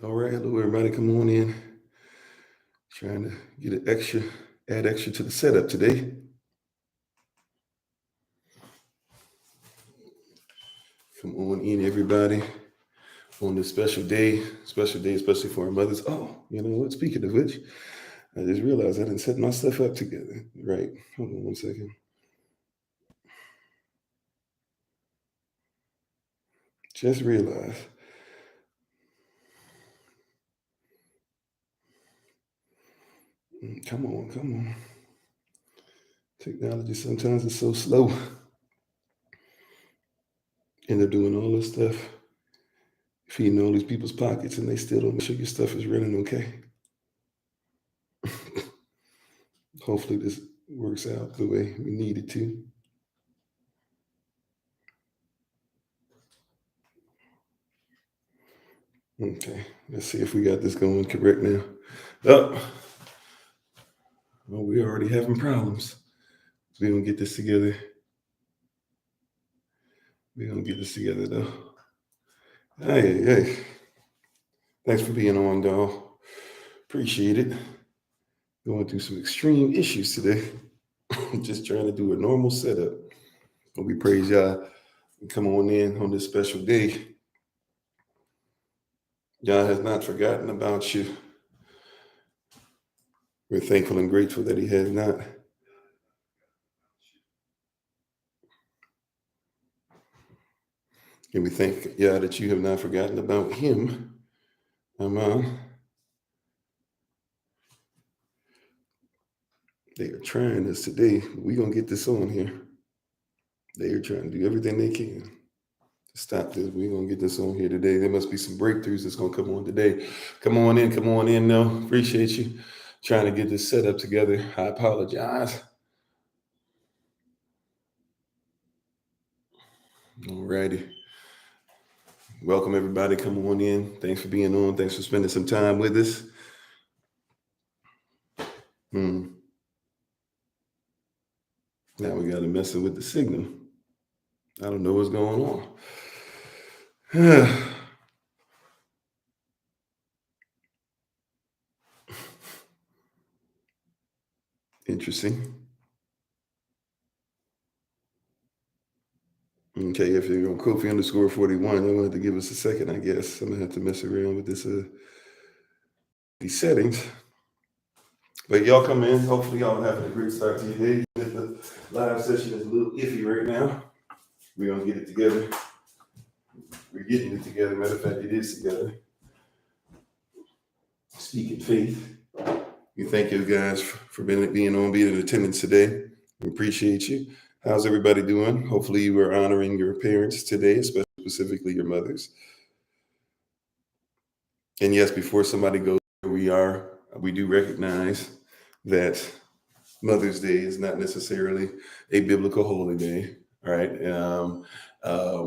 All right, hello everybody. Come on in. Trying to get add extra to the setup today. Come on in, everybody, on this special day, especially for our mothers. Oh, you know what? Speaking of which, I just realized I didn't set my stuff up together. Right. Hold on one second. Just realized. Come on, come on. Technology sometimes is so slow. End up doing all this stuff, feeding all these people's pockets, and they still don't make sure your stuff is running okay. Hopefully, this works out the way we need it to. Okay, let's see if we got this going correct now. Oh, well, we're already having problems. We're gonna get this together. We're gonna get this together though. Hey, hey. Thanks for being on, dog. Appreciate it. Going through some extreme issues today. Just trying to do a normal setup. But we praise y'all. Come on in on this special day. God has not forgotten about you. We're thankful and grateful that He has not. And we thank Yah that you have not forgotten about Him. Amen. They are trying this today. We're going to get this on here. They are trying to do everything they can to stop this. We're going to get this on here today. There must be some breakthroughs that's going to come on today. Come on in. No, appreciate you trying to get this set up together. I apologize. All righty. Welcome, everybody. Come on in. Thanks for being on. Thanks for spending some time with us. Now we got to messing with the signal. I don't know what's going on. Interesting. Okay, if you're on Kofi _41, you're gonna have to give us a second, I guess. I'm gonna have to mess around with this these settings. But y'all come in. Hopefully y'all having a great start to your day. The live session is a little iffy right now. We're gonna get it together. We're getting it together. Matter of fact, it is together. Speaking faith. We thank you guys for being in attendance today. We appreciate you. How's everybody doing? Hopefully you are honoring your parents today, especially specifically your mothers. And yes, before somebody goes, we do recognize that Mother's Day is not necessarily a biblical holiday, right?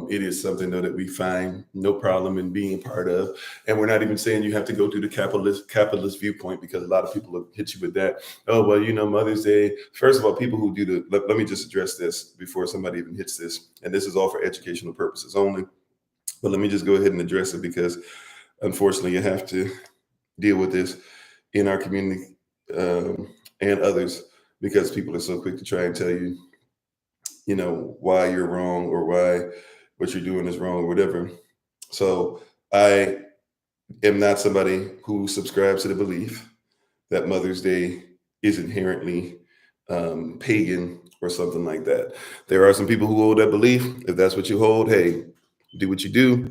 It is something though that we find no problem in being part of, and we're not even saying you have to go through the capitalist viewpoint, because a lot of people will hit you with that. Oh well, Mother's Day. First of all, people who do let me just address this before somebody even hits this, and this is all for educational purposes only. But let me just go ahead and address it, because unfortunately, you have to deal with this in our community and others, because people are so quick to try and tell you, why you're wrong, or why what you're doing is wrong, or whatever. So I am not somebody who subscribes to the belief that Mother's Day is inherently pagan or something like that. There are some people who hold that belief. If that's what you hold, hey, do what you do.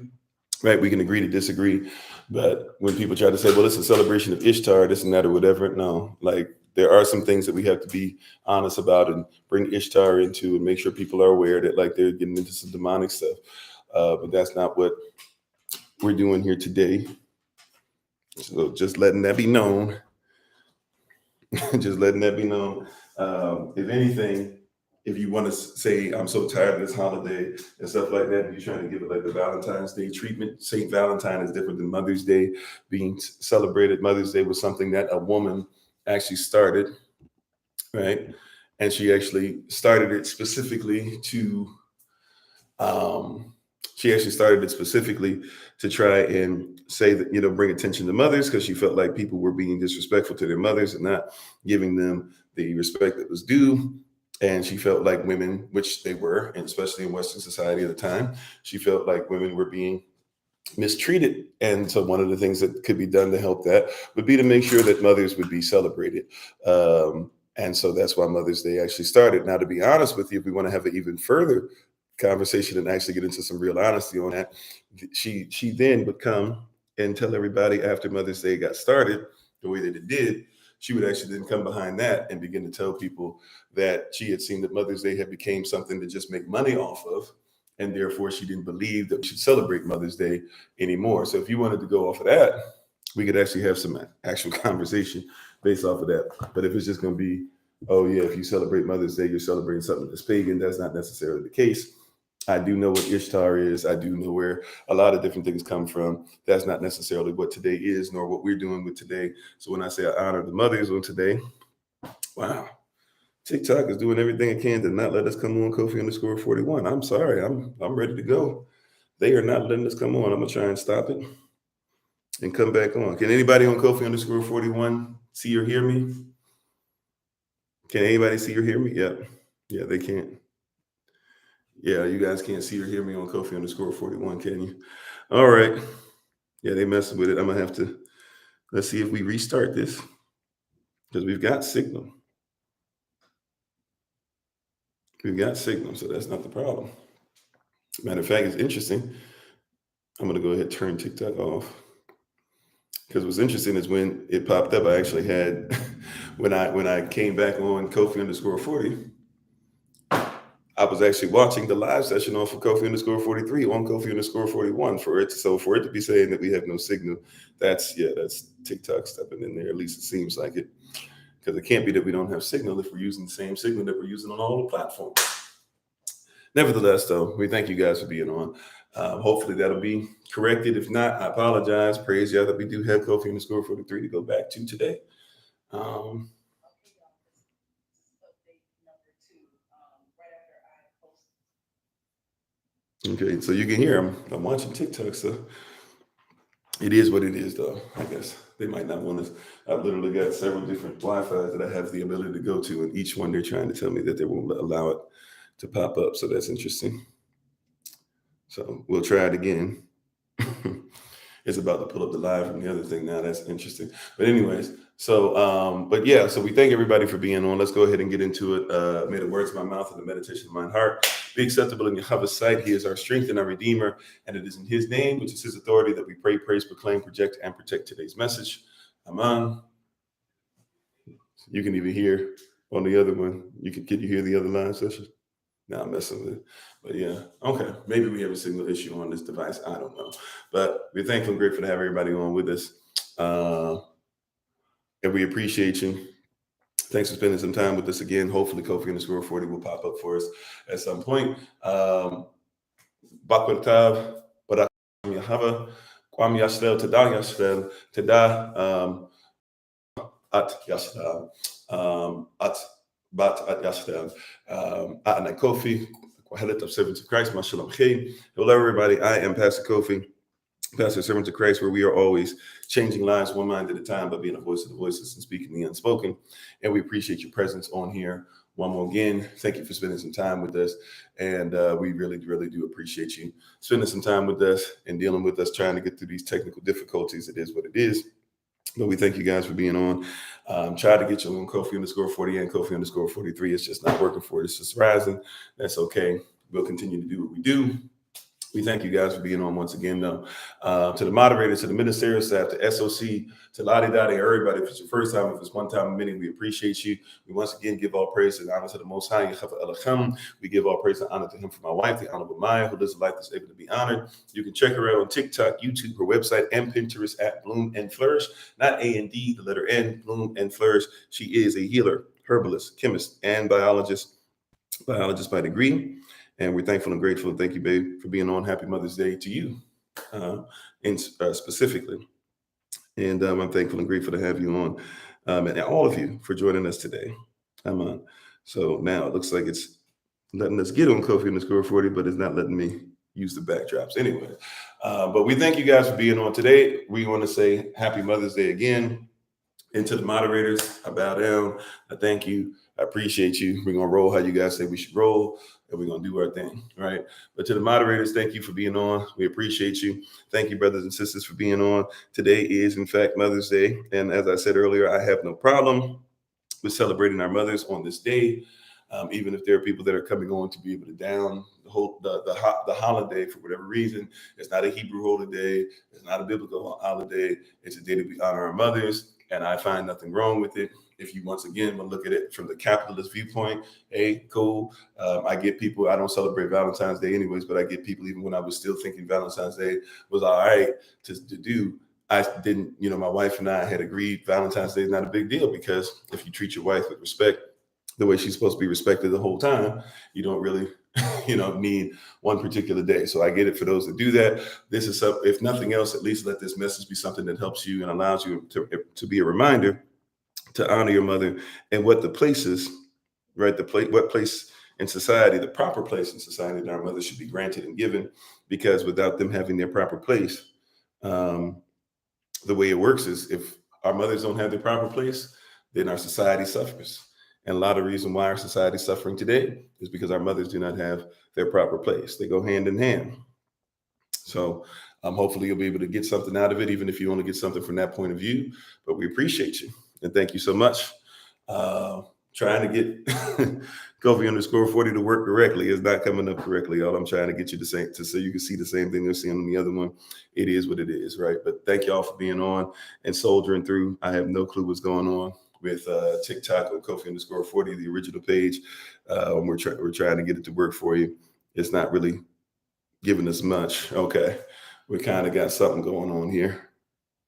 Right, we can agree to disagree, but when people try to say, well, it's a celebration of Ishtar, this and that, or whatever, no, like there are some things that we have to be honest about and bring Ishtar into, and make sure people are aware that like they're getting into some demonic stuff. But that's not what we're doing here today. So just letting that be known. Just letting that be known. If anything, if you want to say, I'm so tired of this holiday and stuff like that, and you're trying to give it like the Valentine's Day treatment, St. Valentine is different than Mother's Day being celebrated. Mother's Day was something that a woman actually started, right? And she actually started it specifically to She actually started it specifically to try and say that, bring attention to mothers, because she felt like people were being disrespectful to their mothers and not giving them the respect that was due. And she felt like women, which they were, and especially in Western society at the time, she felt like women were being mistreated. And so one of the things that could be done to help that would be to make sure that mothers would be celebrated. And so that's why Mother's Day actually started. Now, to be honest with you, if we want to have an even further conversation and actually get into some real honesty on that, she then would come and tell everybody after Mother's Day got started the way that it did. She would actually then come behind that and begin to tell people that she had seen that Mother's Day had become something to just make money off of, and therefore she didn't believe that we should celebrate Mother's Day anymore. So if you wanted to go off of that, we could actually have some actual conversation based off of that. But if it's just going to be, oh yeah, if you celebrate Mother's Day, you're celebrating something that's pagan, that's not necessarily the case. I do know what Ishtar is. I do know where a lot of different things come from. That's not necessarily what today is, nor what we're doing with today. So when I say I honor the mothers on today, wow, TikTok is doing everything it can to not let us come on Kofi_41. I'm sorry. I'm ready to go. They are not letting us come on. I'm gonna try and stop it and come back on. Can anybody on Kofi_41 see or hear me? Can anybody see or hear me? Yep. Yeah, they can't. Yeah, you guys can't see or hear me on Kofi_41, can you? All right. Yeah, they messing with it. I'm gonna have to, let's see if we restart this, because we've got signal. We've got signal, so that's not the problem. Matter of fact, it's interesting. I'm gonna go ahead and turn TikTok off, because what's interesting is when it popped up, I actually had when I came back on Kofi_40, I was actually watching the live session off of Kofi_43 on Kofi_41 for it to be saying that we have no signal. That's TikTok stepping in there. At least it seems like it, because it can't be that we don't have signal if we're using the same signal that we're using on all the platforms. Nevertheless, though, we thank you guys for being on. Hopefully that'll be corrected. If not, I apologize. Praise you that we do have Kofi_43 to go back to today. Okay, so you can hear I'm watching TikTok, so it is what it is, though. I guess they might not want us. I've literally got several different Wi-Fi's that I have the ability to go to, and each one they're trying to tell me that they won't allow it to pop up. So that's interesting. So we'll try it again. It's about to pull up the live from the other thing now. That's interesting. But anyways, so we thank everybody for being on. Let's go ahead and get into it. May the words of my mouth and the meditation of my heart be acceptable in Yahweh's sight. He is our strength and our redeemer, and it is in his name, which is his authority, that we pray, praise, proclaim, project, and protect today's message. Amen. You can even hear on the other one. Can you hear the other live session? No, I'm messing with it. But yeah, okay. Maybe we have a signal issue on this device. I don't know. But we're thankful and grateful to have everybody on with us. And we appreciate you. Thanks for spending some time with us again. Hopefully Kofi_40 will pop up for us at some point. Bakwar Tav, Barak Yahava, Kwam Yashvel, Tada Yashvel, Tada At Yashvel, At Bat At Yashvel, At Kofi, Kwahelet of Servants of Christ, Mashalom Khe. Hello, everybody. I am Pastor Kofi, Pastor Servants of Christ, where we are always changing lives one mind at a time by being a voice of the voiceless and speaking the unspoken. And we appreciate your presence on here. One more again, thank you for spending some time with us. And we really, really do appreciate you spending some time with us and dealing with us, trying to get through these technical difficulties. It is what it is. But we thank you guys for being on. Try to get you on Kofi_40 and Kofi_43. It's just not working for it. It's just rising. That's okay. We'll continue to do what we do. We thank you guys for being on once again, though. To the moderators, to the ministerial staff, to SOC, to Lottie Dottie, everybody. If it's your first time, if it's one time a minute, we appreciate you. We once again give all praise and honor to the Most High. We give all praise and honor to him for my wife, the Honorable Maya, who lives a life that's able to be honored. You can check her out on TikTok, YouTube, her website, and Pinterest at Bloom and Flourish. Not A&D, the letter N, Bloom and Flourish. She is a healer, herbalist, chemist, and biologist by degree. And we're thankful and grateful. Thank you, babe, for being on. Happy Mother's Day to you, specifically. And I'm thankful and grateful to have you on, and all of you for joining us today. So now it looks like it's letting us get on Kofi_40, but it's not letting me use the backdrops anyway. But we thank you guys for being on today. We want to say Happy Mother's Day again. And to the moderators, I bow down. I thank you. I appreciate you. We're going to roll how you guys say we should roll, and we're going to do our thing, right? But to the moderators, thank you for being on. We appreciate you. Thank you, brothers and sisters, for being on. Today is, in fact, Mother's Day. And as I said earlier, I have no problem with celebrating our mothers on this day. Even if there are people that are coming on to be able to down the holiday for whatever reason. It's not a Hebrew holiday. It's not a biblical holiday. It's a day that we honor our mothers, and I find nothing wrong with it. If you once again will look at it from the capitalist viewpoint, hey, cool. I get people. I don't celebrate Valentine's Day anyways, but I get people even when I was still thinking Valentine's Day was all right to do. I didn't, my wife and I had agreed Valentine's Day is not a big deal because if you treat your wife with respect, the way she's supposed to be respected the whole time, you don't really, need one particular day. So I get it for those that do that. This is, if nothing else, at least let this message be something that helps you and allows you to be a reminder to honor your mother and what the place is, right? What place in society, the proper place in society that our mothers should be granted and given, because without them having their proper place, the way it works is if our mothers don't have their proper place, then our society suffers. And a lot of the reason why our society is suffering today is because our mothers do not have their proper place. They go hand in hand. So hopefully you'll be able to get something out of it, even if you only get something from that point of view. But we appreciate you. And thank you so much. Trying to get Kofi_40 to work correctly is not coming up correctly. All I'm trying to get you to say, so you can see the same thing they're seeing on the other one. It is what it is, right? But thank y'all for being on and soldiering through. I have no clue what's going on with TikTok or Kofi_40, the original page. We're trying to get it to work for you. It's not really giving us much. Okay, we kind of got something going on here.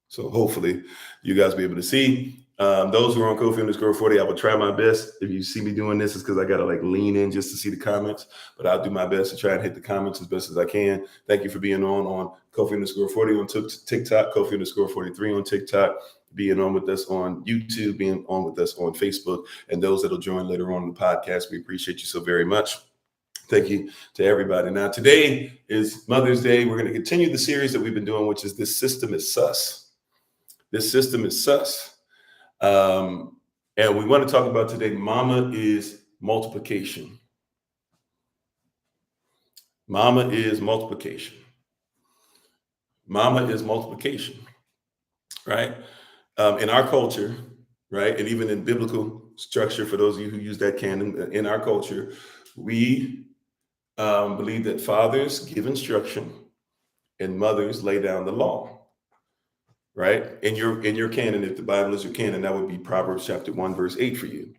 So hopefully you guys will be able to see. Those who are on Kofi_40, I will try my best. If you see me doing this, it's because I got to lean in just to see the comments, but I'll do my best to try and hit the comments as best as I can. Thank you for being on Kofi_40 on TikTok, Kofi_43 on TikTok, being on with us on YouTube, being on with us on Facebook, and those that'll join later on in the podcast. We appreciate you so very much. Thank you to everybody. Now, today is Mother's Day. We're going to continue the series that we've been doing, which is This System is Sus. This system is sus. And we want to talk about today, Momma is multiplication. Momma is multiplication. Momma is multiplication, right? In our culture, right, and even in biblical structure, for those of you who use that canon, in our culture, we believe that fathers give instruction and mothers lay down the law. Right? In your canon, if the Bible is your canon, that would be Proverbs chapter 1, verse 8 for you,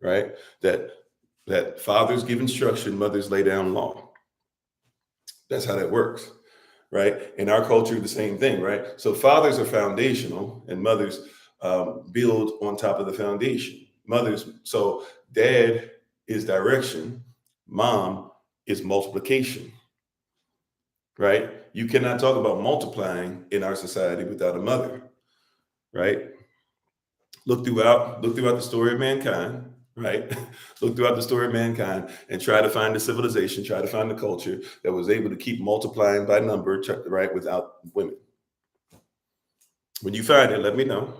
right? That fathers give instruction, mothers lay down law. That's how that works, right? In our culture, the same thing, right? So fathers are foundational and mothers build on top of the foundation. So dad is direction, mom is multiplication. Right? You cannot talk about multiplying in our society without a mother, right? Look throughout the story of mankind, right? Look throughout the story of mankind and try to find the civilization, try to find the culture that was able to keep multiplying by number, right, without women. When you find it, let me know.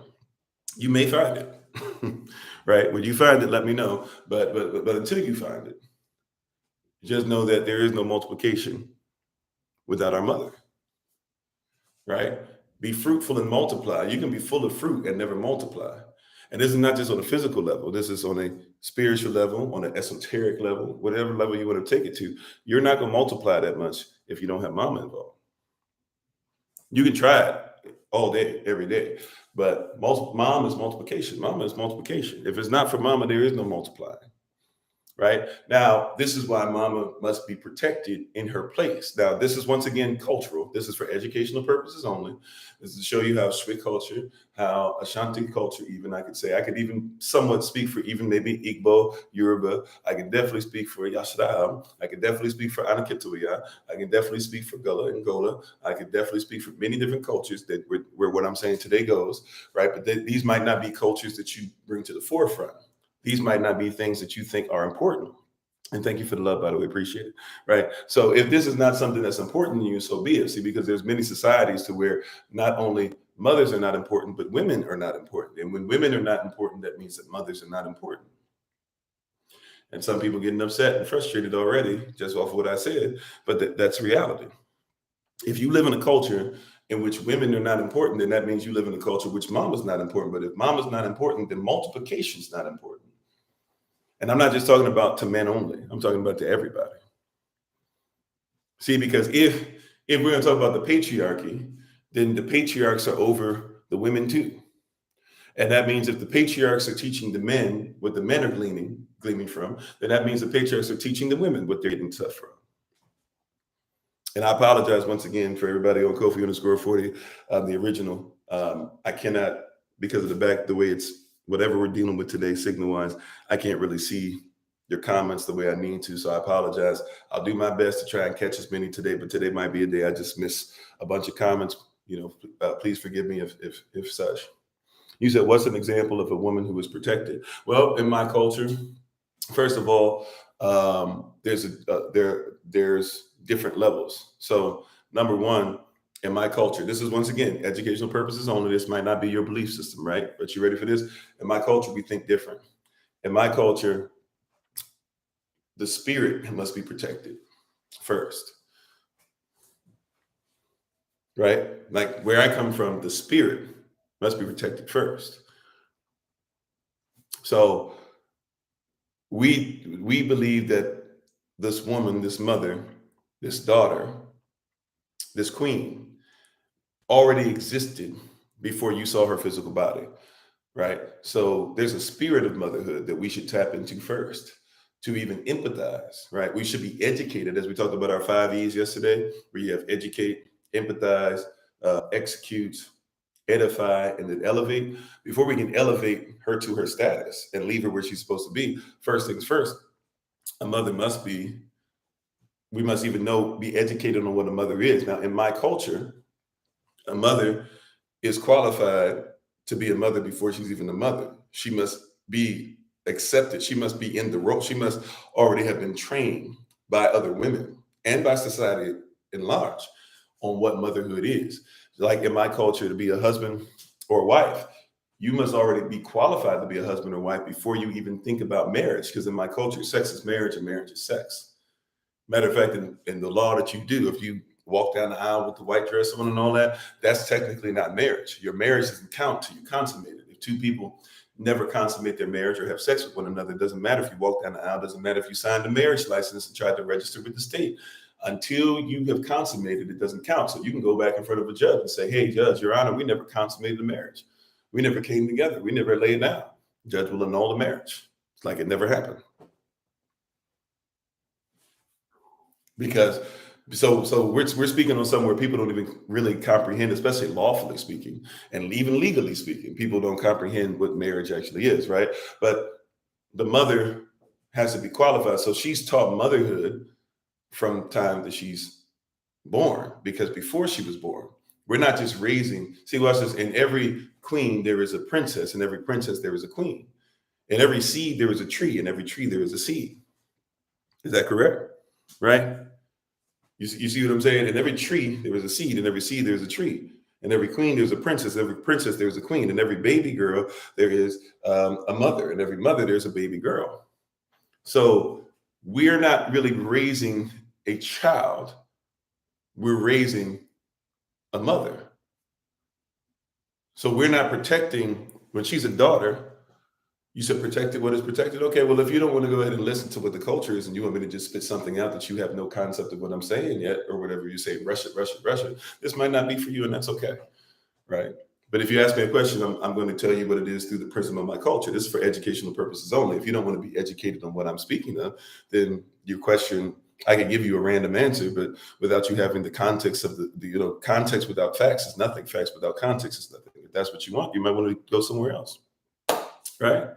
You may find it, right? When you find it, let me know. But until you find it, just know that there is no multiplication without our mother, right? Be fruitful and multiply. You can be full of fruit and never multiply. And this is not just on a physical level. This is on a spiritual level, on an esoteric level, whatever level you want to take it to. You're not going to multiply that much if you don't have mama involved. You can try it all day, every day, but mom is multiplication. Mama is multiplication. If it's not for mama, there is no multiplying. Right? Now, this is why mama must be protected in her place. Now, this is once again cultural. This is for educational purposes only. This is to show you how Swi culture, how Ashanti culture, even I could even somewhat speak for even maybe Igbo, Yoruba. I can definitely speak for Yashram. I can definitely speak for Anakituya. I can definitely speak for Gullah and Gola. I can definitely speak for many different cultures that where what I'm saying today goes, right? But these might not be cultures that you bring to the forefront. These might not be things that you think are important. And thank you for the love, by the way, appreciate it. Right. So if this is not something that's important to you, so be it. See, because there's many societies to where not only mothers are not important, but women are not important. And when women are not important, that means that mothers are not important. And some people getting upset and frustrated already just off of what I said, but that's reality. If you live in a culture in which women are not important, then that means you live in a culture which mama's not important. But if mama's not important, then multiplication's not important. And I'm not just talking about to men only. I'm talking about to everybody. See, because if we're going to talk about the patriarchy, then the patriarchs are over the women too. And that means if the patriarchs are teaching the men what the men are gleaming from, then that means the patriarchs are teaching the women what they're getting tough from. And I apologize once again for everybody on Kofi_40, the original. I cannot, because of the way it's, whatever we're dealing with today, signal wise, I can't really see your comments the way I need to. So I apologize. I'll do my best to try and catch as many today, but today might be a day I just miss a bunch of comments. Please forgive me if such. You said, what's an example of a woman who is protected? Well, in my culture, first of all, there's different levels. So number one, in my culture, this is once again educational purposes only. This might not be your belief system, right? But you ready for this? In my culture, we think different. In my culture, the spirit must be protected first, right? Like where I come from, the spirit must be protected first. So we believe that this woman, this mother, this daughter, this queen already existed before you saw her physical body, right? So there's a spirit of motherhood that we should tap into first to even empathize, right? We should be educated, as we talked about our 5 E's yesterday, where you have educate, empathize, execute, edify, and then elevate. Before we can elevate her to her status and leave her where she's supposed to be, first things first, a mother must be, we must even be educated on what a mother is. Now, in my culture, a mother is qualified to be a mother before she's even a mother. She must be accepted. She must be in the role. She must already have been trained by other women and by society in large on what motherhood is. Like in my culture, to be a husband or a wife, you must already be qualified to be a husband or wife before you even think about marriage. Because in my culture, sex is marriage and marriage is sex. Matter of fact, in the law that you do, if you walk down the aisle with the white dress on and all that, that's technically not marriage. Your marriage doesn't count till you consummate it. If two people never consummate their marriage or have sex with one another, it doesn't matter if you walk down the aisle, doesn't matter if you signed a marriage license and tried to register with the state. Until you have consummated, it doesn't count. So you can go back in front of a judge and say, hey, judge, your honor, we never consummated the marriage. We never came together. We never laid down. The judge will annul the marriage. It's like it never happened. Because so we're speaking on somewhere people don't even really comprehend, especially lawfully speaking, and even legally speaking, people don't comprehend what marriage actually is, right? But the mother has to be qualified. So she's taught motherhood from time that she's born, because before she was born, we're not just raising, see, watch this, in every queen there is a princess, in every princess there is a queen. In every seed there is a tree, in every tree there is a seed. Is that correct? Right? You see what I'm saying? In every tree, there is a seed. In every seed, there's a tree. In every queen, there's a princess. In every princess, there's a queen. In every baby girl, there is a mother. In every mother, there's a baby girl. So we're not really raising a child. We're raising a mother. So we're not protecting, when she's a daughter, you said protected. What is protected? Okay, well, if you don't want to go ahead and listen to what the culture is and you want me to just spit something out that you have no concept of what I'm saying yet, or whatever you say, rush it, this might not be for you, and that's okay, right? But if you ask me a question, I'm going to tell you what it is through the prism of my culture. This is for educational purposes only. If you don't want to be educated on what I'm speaking of, then your question, I can give you a random answer, but without you having the context of the context without facts is nothing. Facts without context is nothing. If that's what you want, you might want to go somewhere else, right?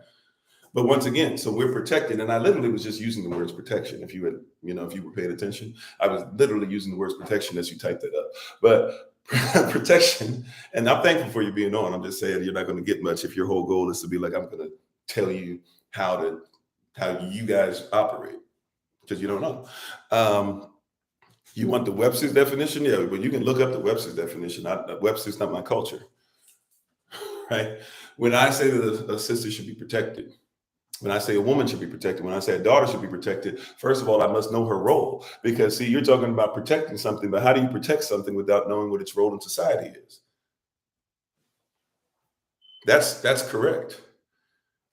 But once again, so we're protected. And I literally was just using the words protection. If you had, if you were paying attention, I was literally using the words protection as you typed it up. But protection, and I'm thankful for you being on. I'm just saying you're not going to get much if your whole goal is to be like, I'm going to tell you how you guys operate. because you don't know. You want the Webster's definition? Yeah, but you can look up the Webster's definition. Webster's not my culture, right? When I say that a sister should be protected, when I say a woman should be protected, when I say a daughter should be protected, first of all, I must know her role. Because see, you're talking about protecting something, but how do you protect something without knowing what its role in society is? That's correct.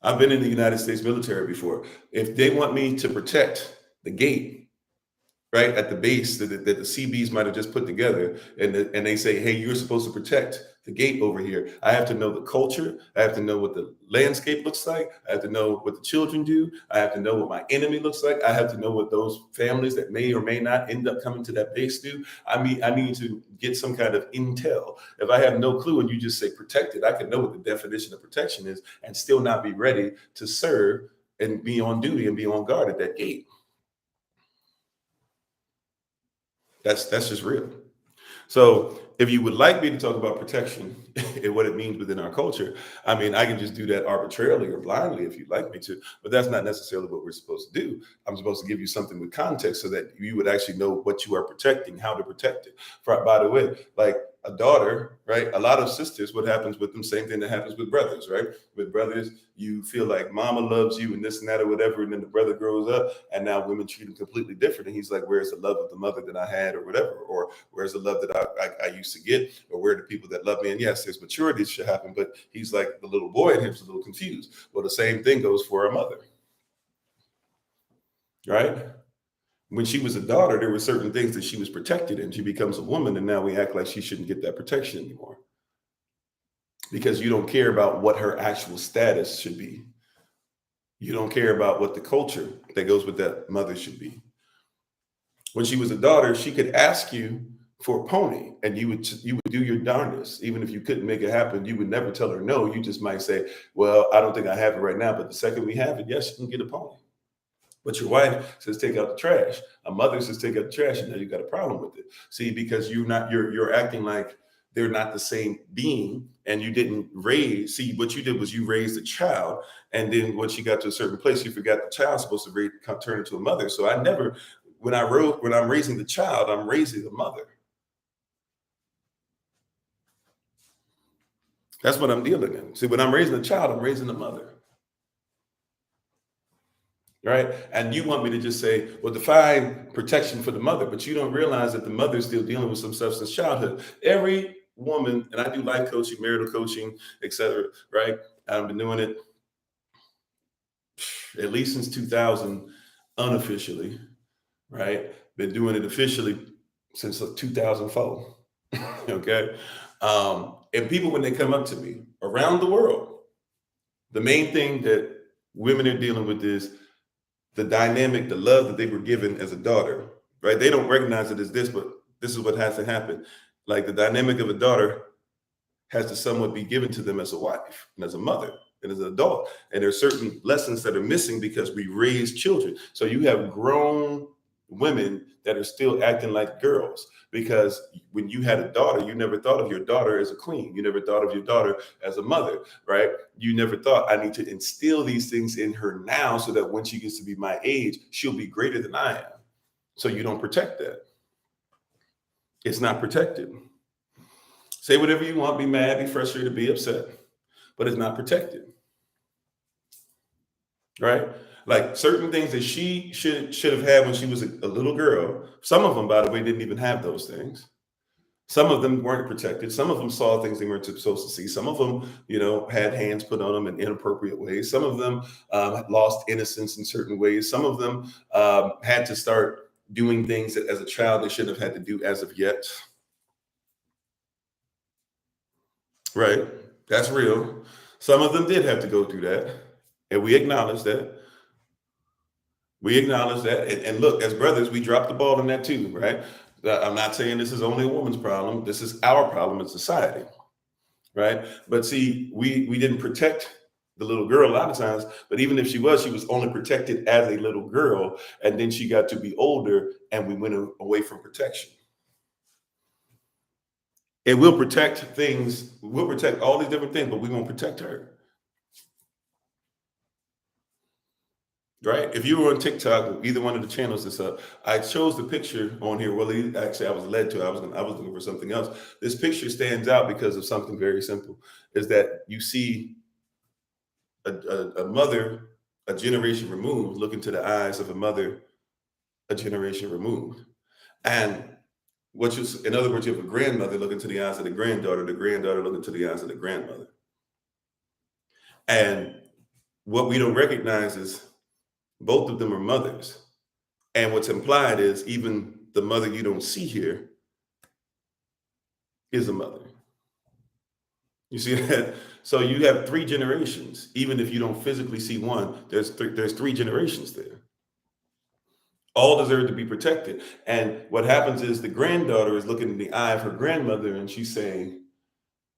I've been in the United States military before. If they want me to protect the gate, right at the base that the CBs might have just put together, and they say, hey, you're supposed to protect the gate over here. I have to know the culture. I have to know what the landscape looks like. I have to know what the children do. I have to know what my enemy looks like. I have to know what those families that may or may not end up coming to that base do. I need to get some kind of intel. If I have no clue and you just say protected, I can know what the definition of protection is and still not be ready to serve and be on duty and be on guard at that gate. That's just real. So if you would like me to talk about protection and what it means within our culture, I mean, I can just do that arbitrarily or blindly if you'd like me to, but that's not necessarily what we're supposed to do. I'm supposed to give you something with context so that you would actually know what you are protecting, how to protect it. By the way, like a daughter, right? A lot of sisters, what happens with them, same thing that happens with brothers, right? With brothers, you feel like mama loves you and this and that or whatever, and then the brother grows up and now women treat him completely different. And he's like, where's the love of the mother that I had or whatever? Or where's the love that I used to get? Or where are the people that love me? And yes, there's maturity that should happen, but he's like, the little boy in him's a little confused. Well, the same thing goes for a mother, right? When she was a daughter, there were certain things that she was protected in. She becomes a woman, and now we act like she shouldn't get that protection anymore because you don't care about what her actual status should be. You don't care about what the culture that goes with that mother should be. When she was a daughter, she could ask you for a pony, and you would do your darndest. Even if you couldn't make it happen, you would never tell her no. You just might say, "Well, I don't think I have it right now, but the second we have it, yes, you can get a pony." But your wife says take out the trash. A mother says take out the trash, and now you got a problem with it. See, because you're acting like they're not the same being, and you didn't raise. See, what you did was you raised a child, and then once you got to a certain place, you forgot the child's supposed to turn into a mother. So I never, when I'm raising the child, I'm raising the mother. That's what I'm dealing in. See, when I'm raising a child, I'm raising a mother. Right? And you want me to just say, well, define protection for the mother, but you don't realize that the mother is still dealing with some stuff since childhood. Every woman, and I do life coaching, marital coaching, etc. Right? I've been doing it at least since 2000, unofficially. Right? Been doing it officially since 2004. Okay. And people, when they come up to me around the world, the main thing that women are dealing with is the dynamic, the love that they were given as a daughter, right? They don't recognize it as this, but this is what has to happen. Like the dynamic of a daughter has to somewhat be given to them as a wife and as a mother and as an adult. And there's certain lessons that are missing because we raise children. So you have grown women that are still acting like girls because when you had a daughter, you never thought of your daughter as a queen. You never thought of your daughter as a mother, right? You never thought, I need to instill these things in her now so that when she gets to be my age, she'll be greater than I am. So you don't protect that. It's not protected. Say whatever you want, be mad, be frustrated, be upset, but it's not protected. Right? Like certain things that she should have had when she was a little girl. Some of them, by the way, didn't even have those things. Some of them weren't protected. Some of them saw things they weren't supposed to see. Some of them, had hands put on them in inappropriate ways. Some of them lost innocence in certain ways. Some of them had to start doing things that as a child they shouldn't have had to do as of yet. Right? That's real. Some of them did have to go through that. And we acknowledge that. We acknowledge that. And look, as brothers, we dropped the ball on that too, right? I'm not saying this is only a woman's problem. This is our problem in society, right? But see, we didn't protect the little girl a lot of times, but even if she was only protected as a little girl. And then she got to be older and we went away from protection. And we'll protect things, we'll protect all these different things, but we won't protect her. right? If you were on TikTok, either one of the channels that's up, I chose the picture on here. Well, actually, I was led to. I was looking for something else. This picture stands out because of something very simple: is that you see a mother a generation removed look into the eyes of a mother a generation removed, and in other words, you have a grandmother look into the eyes of the granddaughter look into the eyes of the grandmother, and what we don't recognize is both of them are mothers. And what's implied is even the mother you don't see here is a mother. You see that? So you have three generations. Even if you don't physically see one, there's three generations there. All deserve to be protected. And what happens is the granddaughter is looking in the eye of her grandmother and she's saying,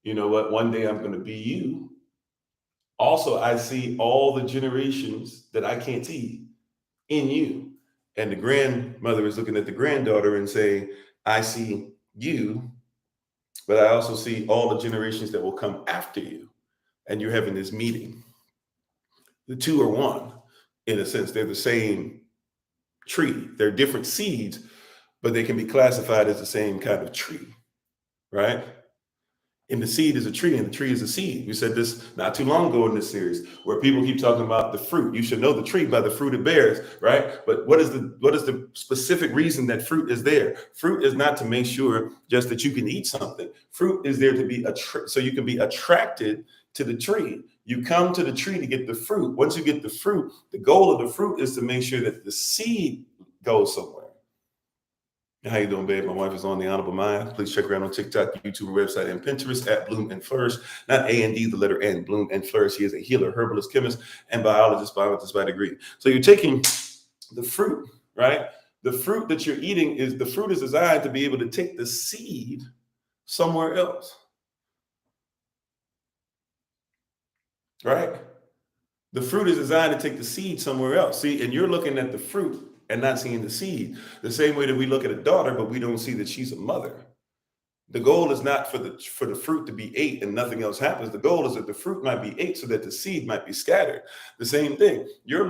you know what, one day I'm going to be you. Also, I see all the generations that I can't see in you. And the grandmother is looking at the granddaughter and saying, I see you, but I also see all the generations that will come after you. And you're having this meeting. The two are one, in a sense. They're the same tree. They're different seeds, but they can be classified as the same kind of tree, right? And the seed is a tree, and the tree is a seed. We said this not too long ago in this series, where people keep talking about the fruit. You should know the tree by the fruit it bears, right? But what is the specific reason that fruit is there? Fruit is not to make sure just that you can eat something. Fruit is there to be so you can be attracted to the tree. You come to the tree to get the fruit. Once you get the fruit, the goal of the fruit is to make sure that the seed goes somewhere. How you doing, babe? My wife is on the Honorable Mind. Please check her out on TikTok, YouTube, website, and Pinterest at Bloom and Flourish. Not A&D, the letter N. Bloom and Flourish. She is a healer, herbalist, chemist, and biologist by degree. So you're taking the fruit, right? The fruit that you're eating is designed to be able to take the seed somewhere else, right? The fruit is designed to take the seed somewhere else. See, and you're looking at the fruit and not seeing the seed. The same way that we look at a daughter, but we don't see that she's a mother. The goal is not for the fruit to be ate and nothing else happens. The goal is that the fruit might be ate so that the seed might be scattered. The same thing. They're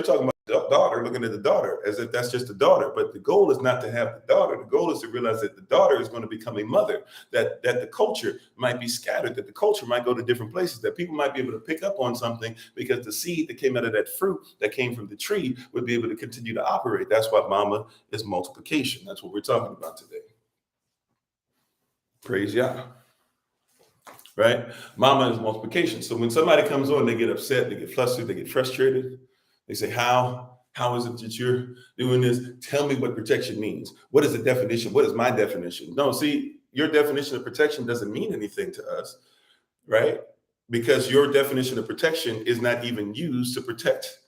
talking about the daughter, looking at the daughter as if that's just a daughter. But the goal is not to have the daughter. The goal is to realize that the daughter is going to become a mother, that the culture might be scattered, that the culture might go to different places, that people might be able to pick up on something because the seed that came out of that fruit that came from the tree would be able to continue to operate. That's why Momma is multiplication. That's what we're talking about today. Praise Yah. Right? Momma is multiplication. So when somebody comes on, they get upset, they get flustered, they get frustrated. They say, How is it that you're doing this? Tell me what protection means. What is the definition? What is my definition? No, see, your definition of protection doesn't mean anything to us, right? Because your definition of protection is not even used to protect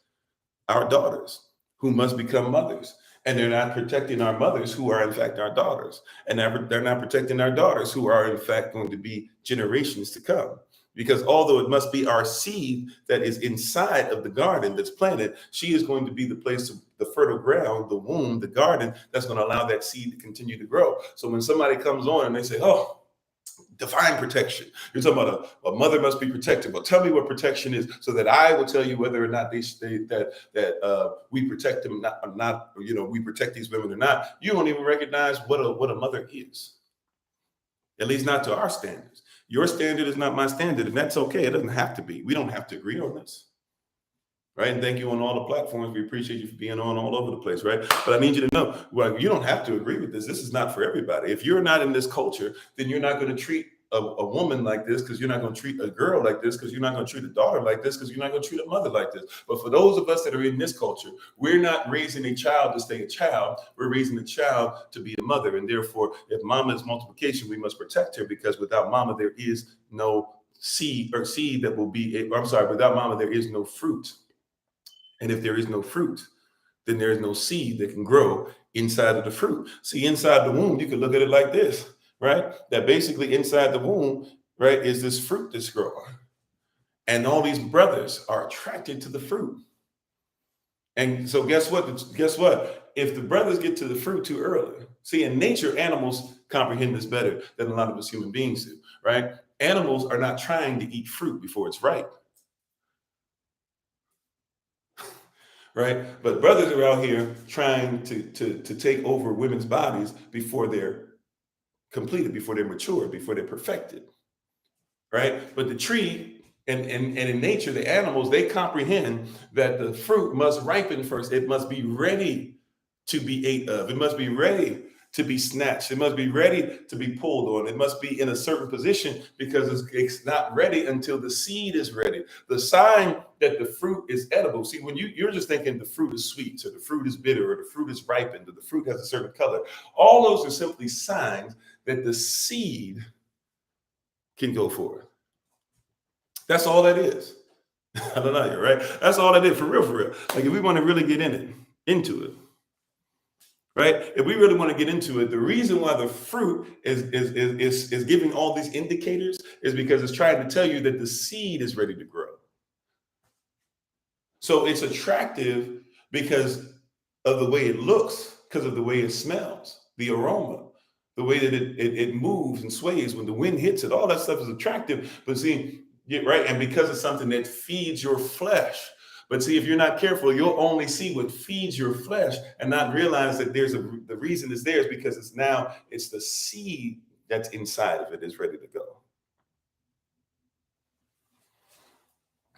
our daughters who must become mothers. And they're not protecting our mothers who are in fact our daughters. And they're not protecting our daughters who are in fact going to be generations to come. Because although it must be our seed that is inside of the garden that's planted, she is going to be the place, the fertile ground, the womb, the garden that's going to allow that seed to continue to grow. So when somebody comes on and they say, oh, divine protection. You're talking about a mother must be protected. Well, tell me what protection is, so that I will tell you whether or not we protect them, not we protect these women or not. You don't even recognize what a mother is, at least not to our standards. Your standard is not my standard, and that's okay. It doesn't have to be. We don't have to agree on this. Right. And thank you on all the platforms. We appreciate you for being on all over the place. Right. But I need you to know, well, you don't have to agree with this. This is not for everybody. If you're not in this culture, then you're not going to treat a woman like this, because you're not going to treat a girl like this, because you're not going to treat a daughter like this, because you're not going to treat a mother like this. But for those of us that are in this culture, we're not raising a child to stay a child. We're raising a child to be a mother. And therefore, if Momma is multiplication, we must protect her, because without Momma, there is no seed that will be, without Momma, there is no fruit. And if there is no fruit, then there is no seed that can grow inside of the fruit. See, inside the womb, you can look at it like this, right? That basically inside the womb, right, is this fruit that's growing. And all these brothers are attracted to the fruit. And so guess what? If the brothers get to the fruit too early, see, in nature, animals comprehend this better than a lot of us human beings do, right? Animals are not trying to eat fruit before it's ripe. right? But brothers are out here trying to take over women's bodies before they're completed, before they're mature, before they're perfected, right? But the tree and in nature, the animals, they comprehend that the fruit must ripen first. It must be ready to be ate of. It must be ready to be snatched. It must be ready to be pulled on. It must be in a certain position because it's not ready until the seed is ready. The sign that the fruit is edible. See, when you're just thinking the fruit is sweet, or the fruit is bitter, or the fruit is ripened, or the fruit has a certain color, all those are simply signs that the seed can go forth. That's all that is. I don't know, right? That's all that is, for real, for real. Like, if we want to really get into it, right? If we really want to get into it, the reason why the fruit is giving all these indicators is because it's trying to tell you that the seed is ready to grow. So it's attractive because of the way it looks, because of the way it smells, the aroma, the way that it moves and sways when the wind hits it. All that stuff is attractive. But see, yeah, right, and because it's something that feeds your flesh. But see, if you're not careful, you'll only see what feeds your flesh and not realize that the reason is there is because it's the seed that's inside of it is ready to go.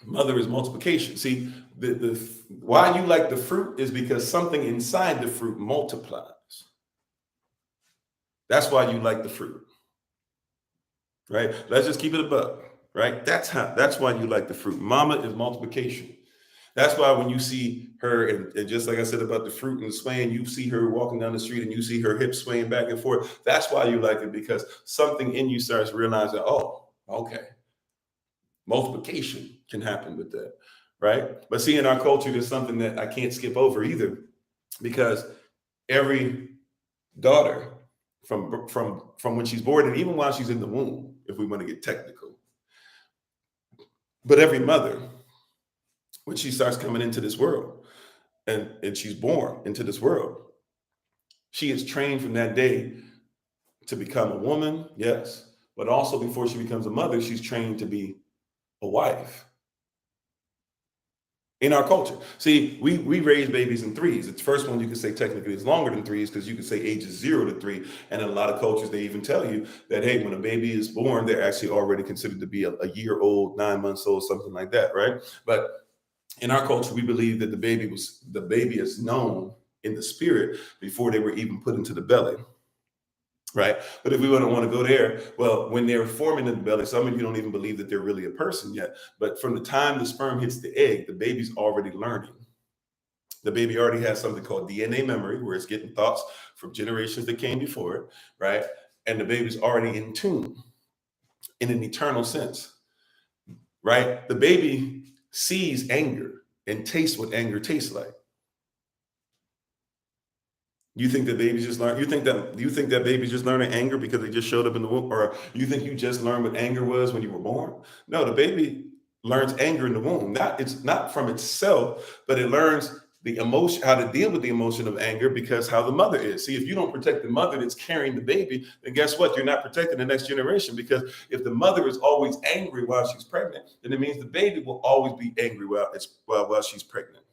Mother is multiplication. See, the why you like the fruit is because something inside the fruit multiplies. That's why you like the fruit, right? Let's just keep it above, right? That's why you like the fruit. Mama is multiplication. That's why when you see her, and just like I said about the fruit and swaying, you see her walking down the street and you see her hips swaying back and forth. That's why you like it, because something in you starts realizing, oh, okay, multiplication can happen with that, right? But see, in our culture, there's something that I can't skip over either, because every daughter from when she's born, and even while she's in the womb, if we want to get technical, but every mother, when she starts coming into this world and she's born into this world, she is trained from that day to become a woman, yes, but also before she becomes a mother, she's trained to be a wife. In our culture, see, we raise babies in threes. The first one you could say technically is longer than threes, because you could say ages 0 to 3. And in a lot of cultures, they even tell you that, hey, when a baby is born, they're actually already considered to be a year old, 9 months old, something like that, right? But in our culture, we believe that the baby is known in the spirit before they were even put into the belly. Right. But if we don't want to go there, well, when they're forming in the belly, some of you don't even believe that they're really a person yet. But from the time the sperm hits the egg, the baby's already learning. The baby already has something called DNA memory, where it's getting thoughts from generations that came before it. Right. And the baby's already in tune in an eternal sense. Right. The baby sees anger and tastes what anger tastes like. You think that babies just learn? You think that babies just learning anger because they just showed up in the womb, or you think you just learned what anger was when you were born? No, the baby learns anger in the womb. It's not from itself, but it learns the emotion, how to deal with the emotion of anger, because how the mother is. See, if you don't protect the mother that's carrying the baby, then guess what? You're not protecting the next generation, because if the mother is always angry while she's pregnant, then it means the baby will always be angry while she's pregnant.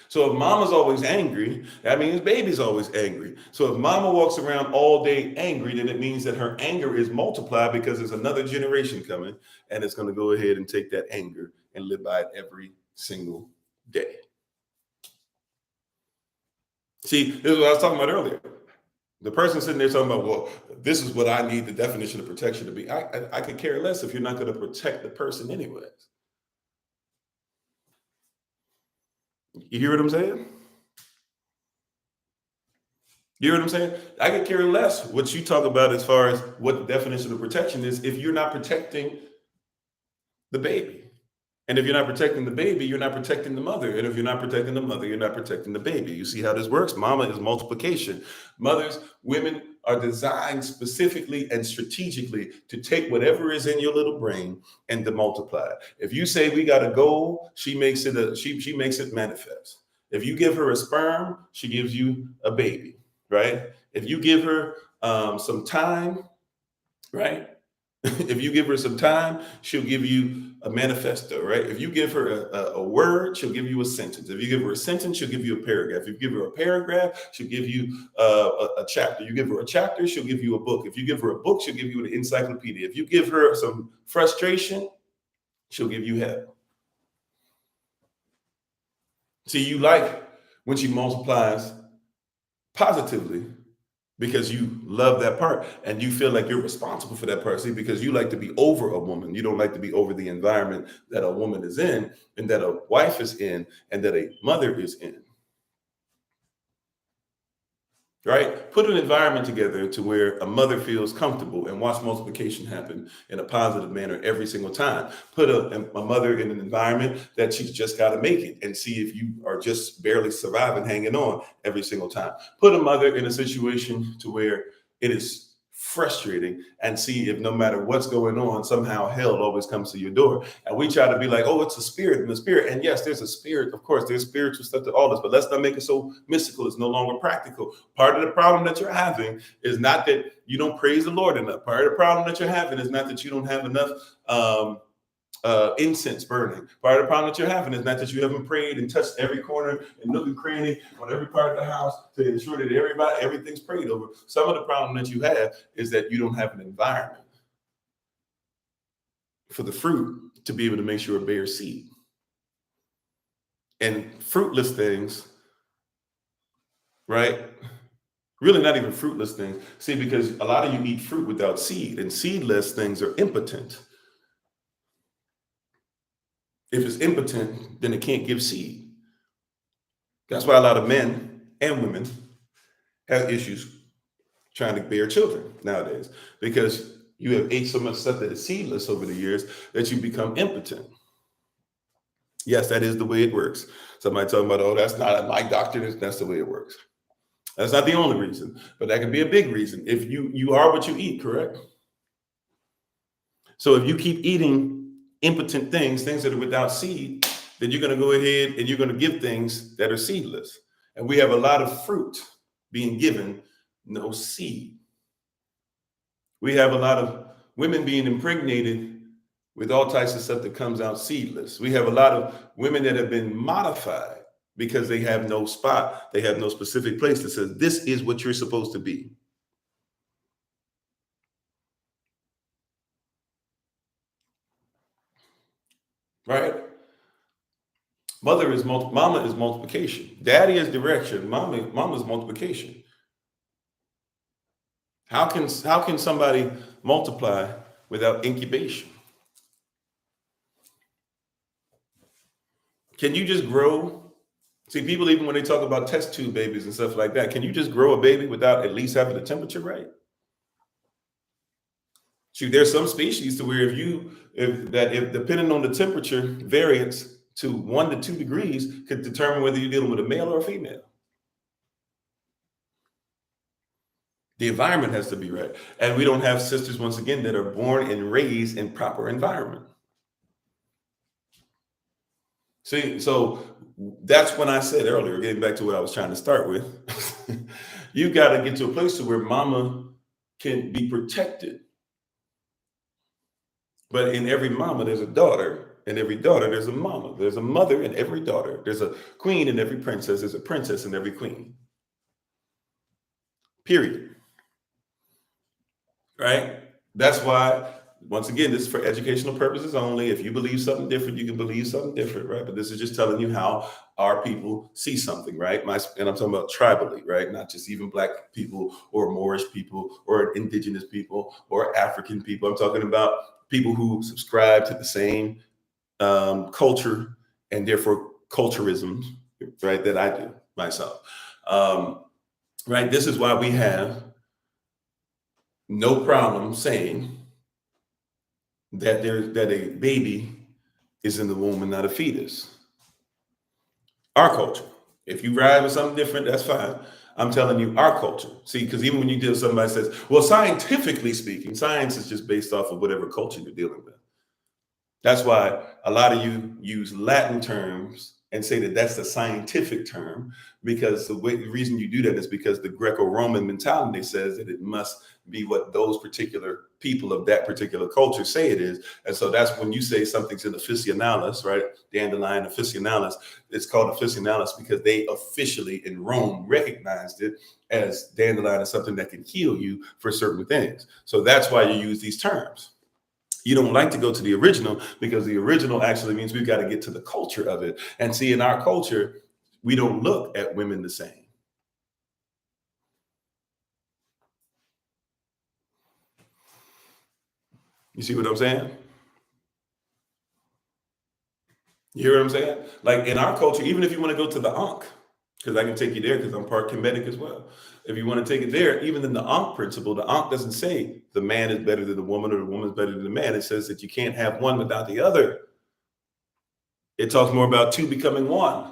So if mama's always angry, that means baby's always angry. So if mama walks around all day angry, then it means that her anger is multiplied, because there's another generation coming, and it's going to go ahead and take that anger and live by it every single day. See, this is what I was talking about earlier. The person sitting there talking about, well, this is what I need the definition of protection to be. I could care less if you're not going to protect the person anyways. You hear what I'm saying? You hear what I'm saying? I could care less what you talk about as far as what the definition of protection is if you're not protecting the baby. And if you're not protecting the baby, you're not protecting the mother. And if you're not protecting the mother, you're not protecting the baby. You see how this works? Mama is multiplication. Women are designed specifically and strategically to take whatever is in your little brain and to multiply it. If you say we got a goal, she makes it manifest. If you give her a sperm, she gives you a baby, right? If you give her some time, right? If you give her some time, she'll give you a manifesto, right? If you give her a word, she'll give you a sentence. If you give her a sentence, she'll give you a paragraph. If you give her a paragraph, she'll give you a chapter. You give her a chapter, she'll give you a book. If you give her a book, she'll give you an encyclopedia. If you give her some frustration, she'll give you hell. See, you like when she multiplies positively because you love that part and you feel like you're responsible for that part. See, because you like to be over a woman. You don't like to be over the environment that a woman is in and that a wife is in and that a mother is in. Right? Put an environment together to where a mother feels comfortable and watch multiplication happen in a positive manner every single time. Put a mother in an environment that she's just got to make it and see if you are just barely surviving, hanging on every single time. Put a mother in a situation to where it is frustrating and see if no matter what's going on, somehow hell always comes to your door. And we try to be like, oh, it's a spirit and the spirit. And yes, there's a spirit. Of course, there's spiritual stuff to all this, but let's not make it so mystical. It's no longer practical. Part of the problem that you're having is not that you don't praise the Lord enough. Part of the problem that you're having is not that you don't have enough incense burning. Part of the problem that you're having is not that you haven't prayed and touched every corner and nook and cranny on every part of the house to ensure that everything's prayed over. Some of the problem that you have is that you don't have an environment for the fruit to be able to make sure it bears seed. And fruitless things, right? Really not even fruitless things. See, because a lot of you eat fruit without seed, and seedless things are impotent. If it's impotent, then it can't give seed. That's why a lot of men and women have issues trying to bear children nowadays, because you have ate so much stuff that is seedless over the years that you become impotent. Yes, that is the way it works. Somebody talking about, oh, that's not my doctrine. That's the way it works. That's not the only reason, but that can be a big reason. If you are what you eat, correct? So if you keep eating impotent things that are without seed, then you're going to go ahead and you're going to give things that are seedless. And we have a lot of fruit being given, no seed. We have a lot of women being impregnated with all types of stuff that comes out seedless. We have a lot of women that have been modified because they have no spot, they have no specific place that says, this is what you're supposed to be. Right? Mama is multiplication. Daddy is direction. Mama is multiplication. How can somebody multiply without incubation? Can you just grow? See, people, even when they talk about test tube babies and stuff like that, can you just grow a baby without at least having the temperature right? Shoot, there's some species to where if depending on the temperature variance to 1 to 2 degrees could determine whether you're dealing with a male or a female. The environment has to be right. And we don't have sisters, once again, that are born and raised in proper environment. See, so that's when I said earlier, getting back to what I was trying to start with, you got to get to a place to where mama can be protected. But in every mama, there's a daughter. In every daughter, there's a mama. There's a mother in every daughter. There's a queen in every princess. There's a princess in every queen. Period. Right? That's why, once again, this is for educational purposes only. If you believe something different, you can believe something different, right? But this is just telling you how our people see something, right? And I'm talking about tribally, right? Not just even Black people or Moorish people or indigenous people or African people. I'm talking about people who subscribe to the same culture and therefore culturism, right? That I do myself, right? This is why we have no problem saying that a baby is in the womb and not a fetus. Our culture. If you ride with something different, that's fine. I'm telling you, our culture. See, because even when you deal with somebody says, well, scientifically speaking, science is just based off of whatever culture you're dealing with. That's why a lot of you use Latin terms and say that that's the scientific term, because the reason you do that is because the Greco-Roman mentality says that it must be what those particular people of that particular culture say it is. And so that's when you say something's an officinalis, right? Dandelion officinalis. It's called officinalis because they officially in Rome recognized it as dandelion as something that can heal you for certain things. So that's why you use these terms. You don't like to go to the original because the original actually means we've got to get to the culture of it. And see, in our culture, we don't look at women the same. You see what I'm saying? You hear what I'm saying? Like in our culture, even if you want to go to the Ankh, because I can take you there because I'm part Kemetic as well. If you want to take it there, even in the Ankh principle, the Ankh doesn't say the man is better than the woman or the woman is better than the man. It says that you can't have one without the other. It talks more about two becoming one.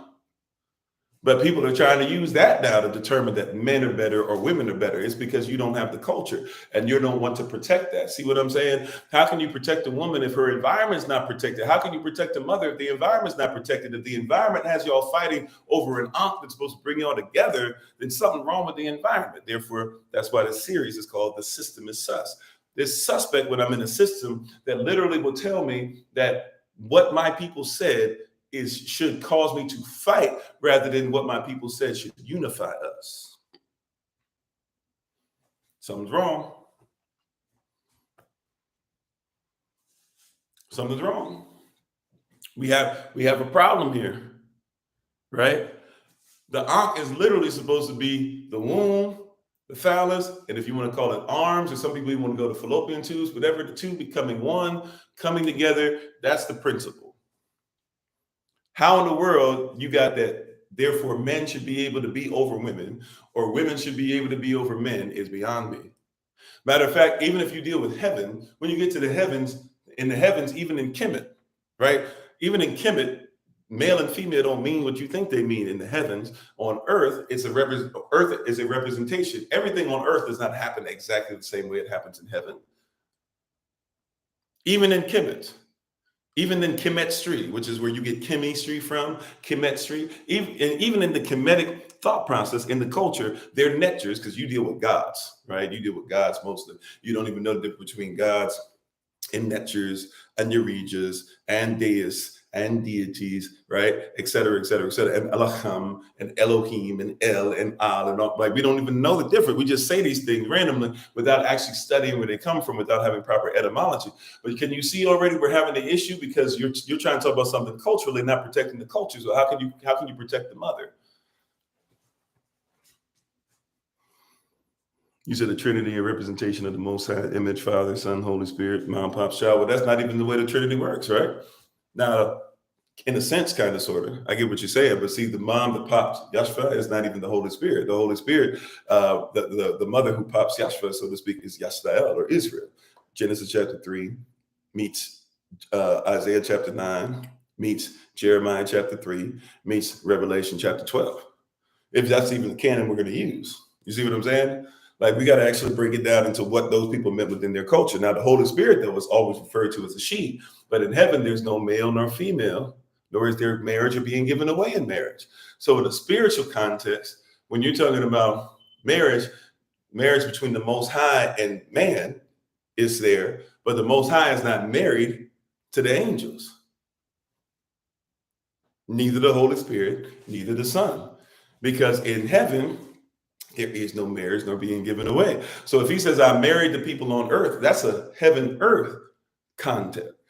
But people are trying to use that now to determine that men are better or women are better. It's because you don't have the culture and you don't want to protect that. See what I'm saying? How can you protect a woman if her environment is not protected? How can you protect a mother if the environment is not protected? If the environment has y'all fighting over an ankh that's supposed to bring y'all together, then something wrong with the environment. Therefore, that's why this series is called The System is Sus. There's suspect when I'm in a system that literally will tell me that what my people said should cause me to fight rather than what my people said should unify us. Something's wrong. Something's wrong. We have a problem here, right? The ankh is literally supposed to be the womb, the phallus, and if you want to call it arms, or some people even want to go to fallopian tubes, whatever, the two becoming one, coming together. That's the principle. How in the world you got that? Therefore, men should be able to be over women, or women should be able to be over men, is beyond me. Matter of fact, even if you deal with heaven, when you get to the heavens, in the heavens, even in Kemet, right? Even in Kemet, male and female don't mean what you think they mean in the heavens. On earth, earth is a representation. Everything on earth does not happen exactly the same way it happens in heaven. Even in Kemet. Even in Kemet Street, which is where you get chemistry from, Kemet Street, even in the Kemetic thought process, in the culture, they're netures because you deal with gods, right? You deal with gods mostly. You don't even know the difference between gods and netures and euregias and deists and deities, right? Et cetera, et cetera, et cetera. And Elohim and Elohim and El and Al and all. Like, we don't even know the difference. We just say these things randomly without actually studying where they come from, without having proper etymology. But can you see already we're having the issue because you're trying to talk about something culturally, not protecting the culture. So how can you protect the mother? You said the Trinity, a representation of the Most High, image, Father, Son, Holy Spirit, Mom, Pop, Child. Well, that's not even the way the Trinity works, right? Now, in a sense, kind of, sort of. I get what you're saying, but see, the mom that pops Yashva is not even the Holy Spirit. The Holy Spirit, the mother who pops Yashva, so to speak, is Yashrael or Israel. Genesis chapter 3 meets Isaiah chapter 9, meets Jeremiah chapter 3, meets Revelation chapter 12. If that's even the canon we're going to use. You see what I'm saying? Like, we got to actually break it down into what those people meant within their culture. Now, the Holy Spirit, though, is always referred to as a she, but in heaven, there's no male nor female, nor is there marriage or being given away in marriage. So in a spiritual context, when you're talking about marriage between the Most High and man is there, but the Most High is not married to the angels. Neither the Holy Spirit, neither the Son. Because in heaven, there is no marriage nor being given away. So if he says, I married the people on earth, that's a heaven-earth concept.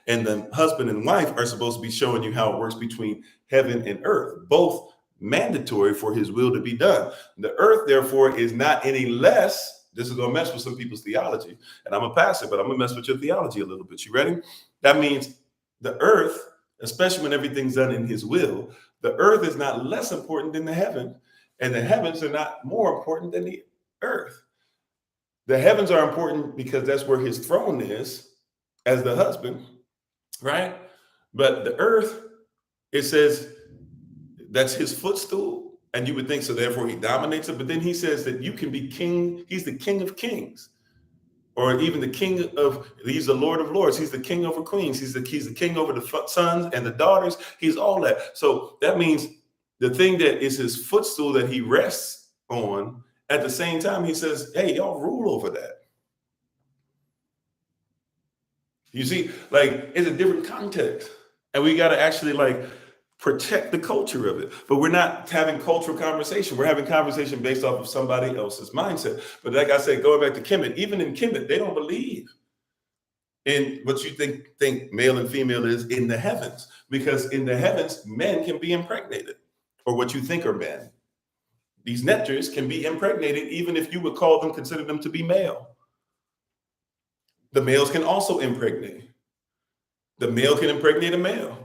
And the husband and wife are supposed to be showing you how it works between heaven and earth, both mandatory for his will to be done. The earth, therefore, is not any less. This is going to mess with some people's theology. And I'm a pastor, but I'm going to mess with your theology a little bit. You ready? That means the earth, especially when everything's done in his will, the earth is not less important than the heaven. And the heavens are not more important than the earth. The heavens are important because that's where his throne is as the husband, right? But the earth, it says that's his footstool. And you would think so, therefore he dominates it. But then he says that you can be king. He's the King of Kings. or even the king of, he's the Lord of Lords. He's the king over queens. He's the king over the sons and the daughters. He's all that. So that means the thing that is his footstool that he rests on, at the same time, he says, hey, y'all rule over that. You see, like, it's a different context. And we got to actually like protect the culture of it. But we're not having cultural conversation. We're having conversation based off of somebody else's mindset. But like I said, going back to Kemet, even in Kemet, they don't believe in what you think male and female is in the heavens. Because in the heavens, men can be impregnated, or what you think are men. These nectars can be impregnated, even if you would consider them to be male. The males can also impregnate. The male can impregnate a male.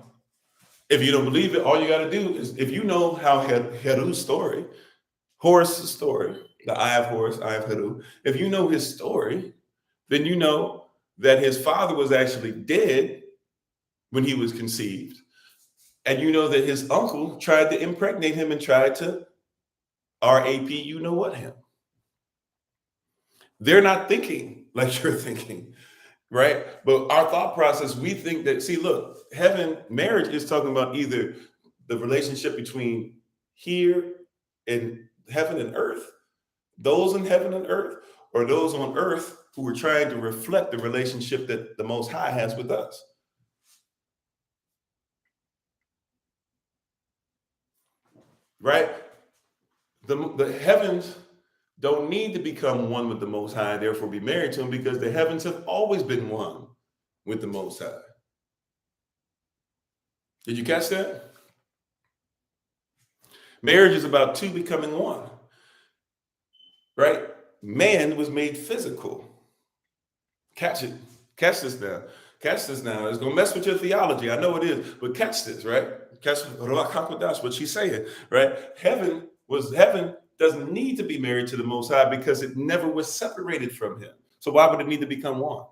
If you don't believe it, all you got to do is, if you know how Heru's story, Horus's story, the Eye of Horus, Eye of Heru, if you know his story, then you know that his father was actually dead when he was conceived. And you know that his uncle tried to impregnate him and tried to RAP, you know what, him. They're not thinking like you're thinking, right? But our thought process, we think that, see, look, heaven, marriage is talking about either the relationship between here and heaven and earth, those in heaven and earth, or those on earth who are trying to reflect the relationship that the Most High has with us. Right? The heavens don't need to become one with the Most High, therefore be married to him, because the heavens have always been one with the Most High. Did you catch that? Marriage is about two becoming one, right? Man was made physical. Catch it. Catch this now. Catch this now. It's going to mess with your theology. I know it is, but catch this, right? Catch what she's saying, right? Heaven doesn't need to be married to the Most High because it never was separated from him. So why would it need to become one?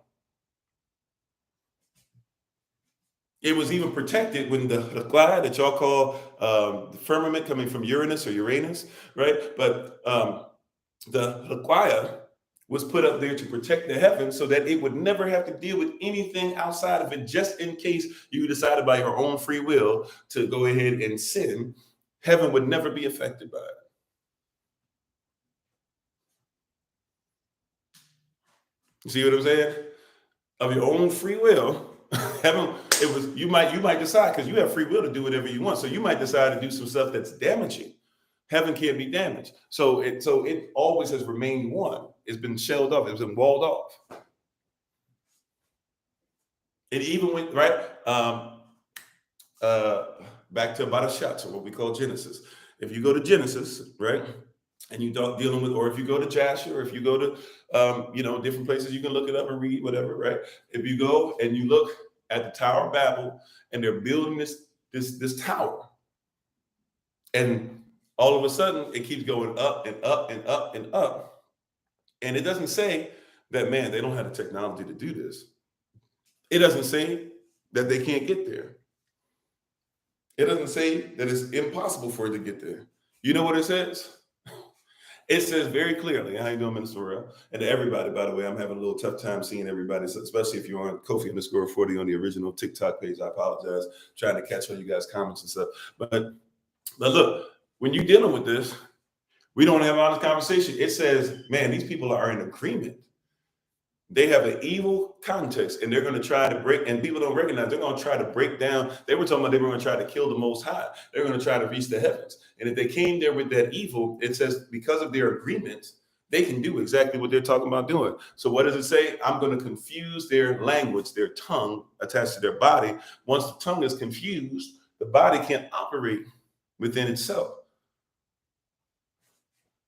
It was even protected when the cloud that y'all call the firmament coming from Uranus or Uranus, right? But the Laquia was put up there to protect the heavens so that it would never have to deal with anything outside of it, just in case you decided by your own free will to go ahead and sin. Heaven would never be affected by it. You see what I'm saying? Of your own free will, heaven, you might decide, because you have free will to do whatever you want. So you might decide to do some stuff that's damaging. Heaven can't be damaged. So it always has remained one. It's been shelled off. It's been walled off. It even went right back to Barashat, or what we call Genesis. If you go to Genesis, right, and you don't dealing with, or if you go to Jasher, or if you go to different places, you can look it up and read whatever, right? If you go and you look at the Tower of Babel, and they're building this tower, and all of a sudden it keeps going up and up and up and up, and it doesn't say that, man, they don't have the technology to do this. It doesn't say that they can't get there. It doesn't say that it's impossible for it to get there. You know what it says? It says very clearly, how you doing, Minister Royal? And to everybody, by the way, I'm having a little tough time seeing everybody, especially if you're on Kofi _40 on the original TikTok page. I apologize, trying to catch all you guys' comments and stuff. But look, when you're dealing with this, we don't have an honest conversation. It says, man, these people are in agreement. They have an evil context, and they're going to try to break, and people don't recognize, they're going to try to break down. They were talking about they were going to try to kill the Most High. They're going to try to reach the heavens. And if they came there with that evil, it says because of their agreement, they can do exactly what they're talking about doing. So what does it say? I'm going to confuse their language, their tongue attached to their body. Once the tongue is confused, the body can't operate within itself.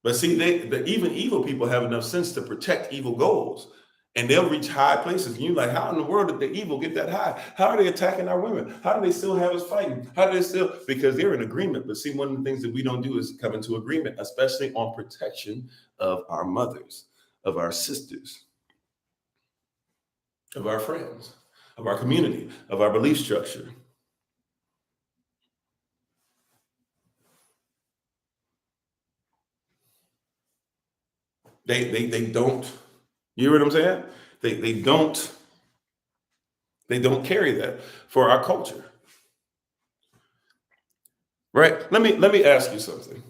But see, even evil people have enough sense to protect evil goals. And they'll reach high places. And you're like, how in the world did the evil get that high? How are they attacking our women? How do they still have us fighting? How do they still? Because they're in agreement. But see, one of the things that we don't do is come into agreement, especially on protection of our mothers, of our sisters, of our friends, of our community, of our belief structure. They don't You hear what I'm saying? They don't carry that for our culture. Right? Let me ask you something.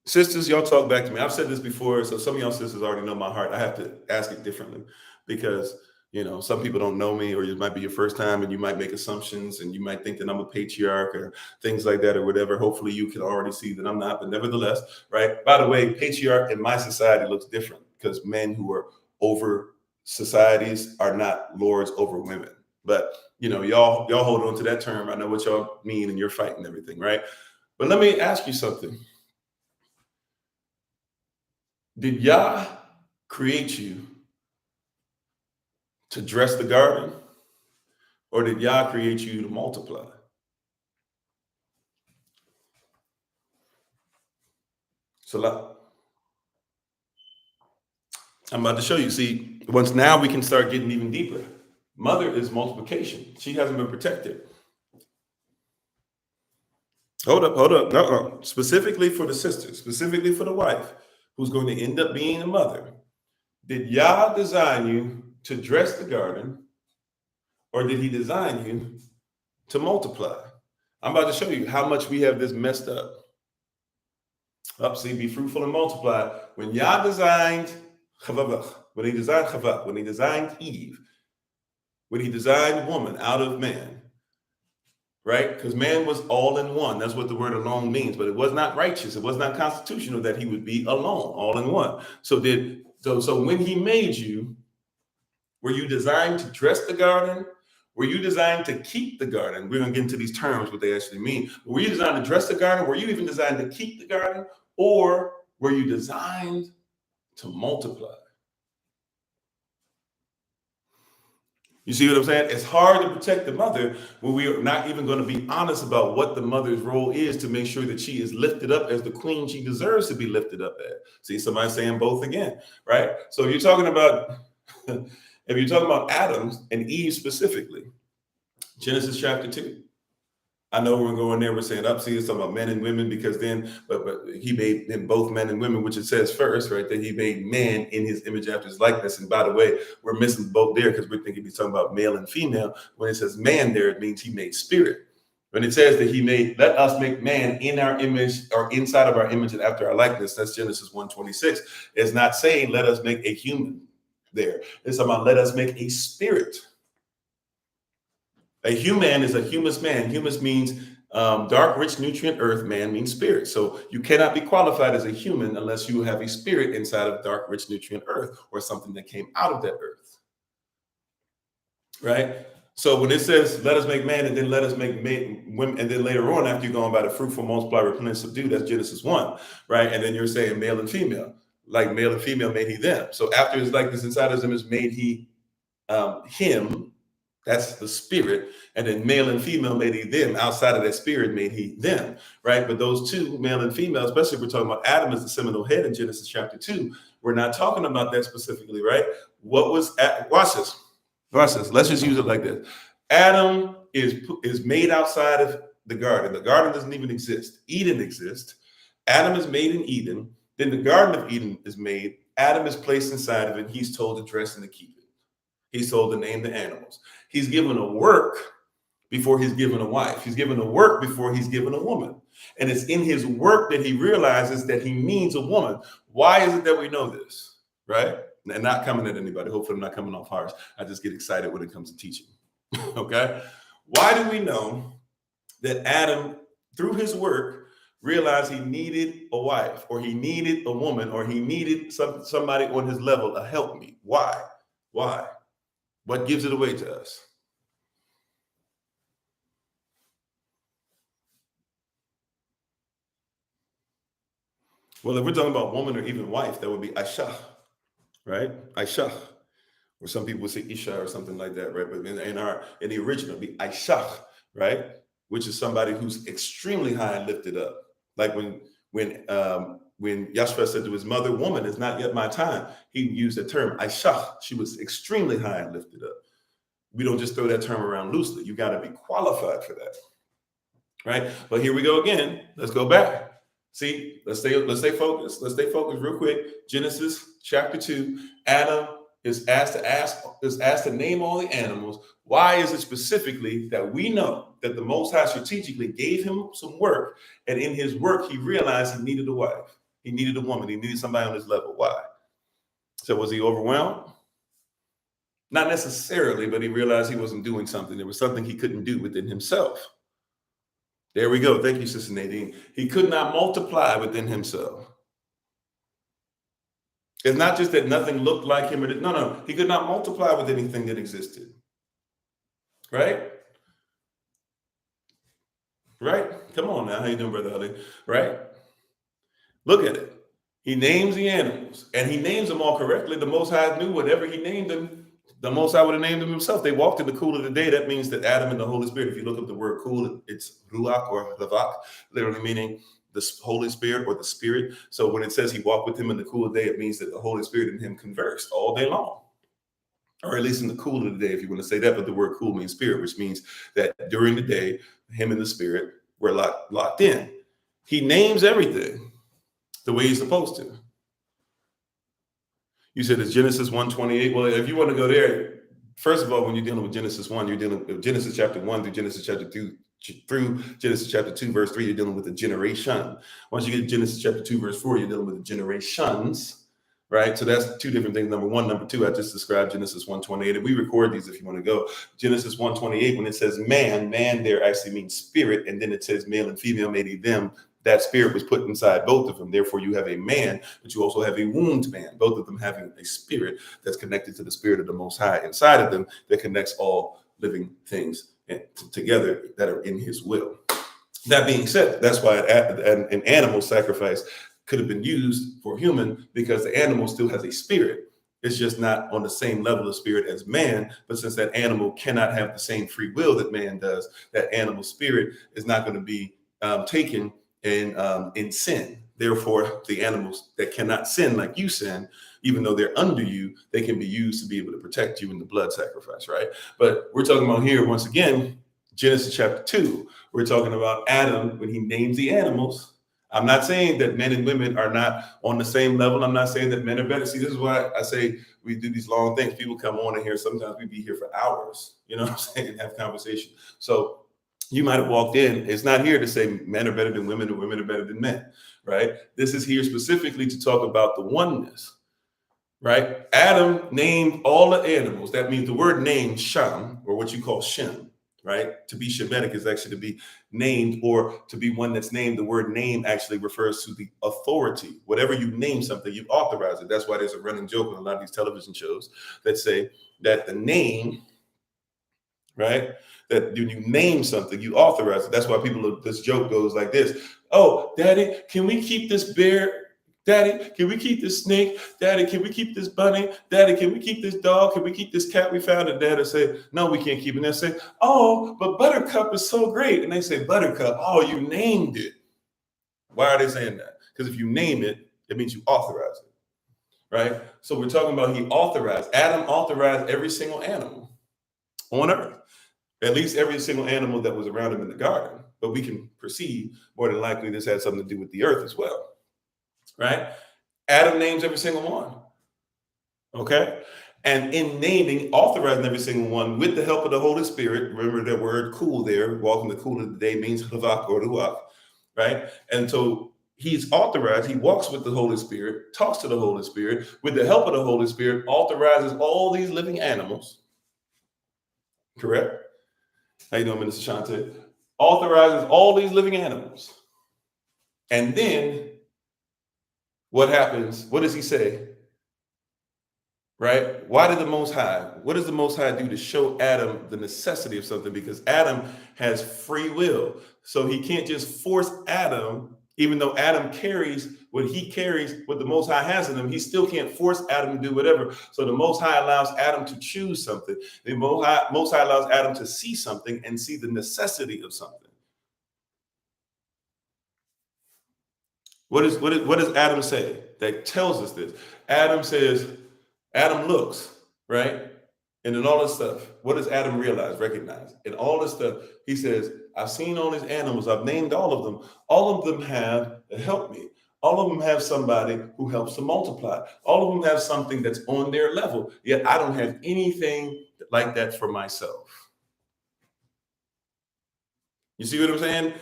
Sisters, y'all talk back to me. I've said this before, so some of y'all sisters already know my heart. I have to ask it differently because some people don't know me, or it might be your first time, and you might make assumptions, and you might think that I'm a patriarch or things like that, or whatever. Hopefully, you can already see that I'm not, but nevertheless, right? By the way, patriarch in my society looks different because men who are over societies are not lords over women. But y'all hold on to that term. I know what y'all mean, and you're fighting everything, right? But let me ask you something. Did Yah create you to dress the garden, or did Yah create you to multiply? So I'm about to show you. See, once now we can start getting even deeper. Mother is multiplication. She hasn't been protected. Hold up. No. Specifically for the sister, specifically for the wife, who's going to end up being a mother. Did Yah design you to dress the garden, or did he design you to multiply? I'm about to show you how much we have this messed up. See, be fruitful and multiply. When Yah designed Chava, when he designed Chava, when he designed Eve, when he designed woman out of man, right? Because man was all in one. That's what the word alone means. But it was not righteous. It was not constitutional that he would be alone, all in one. So when he made you, were you designed to dress the garden? Were you designed to keep the garden? We're going to get into these terms, what they actually mean. Were you designed to dress the garden? Were you even designed to keep the garden? Or were you designed to multiply? You see what I'm saying? It's hard to protect the mother when we are not even going to be honest about what the mother's role is to make sure that she is lifted up as the queen she deserves to be lifted up as. See, somebody saying both again, right? So you're talking about, if you're talking about Adam and Eve specifically, Genesis chapter 2. I know we're going there. We're saying up. See, it's talking about men and women because then, but he made them both men and women, which it says first, right? That he made man in his image after his likeness. And by the way, we're missing both there because we're thinking he's talking about male and female. When it says man there, it means he made spirit. When it says that let us make man in our image or inside of our image and after our likeness, that's Genesis 1:26. It's not saying let us make a human there. It's about let us make a spirit. A human is a humus man. Humus means dark, rich, nutrient earth. Man means spirit. So you cannot be qualified as a human unless you have a spirit inside of dark, rich, nutrient earth or something that came out of that earth. Right? So when it says, let us make man and then let us make women, and then later on, after you're going by the fruitful, multiply, replenish, subdue, that's Genesis 1. Right? And then you're saying male and female. Like male and female made he them. So after his likeness inside of his image made he him. That's the spirit. And then male and female made he them. Outside of that spirit made he them, right? But those two, male and female, especially if we're talking about Adam as the seminal head in Genesis chapter 2, we're not talking about that specifically, right? Watch this. Let's just use it like this. Adam is made outside of the garden. The garden doesn't even exist. Eden exists. Adam is made in Eden. Then the Garden of Eden is made. Adam is placed inside of it. He's told to dress and to keep it. He's told to name the animals. He's given a work before he's given a wife. He's given a work before he's given a woman. And it's in his work that he realizes that he needs a woman. Why is it that we know this, right? And not coming at anybody. Hopefully I'm not coming off harsh. I just get excited when it comes to teaching, okay? Why do we know that Adam, through his work, realized he needed a wife, or he needed a woman, or he needed somebody on his level to help me? Why? What gives it away to us? Well, if we're talking about woman or even wife, that would be Aisha, right? Aisha, or some people would say Isha or something like that, right? But in the original, it'd be Aisha, right? Which is somebody who's extremely high and lifted up. Like when Yahshua said to his mother, "Woman, it's not yet my time," he used the term Aisha. She was extremely high and lifted up. We don't just throw that term around loosely. You got to be qualified for that, right? But here we go again. Let's go back. See, let's stay focused. Let's stay focused real quick. Genesis chapter 2. Adam is asked to name all the animals. Why is it specifically that we know that the Most High strategically gave him some work, and in his work he realized he needed a wife, he needed a woman, he needed somebody on his level? Why? So was he overwhelmed? Not necessarily, but he realized he wasn't doing something. There was something he couldn't do within himself. There we go. Thank you, Sister Nadine. He could not multiply within himself. It's not just that nothing looked like him. No. He could not multiply with anything that existed. Right? Right? Come on now. How you doing, Brother Ali? Right? Look at it. He names the animals, and he names them all correctly. The Most High knew whatever he named them, the Most High would have named them himself. They walked in the cool of the day. That means that Adam and the Holy Spirit, if you look up the word cool, it's ruach or lavak, literally meaning the Holy Spirit or the Spirit. So when it says he walked with him in the cool of the day, it means that the Holy Spirit and him conversed all day long, or at least in the cool of the day, if you want to say that. But the word cool means spirit, which means that during the day, him and the Spirit were locked in. He names everything the way he's supposed to. You said it's Genesis 1:28. Well, if you want to go there, first of all, when you're dealing with Genesis 1, you're dealing with Genesis chapter 1 through Genesis chapter 2 through Genesis chapter 2, verse 3, you're dealing with the generation. Once you get to Genesis chapter 2, verse 4, you're dealing with the generations, right? So that's two different things. Number one. Number two, I just described Genesis 1:28, and we record these if you want to go. Genesis 1:28, when it says man there actually means spirit, and then it says male and female made he them. That spirit was put inside both of them. Therefore, you have a man, but you also have a wombed man, both of them having a spirit that's connected to the Spirit of the Most High inside of them that connects all living things together that are in his will. That being said, that's why an animal sacrifice could have been used for human, because the animal still has a spirit. It's just not on the same level of spirit as man. But since that animal cannot have the same free will that man does, that animal spirit is not going to be taken in sin. Therefore, the animals that cannot sin like you sin, even though they're under you, they can be used to be able to protect you in the blood sacrifice, right? But we're talking about here, once again, Genesis chapter 2. We're talking about Adam when he names the animals. I'm not saying that men and women are not on the same level. I'm not saying that men are better. See, this is why I say we do these long things. People come on in here. Sometimes we be here for hours, you know what I'm saying, and have conversation. So you might have walked in. It's not here to say men are better than women or women are better than men, right? This is here specifically to talk about the oneness, right? Adam named all the animals. That means the word name, Shem, or what you call Shem, right? To be Shemitic is actually to be named, or to be one that's named. The word name actually refers to the authority. Whatever you name something, you authorize it. That's why there's a running joke on a lot of these television shows that say that the name, right? That when you name something, you authorize it. That's why this joke goes like this. Oh, Daddy, can we keep this bear? Daddy, can we keep this snake? Daddy, can we keep this bunny? Daddy, can we keep this dog? Can we keep this cat we found? And Dad will say, no, we can't keep it. And they say, oh, but Buttercup is so great. And they say, Buttercup, oh, you named it. Why are they saying that? Because if you name it, it means you authorize it, right? So we're talking about Adam authorized every single animal on earth. At least every single animal that was around him in the garden. But we can perceive more than likely this had something to do with the earth as well, right? Adam names every single one, okay? And in naming, authorizing every single one with the help of the Holy Spirit, remember that word cool there, walking the cool of the day means havak or ruach, right? And so he's authorized, he walks with the Holy Spirit, talks to the Holy Spirit, with the help of the Holy Spirit, authorizes all these living animals, correct? How you doing, Minister Shante? Authorizes all these living animals. And then what happens? What does he say? Right? What does the Most High do to show Adam the necessity of something? Because Adam has free will. So he can't just force Adam, even though Adam carries, what the Most High has in him, he still can't force Adam to do whatever. So the Most High allows Adam to choose something. The Most High allows Adam to see something and see the necessity of something. What does Adam say that tells us this? Adam looks, right? And in all this stuff, what does Adam recognize? In all this stuff, he says, I've seen all these animals. I've named all of them. All of them have helped me. All of them have somebody who helps to multiply. All of them have something that's on their level. Yet I don't have anything like that for myself. You see what I'm saying?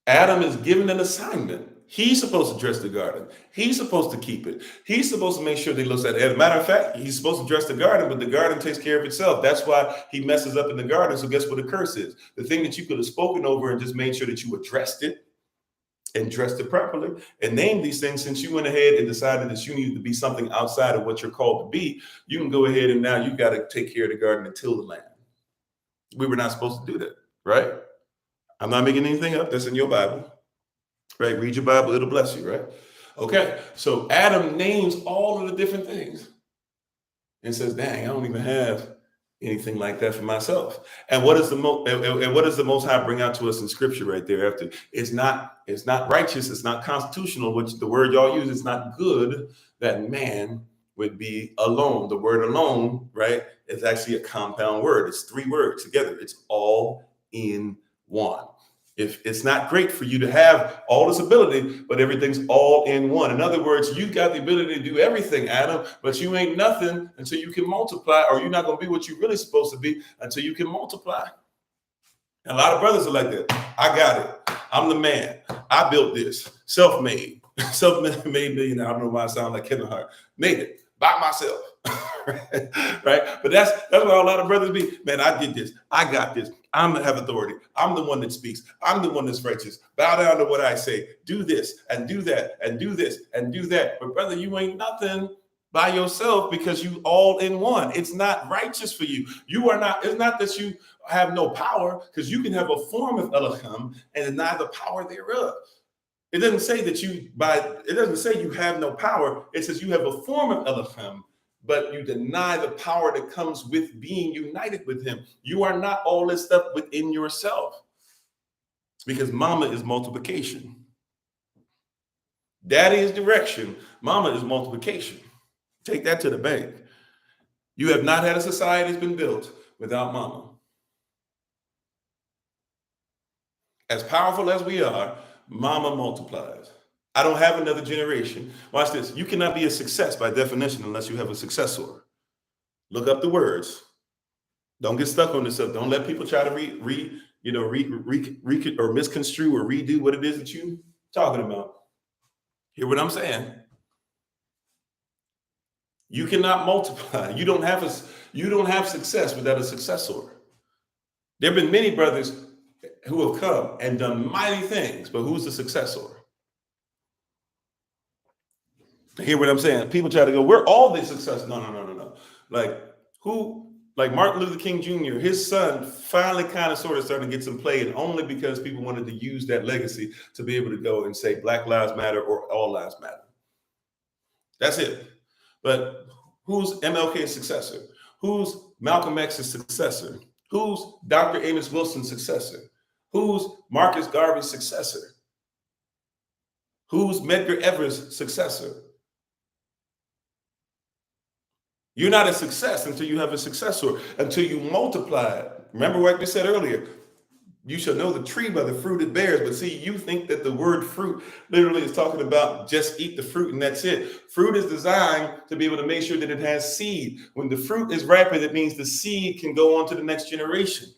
Adam is given an assignment. He's supposed to dress the garden. He's supposed to keep it. He's supposed to make sure that he looks at it. As a matter of fact, he's supposed to dress the garden, but the garden takes care of itself. That's why he messes up in the garden. So guess what the curse is? The thing that you could have spoken over and just made sure that you addressed it and dressed it properly and named these things, since you went ahead and decided that you needed to be something outside of what you're called to be, you can go ahead and now you got to take care of the garden and till the land. We were not supposed to do that, right? I'm not making anything up. That's in your Bible, right? Read your Bible. It'll bless you, right? Okay. So Adam names all of the different things and says, dang, I don't even have anything like that for myself. And what is the Most High bring out to us in scripture right there after? It's not righteous. It's not constitutional, which the word y'all use. It's not good that man would be alone. The word alone, right, is actually a compound word. It's 3 words together. It's all in one. If it's not great for you to have all this ability, but everything's all in one. In other words, you got the ability to do everything, Adam, but you ain't nothing until you can multiply, or you're not going to be what you're really supposed to be until you can multiply. And a lot of brothers are like that. I got it. I'm the man. I built this. Self-made. Self-made millionaire. I don't know why I sound like Kevin Hart. Made it by myself. Right? But that's what a lot of brothers be. Man, I did this. I got this. I'm have authority. I'm the one that speaks. I'm the one that's righteous. Bow down to what I say. Do this and do that and do this and do that. But brother, you ain't nothing by yourself because you all in one. It's not righteous for you. You are not. It's not that you have no power, because you can have a form of Elohim and deny the power thereof. It doesn't say that it doesn't say you have no power. It says you have a form of Elohim, but you deny the power that comes with being united with him. You are not all this stuff within yourself, because Momma is multiplication. Daddy is direction. Momma is multiplication. Take that to the bank. You have not had a society that's been built without Momma. As powerful as we are, Momma multiplies. I don't have another generation. Watch this. You cannot be a success by definition unless you have a successor. Look up the words. Don't get stuck on this stuff. Don't let people try to or misconstrue or redo what it is that you're talking about. Hear what I'm saying? You cannot multiply. You don't have success without a successor. There have been many brothers who have come and done mighty things, but who's the successor? Hear what I'm saying? People try to go, we're all the success. No. Like Martin Luther King Jr., his son finally kind of sort of started to get some play, and only because people wanted to use that legacy to be able to go and say Black Lives Matter or All Lives Matter. That's it. But who's MLK's successor? Who's Malcolm X's successor? Who's Dr. Amos Wilson's successor? Who's Marcus Garvey's successor? Who's Medgar Evers' successor? You're not a success until you have a successor, until you multiply it. Remember what I said earlier? You shall know the tree by the fruit it bears. But see, you think that the word fruit literally is talking about just eat the fruit and that's it. Fruit is designed to be able to make sure that it has seed. When the fruit is riper, that means the seed can go on to the next generation.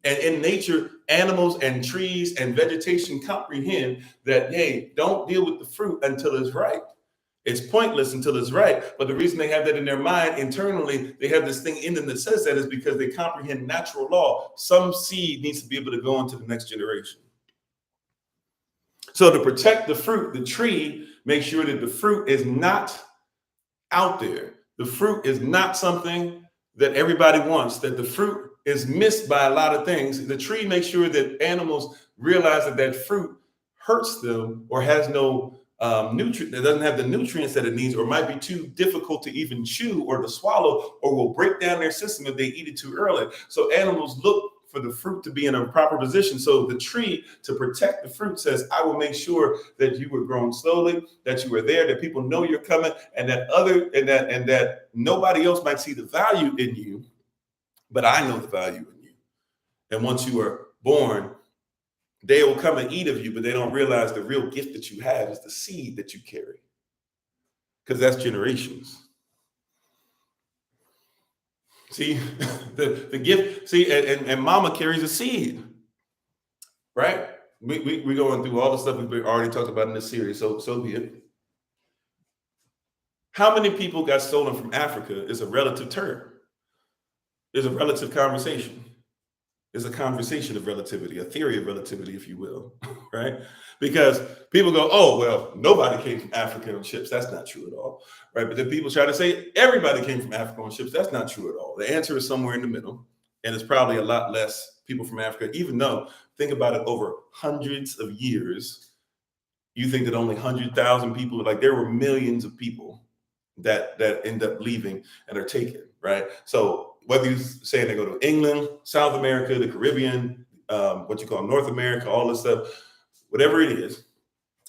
And in nature, animals and trees and vegetation comprehend that, hey, don't deal with the fruit until it's ripe. It's pointless until it's right. But the reason they have that in their mind internally, they have this thing in them that says that, is because they comprehend natural law. Some seed needs to be able to go on to the next generation. So to protect the fruit, the tree makes sure that the fruit is not out there. The fruit is not something that everybody wants, that the fruit is missed by a lot of things. The tree makes sure that animals realize that that fruit hurts them or has no nutrient, that doesn't have the nutrients that it needs, or might be too difficult to even chew or to swallow, or will break down their system if they eat it too early. So animals look for the fruit to be in a proper position. So the tree, to protect the fruit, says, I will make sure that you were growing slowly, that you were there, that people know you're coming, and that nobody else might see the value in you, but I know the value in you. And once you are born, they will come and eat of you, but they don't realize the real gift that you have is the seed that you carry, because that's generations. See, the gift, see, and mama carries a seed, right? We're going through all the stuff we've already talked about in this series, so be it. How many people got stolen from Africa is a relative term, is a relative conversation. Is a conversation of relativity, a theory of relativity, if you will, right? Because people go, oh, well, nobody came from Africa on ships. That's not true at all, right? But then people try to say everybody came from Africa on ships. That's not true at all. The answer is somewhere in the middle, and it's probably a lot less people from Africa, even though, think about it, over hundreds of years, you think that only 100,000 people, like there were millions of people that end up leaving and are taken, right? So whether you're saying they go to England, South America, the Caribbean, what you call North America, all this stuff, whatever it is,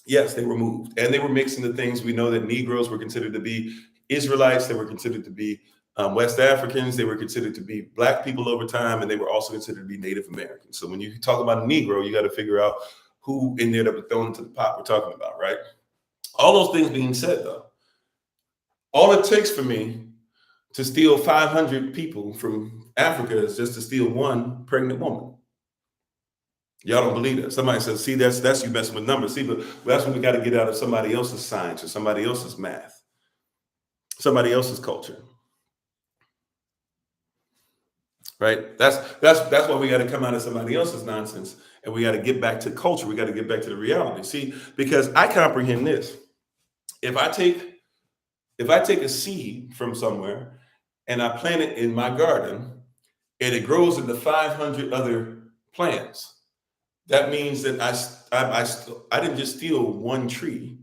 yes, they were moved. And they were mixing the things. We know that Negroes were considered to be Israelites. They were considered to be West Africans. They were considered to be Black people over time. And they were also considered to be Native Americans. So when you talk about a Negro, you got to figure out who in there that was thrown into the pot we're talking about, right? All those things being said, though, all it takes for me to steal 500 people from Africa is just to steal one pregnant woman. Y'all don't believe that. Somebody says, see, that's you messing with numbers. See, but that's when we got to get out of somebody else's science or somebody else's math, somebody else's culture. Right? That's why we got to come out of somebody else's nonsense, and we got to get back to culture. We got to get back to the reality. See, because I comprehend this. If I take a seed from somewhere and I plant it in my garden and it grows into 500 other plants, that means that I didn't just steal one tree.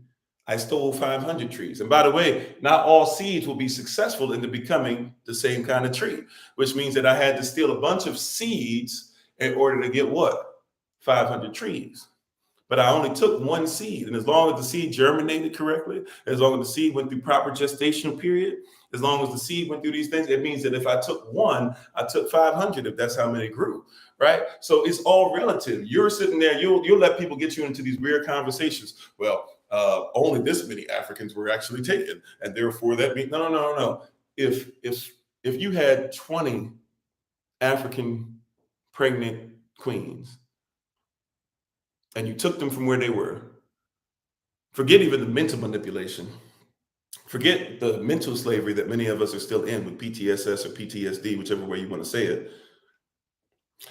I stole 500 trees. And by the way, not all seeds will be successful into becoming the same kind of tree, which means that I had to steal a bunch of seeds in order to get what? 500 trees. But I only took one seed. And as long as the seed germinated correctly, as long as the seed went through proper gestational period, as long as the seed went through these things, it means that if I took one, I took 500, if that's how many grew, right? So it's all relative. You're sitting there, you'll let people get you into these weird conversations. Well, only this many Africans were actually taken, and therefore that means, no. If you had 20 African pregnant queens, and you took them from where they were, forget even the mental manipulation, forget the mental slavery that many of us are still in with PTSS or PTSD, whichever way you want to say it.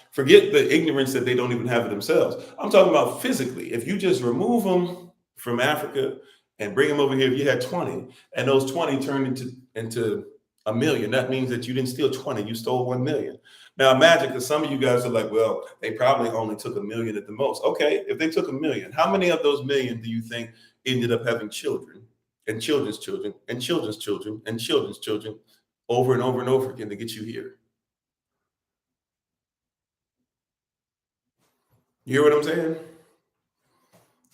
Forget the ignorance that they don't even have of themselves. I'm talking about physically. If you just remove them from Africa and bring them over here, if you had 20 and those 20 turned into a million, that means that you didn't steal 20, you stole 1 million. Now imagine, because some of you guys are like, well, they probably only took 1 million at the most. Okay, if they took 1 million, how many of those million do you think ended up having children and children's children and children's children and children's children over and over and over again to get you here? You hear what I'm saying?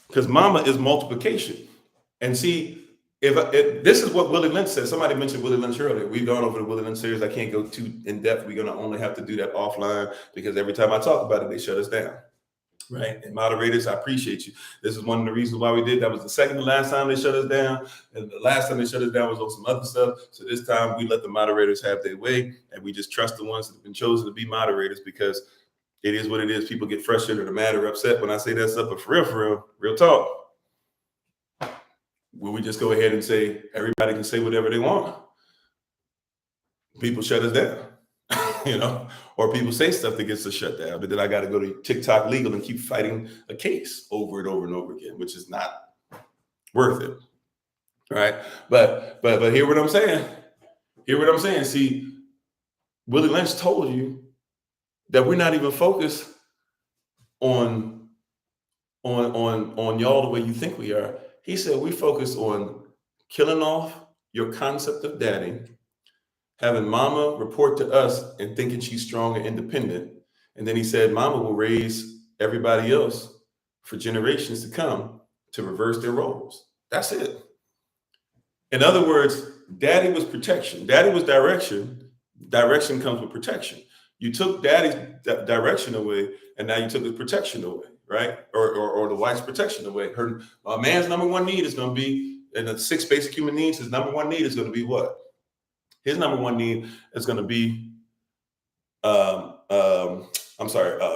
Because mama is multiplication. And see, if this is what Willie Lynch says. Somebody mentioned Willie Lynch earlier. We've gone over the Willie Lynch series. I can't go too in depth. We're going to only have to do that offline, because every time I talk about it, they shut us down. Right? And moderators, I appreciate you. This is one of the reasons why we did. That was the second to last time they shut us down. And the last time they shut us down was on some other stuff. So this time we let the moderators have their way, and we just trust the ones that have been chosen to be moderators, because it is what it is. People get frustrated or mad or upset when I say that stuff, but for real talk. Will we just go ahead and say everybody can say whatever they want? People shut us down, or people say stuff that gets us shut down, but then I got to go to TikTok legal and keep fighting a case over and over and over again, which is not worth it, right? But hear what I'm saying. Hear what I'm saying. See, Willie Lynch told you that we're not even focused on y'all the way you think we are. He said we focus on killing off your concept of daddy, having mama report to us and thinking she's strong and independent. And then he said mama will raise everybody else for generations to come to reverse their roles. That's it. In other words, daddy was protection. Daddy was direction. Direction comes with protection. You took daddy's direction away, and now you took his protection away, right? Or the wife's protection away. A man's number one need is going to be, in the 6 basic human needs, his number one need is going to be what? His number one need is going to be,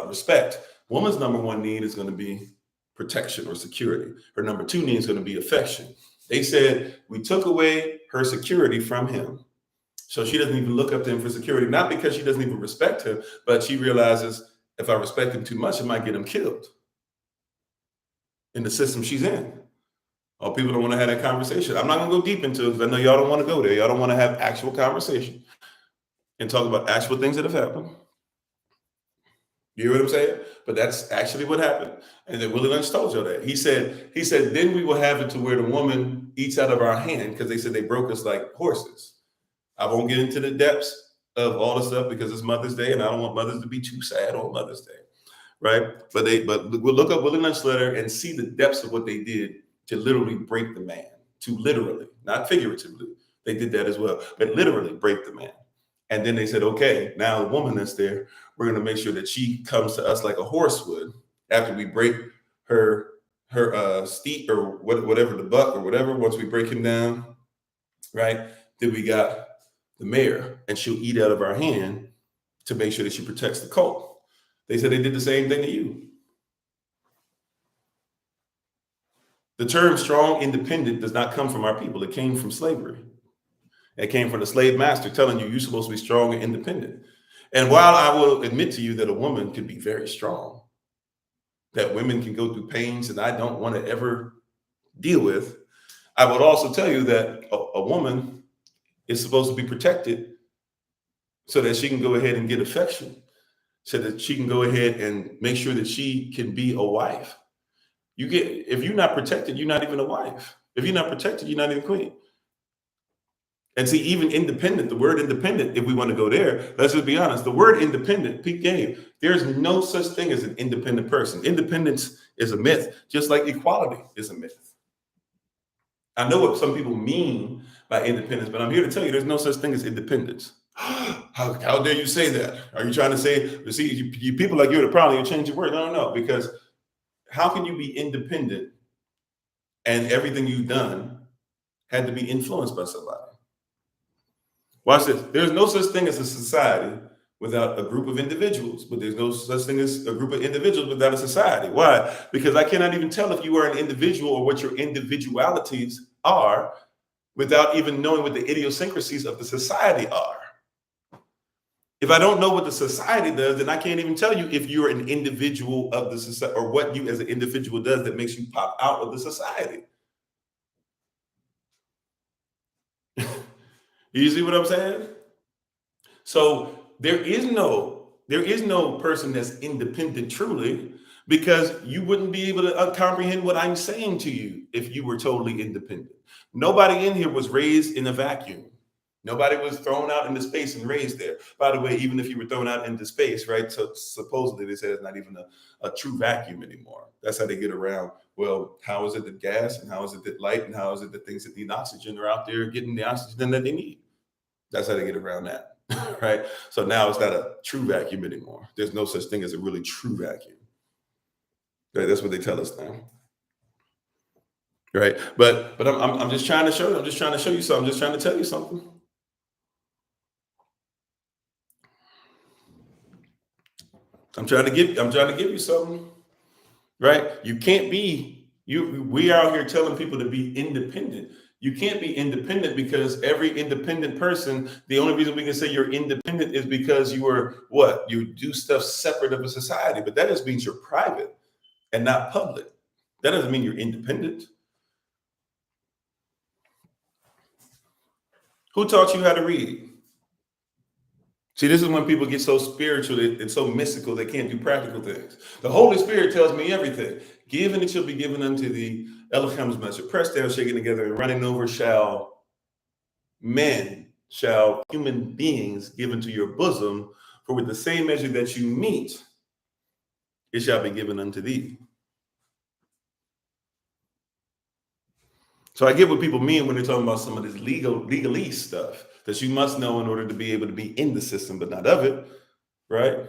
respect. Woman's number one need is going to be protection or security. Her number 2 need is going to be affection. They said we took away her security from him. So she doesn't even look up to him for security, not because she doesn't even respect him, but she realizes if I respect him too much, it might get him killed in the system she's in. Oh, people don't want to have that conversation. I'm not going to go deep into it because I know y'all don't want to go there. Y'all don't want to have actual conversation and talk about actual things that have happened. You hear what I'm saying? But that's actually what happened. And then Willie Lynch told you that. He said, then we will have it to where the woman eats out of our hand, because they said they broke us like horses. I won't get into the depths of all the stuff because it's Mother's Day and I don't want mothers to be too sad on Mother's Day, right? But we'll look up Willie Lynch letter and see the depths of what they did to literally break the man, to literally, not figuratively. They did that as well, but literally break the man. And then they said, okay, now the woman that's there, we're going to make sure that she comes to us like a horse would after we break her steed or whatever, the buck or whatever. Once we break him down, right? Then we got the mare, and she'll eat out of our hand to make sure that she protects the colt. They said they did the same thing to you. The term strong, independent does not come from our people. It came from slavery. It came from the slave master telling you you're supposed to be strong and independent. And while I will admit to you that a woman can be very strong, that women can go through pains that I don't want to ever deal with, I would also tell you that a woman is supposed to be protected so that she can go ahead and get affection, so that she can go ahead and make sure that she can be a wife. If you're not protected, you're not even a wife. If you're not protected, you're not even queen. And see, even independent, the word independent, if we want to go there, let's just be honest, the word independent, peak game, there's no such thing as an independent person. Independence is a myth, just like equality is a myth. I know what some people mean by independence, but I'm here to tell you there's no such thing as independence. How dare you say that? Are you trying to say, see, you people like you're the problem, you change your word? No, because how can you be independent and everything you've done had to be influenced by somebody? Watch this. There's no such thing as a society without a group of individuals, but there's no such thing as a group of individuals without a society. Why? Because I cannot even tell if you are an individual or what your individualities are without even knowing what the idiosyncrasies of the society are. If I don't know what the society does, then I can't even tell you if you're an individual of the society or what you as an individual does that makes you pop out of the society. You see what I'm saying? So there is no person that's independent truly, because you wouldn't be able to comprehend what I'm saying to you if you were totally independent. Nobody in here was raised in a vacuum. Nobody was thrown out into space and raised there. By the way, even if you were thrown out into space, right? So supposedly they say it's not even a true vacuum anymore. That's how they get around. Well, how is it that gas and how is it that light and how is it that things that need oxygen are out there getting the oxygen that they need? That's how they get around that, right? So now it's not a true vacuum anymore. There's no such thing as a really true vacuum. Right? That's what they tell us now. Right? But I'm just trying to show you. I'm just trying to show you something. I'm just trying to tell you something. I'm trying to give you something. Right? You can't be we are out here telling people to be independent. You can't be independent because every independent person, the only reason we can say you're independent is because you are what? You do stuff separate of a society, but that just means you're private and not public. That doesn't mean you're independent. Who taught you how to read? See, this is when people get so spiritual and so mystical, they can't do practical things. The Holy Spirit tells me everything. Give and it shall be given unto thee. Elohim's measure. Pressed down, shaken together, and running over shall human beings give into your bosom. For with the same measure that you meet, it shall be given unto thee. So I get what people mean when they're talking about some of this legalese stuff that you must know in order to be able to be in the system, but not of it. right?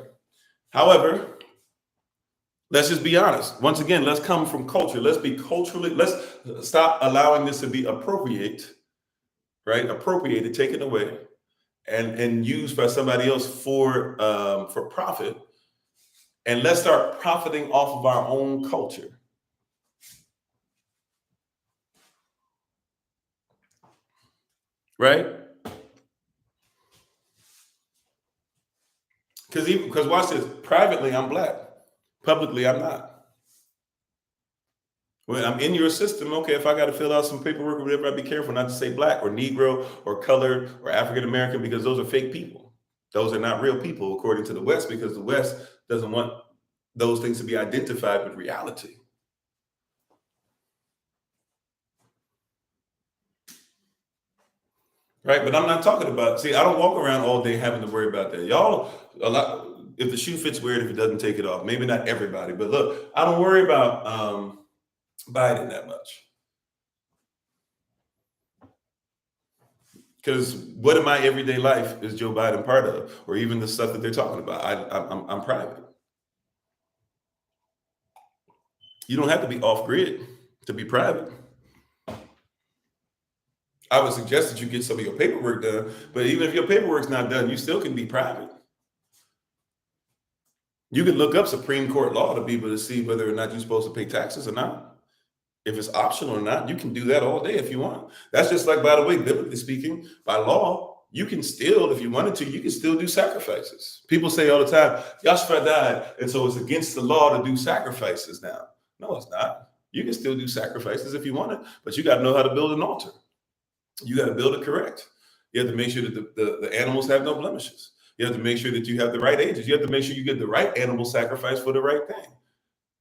However, let's just be honest. Once again, let's come from culture. Let's be culturally, let's stop allowing this to be appropriate, right? Appropriated, taken away, and used by somebody else for profit. And let's start profiting off of our own culture, right? Because watch this. Privately, I'm black. Publicly, I'm not. When I'm in your system, okay, if I got to fill out some paperwork or whatever, I'd be careful not to say black or Negro or colored or African American because those are fake people. Those are not real people according to the West because the West doesn't want those things to be identified with reality. Right? But I'm not talking about, see, I don't walk around all day having to worry about that. Y'all, a lot, if the shoe fits weird, if it doesn't take it off, maybe not everybody, but look, I don't worry about Biden that much. Because what in my everyday life is Joe Biden part of, or even the stuff that they're talking about? I'm private. You don't have to be off grid to be private. I would suggest that you get some of your paperwork done, but even if your paperwork's not done, you still can be private. You can look up Supreme Court law to be able to see whether or not you're supposed to pay taxes or not. If it's optional or not, you can do that all day if you want. That's just like, by the way, biblically speaking, by law, you can still, if you wanted to, you can still do sacrifices. People say all the time, Yahshua died, and so it's against the law to do sacrifices now. No, it's not. You can still do sacrifices if you want it, but you got to know how to build an altar. You got to build it correct. You have to make sure that the animals have no blemishes. You have to make sure that you have the right ages. You have to make sure you get the right animal sacrifice for the right thing.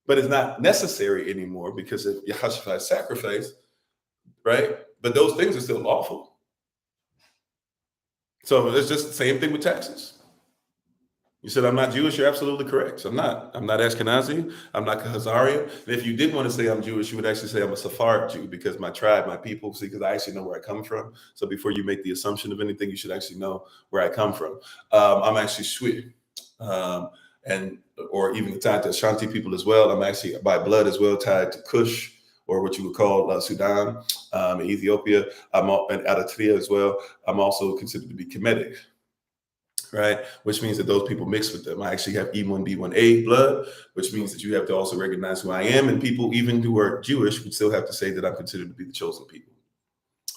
But it's not necessary anymore because of Yahshua's sacrifice, right? But those things are still lawful. So it's just the same thing with taxes. You said, I'm not Jewish. You're absolutely correct. So I'm not. I'm not Ashkenazi. I'm not Khazarian. And if you did want to say I'm Jewish, you would actually say I'm a Sephardic Jew because my tribe, my people, see, because I actually know where I come from. So before you make the assumption of anything, you should actually know where I come from. I'm actually Shwi. And or even tied to Ashanti people as well. I'm actually by blood as well tied to Kush, or what you would call Sudan, Ethiopia. I'm out Eritrea as well. I'm also considered to be Kemetic, right? Which means that those people mix with them. I actually have E1B1A blood, which means that you have to also recognize who I am. And people, even who are Jewish, would still have to say that I'm considered to be the chosen people.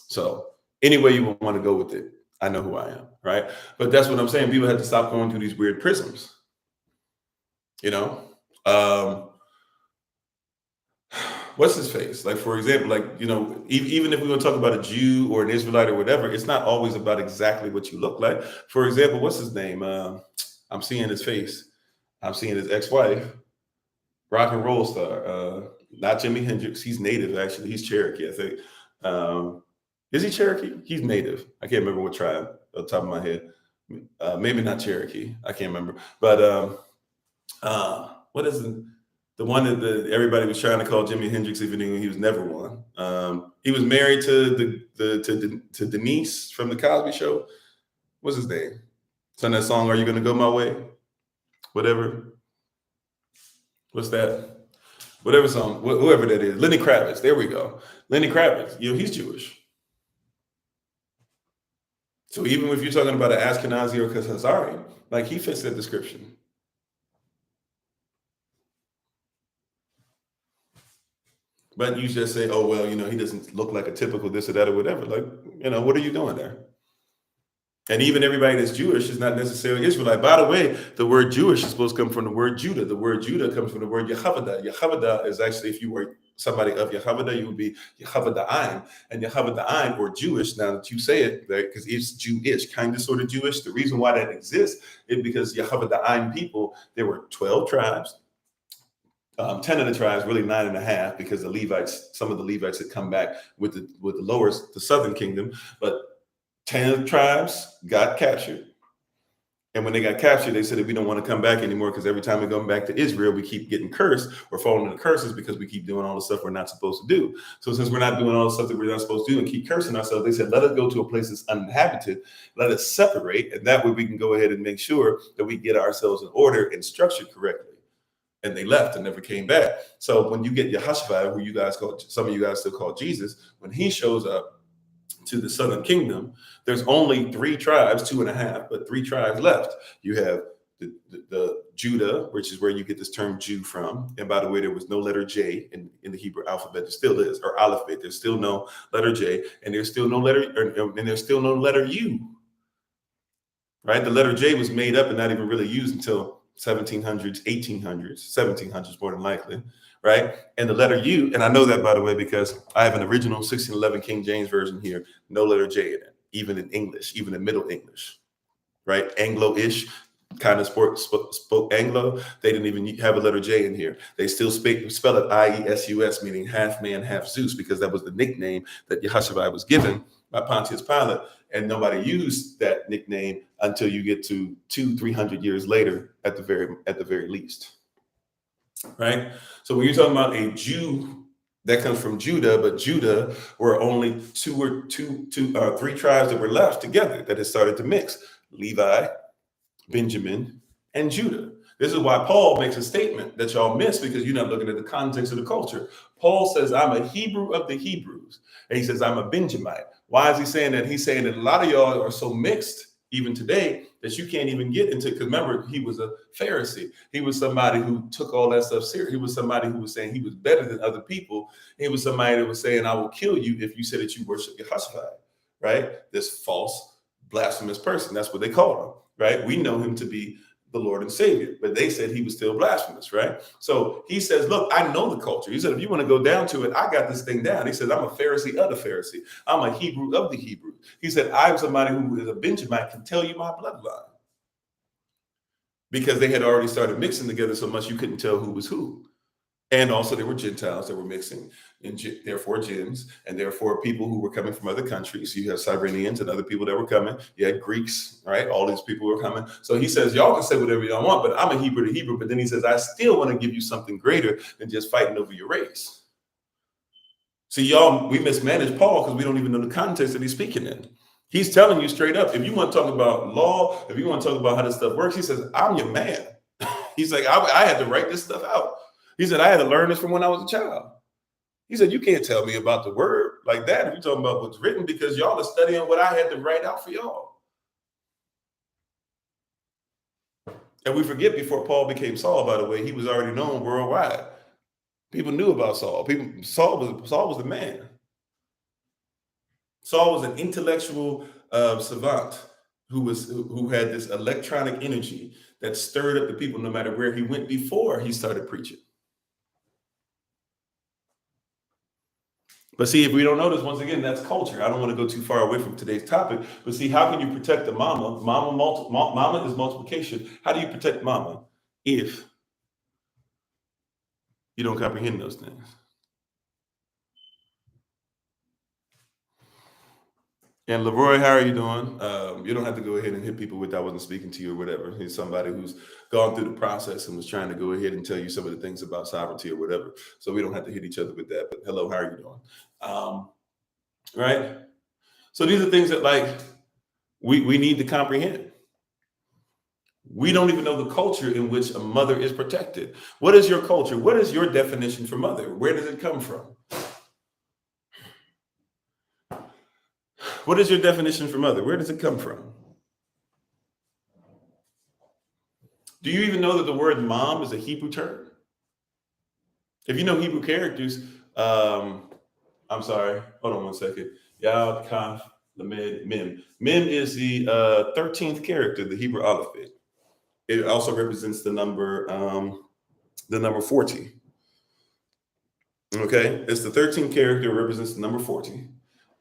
So any way you want to go with it, I know who I am, right? But that's what I'm saying. People have to stop going through these weird prisms, you know? What's his face? Like, for example, like, you know, even if we want to talk about a Jew or an Israelite or whatever, it's not always about exactly what you look like. For example, what's his name? I'm seeing his face. I'm seeing his ex-wife, rock and roll star. Not Jimi Hendrix. He's native, actually. He's Cherokee, I think. Is he Cherokee? He's native. I can't remember what tribe off the top of my head. Maybe not Cherokee. I can't remember. But what is the one that everybody was trying to call Jimi Hendrix, even though he was never one? He was married to to Denise from the Cosby Show. What's his name? Sung that song, "Are You Gonna Go My Way?" Whatever. What's that? Whatever song, whoever that is. Lenny Kravitz. There we go. Lenny Kravitz. You know, he's Jewish. So even if you're talking about an Ashkenazi or Khazari, like, he fits that description. But you just say, oh, well, you know, he doesn't look like a typical this or that or whatever. Like, you know, what are you doing there? And even everybody that's Jewish is not necessarily Israelite. By the way, the word Jewish is supposed to come from the word Judah. The word Judah comes from the word Yehovah. Yehovah is actually, if you were somebody of Yehovah, you would be Yehovah. And Yehovah, or Jewish, now that you say it, because it's Jewish, kind of sort of Jewish. The reason why that exists is because Yehovah people, there were 12 tribes. 10 of the tribes, really 9.5, because the Levites, some of the Levites had come back with the southern kingdom, but 10 tribes got captured, And when they got captured, they said that we don't want to come back anymore because every time we go back to Israel, we keep getting cursed. We're falling into curses because we keep doing all the stuff we're not supposed to do. So since we're not doing all the stuff that we're not supposed to do and keep cursing ourselves, they said, let us go to a place that's uninhabited. Let us separate. And that way we can go ahead and make sure that we get ourselves in order and structured correctly. And they left and never came back. So when you get Yehoshua, who you guys call, some of you guys still call Jesus, when he shows up to the southern kingdom, there's only 3 tribes, 2.5, but 3 tribes left. You have the Judah, which is where you get this term Jew from. And by the way, there was no letter J in the Hebrew alphabet. There still is, or alphabet. There's still no letter J, and there's still no letter, and there's still no letter U. Right? The letter J was made up and not even really used until 1700s, 1800s, 1700s more than likely. Right? And the letter U, and I know that, by the way, because I have an original 1611 King James version here, no letter J in it, even in English, even in Middle English, right? Anglo-ish, kind of spoke Anglo. They didn't even have a letter J in here. They still spell it I-E-S-U-S, meaning half man, half Zeus, because that was the nickname that Yehoshua was given by Pontius Pilate. And nobody used that nickname until you get to 200-300 years later at the very least. Right? So when you're talking about a Jew, that comes from Judah, but Judah were only 3 tribes that were left together that had started to mix: Levi, Benjamin, and Judah. This is why Paul makes a statement that y'all miss because you're not looking at the context of the culture. Paul says, I'm a Hebrew of the Hebrews. And he says, I'm a Benjamite. Why is he saying that? He's saying that a lot of y'all are so mixed even today that you can't even get into, because remember, he was a Pharisee. He was somebody who took all that stuff serious. He was somebody who was saying he was better than other people. He was somebody that was saying, I will kill you if you say that you worship Yehoshua, right? This false, blasphemous person. That's what they call him, right? We know him to be the Lord and Savior, but they said he was still blasphemous, right? So he says, look, I know the culture. He said, if you want to go down to it, I got this thing down. He said, I'm a Pharisee of the Pharisee. I'm a Hebrew of the Hebrew. He said, I'm somebody who is a Benjamite, can tell you my bloodline. Because they had already started mixing together so much you couldn't tell who was who. And also there were Gentiles that were mixing, and therefore Gens, and therefore people who were coming from other countries. You have Cyrenians and other people that were coming. You had Greeks, right? All these people were coming. So he says, y'all can say whatever y'all want, but I'm a Hebrew to Hebrew. But then he says, I still want to give you something greater than just fighting over your race. See, y'all, we mismanage Paul because we don't even know the context that he's speaking in. He's telling you straight up, if you want to talk about law, if you want to talk about how this stuff works, he says, I'm your man. He's like, I had to write this stuff out. He said, I had to learn this from when I was a child. He said, you can't tell me about the word like that if you're talking about what's written, because y'all are studying what I had to write out for y'all. And we forget, before Paul became Saul, by the way, he was already known worldwide. People knew about Saul. Saul was the man. Saul was an intellectual savant who had this electronic energy that stirred up the people no matter where he went before he started preaching. But see, if we don't notice, once again, that's culture. I don't want to go too far away from today's topic, but see, how can you protect the mama? Mama is multiplication. How do you protect mama if you don't comprehend those things? And Leroy, how are you doing? You don't have to go ahead and hit people with I wasn't speaking to you or whatever. He's somebody who's gone through the process and was trying to go ahead and tell you some of the things about sovereignty or whatever. So we don't have to hit each other with that. But hello, how are you doing? Right? So these are things that we need to comprehend. We don't even know the culture in which a mother is protected. What is your culture? What is your definition for mother? Where does it come from? What is your definition for mother? Where does it come from? Do you even know that the word mom is a Hebrew term? If you know Hebrew characters, I'm sorry, hold on one second. Yad, Kaf, Lamed, Mem. Mem is the 13th character, the Hebrew alphabet. It also represents the number 40. Okay, it's the 13th character, represents the number 40.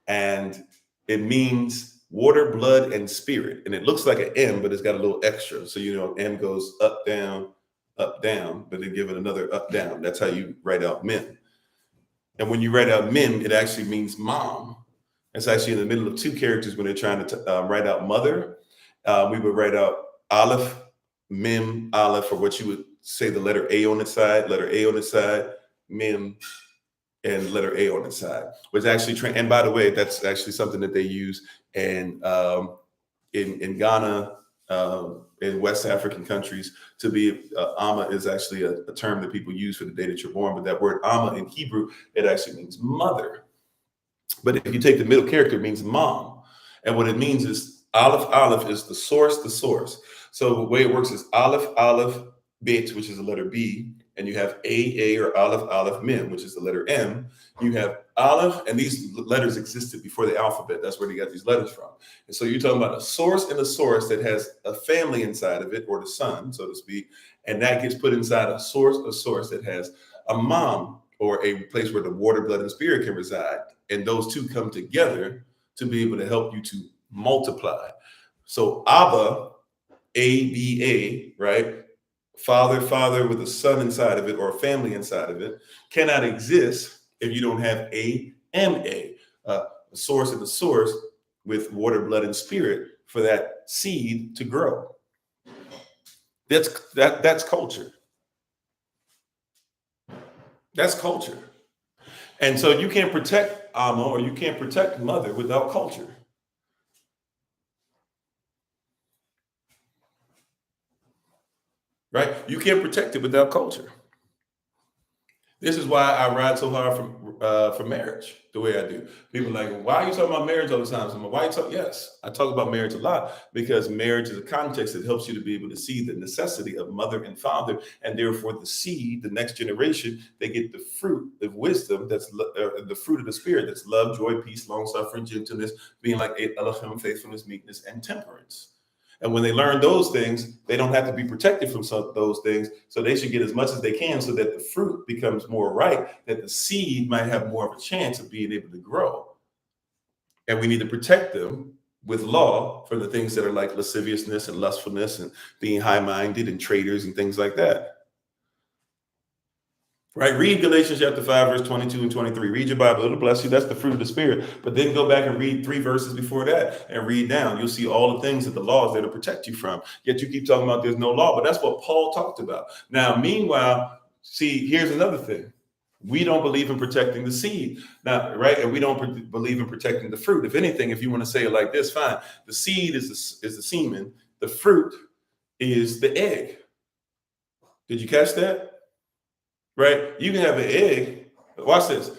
And it means water, blood, and spirit. And it looks like an M, but it's got a little extra. So, M goes up, down, but then give it another up, down. That's how you write out Mem. And when you write out Mem, it actually means mom. It's actually in the middle of two characters when they're trying to write out mother. We would write out Aleph, Mem, Aleph, or what you would say the letter A on its side, letter A on its side, Mem, and letter A on its side, which actually, and by the way, that's actually something that they use in Ghana, in West African countries, to be Amma is actually a term that people use for the day that you're born. But that word Amma in Hebrew, it actually means mother. But if you take the middle character, it means mom. And what it means is Aleph, Aleph is the source, the source. So the way it works is Aleph, Aleph, Bet, which is the letter B, and you have A, or Aleph, Aleph, Mem, which is the letter M. You have Aleph, and these letters existed before the alphabet. That's where they got these letters from. And so you're talking about a source and a source that has a family inside of it, or the son, so to speak, and that gets put inside a source that has a mom, or a place where the water, blood, and spirit can reside. And those two come together to be able to help you to multiply. So Abba, A-B-A, right? Father with a son inside of it, or a family inside of it, cannot exist if you don't have A-M-A, a source and a source with water, blood, and spirit for that seed to grow. That's culture. That's culture. And so you can't protect Amma, or you can't protect mother without culture. Right? You can't protect it without culture. This is why I ride so hard for marriage the way I do. People are like, why are you talking about marriage all the time? So I'm like, why you talk? Yes, I talk about marriage a lot because marriage is a context that helps you to be able to see the necessity of mother and father, and therefore the seed, the next generation, they get the fruit of wisdom, that's the fruit of the spirit, that's love, joy, peace, long suffering, gentleness, being like Elohim, faithfulness, meekness, and temperance. And when they learn those things, they don't have to be protected from those things. So they should get as much as they can so that the fruit becomes more ripe, that the seed might have more of a chance of being able to grow. And we need to protect them with law from the things that are like lasciviousness and lustfulness and being high-minded and traitors and things like that. Right? Read Galatians chapter 5, verse 22 and 23. Read your Bible. It'll bless you. That's the fruit of the spirit. But then go back and read 3 verses before that and read down. You'll see all the things that the law is there to protect you from. Yet you keep talking about there's no law. But that's what Paul talked about. Now, meanwhile, see, here's another thing. We don't believe in protecting the seed. Now, right? And we don't believe in protecting the fruit. If anything, if you want to say it like this, fine. The seed is the semen. The fruit is the egg. Did you catch that? Right? You can have an egg. Watch this.